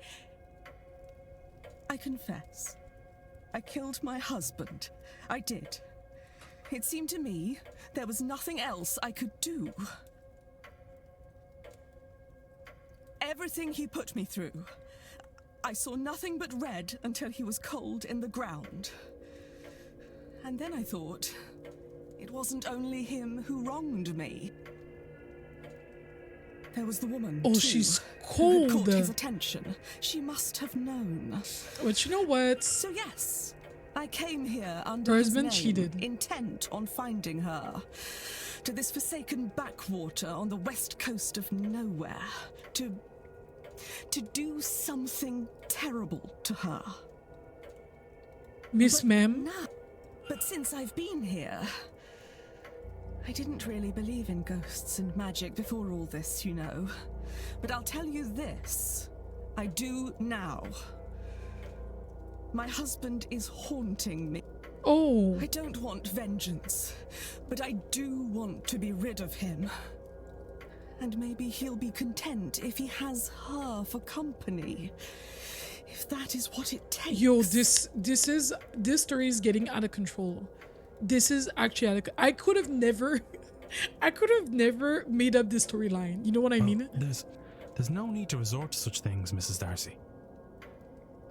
confess. I killed my husband. I did. It seemed to me there was nothing else I could do. Everything he put me through, I saw nothing but red until he was cold in the ground. And then I thought, it wasn't only him who wronged me. There was the woman, oh, too, she's who had cold. caught his attention. She must have known. But you know what? So yes, I came here under Her his husband name, cheated. intent on finding her. To this forsaken backwater on the west coast of nowhere. To do something terrible to her. Miss Ma'am? But since I've been here, I didn't really believe in ghosts and magic before all this, you know. But I'll tell you this, I do now. My husband is haunting me. Oh. I don't want vengeance, but I do want to be rid of him. And maybe he'll be content if he has her for company. If that is what it takes. Yo, this story is getting out of control. This is actually out of, I could have never made up this storyline. You know what I mean? There's no need to resort to such things, Mrs. Darcy.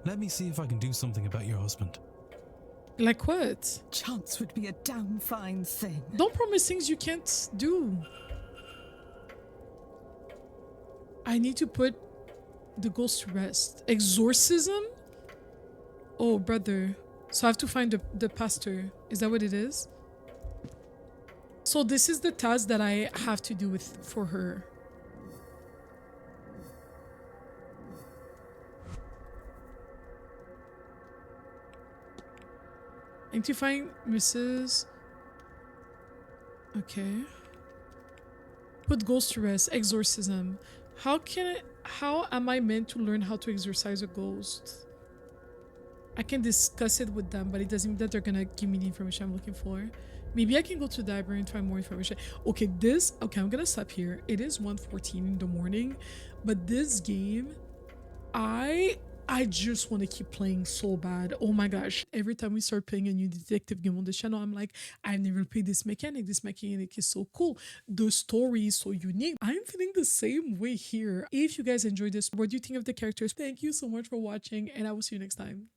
Let me see if I can do something about your husband. Like what? Chance would be a damn fine thing. Don't promise things you can't do. I need to put the ghost to rest. Exorcism? Oh, brother. So I have to find the pastor. Is that what it is? So this is the task that I have to do for her. I need to find Mrs. Okay. Put ghost to rest. Exorcism. How am I meant to learn how to exorcise a ghost? I can discuss it with them, but it doesn't mean that they're gonna give me the information I'm looking for. Maybe I can go to the library and find more information. Okay, I'm gonna stop here. It is 1:14 in the morning, but this game, I I just want to keep playing so bad. Oh my gosh. Every time we start playing a new detective game on the channel, I'm like, I've never played this mechanic. This mechanic is so cool. The story is so unique. I'm feeling the same way here. If you guys enjoyed this, what do you think of the characters? Thank you so much for watching, and I will see you next time.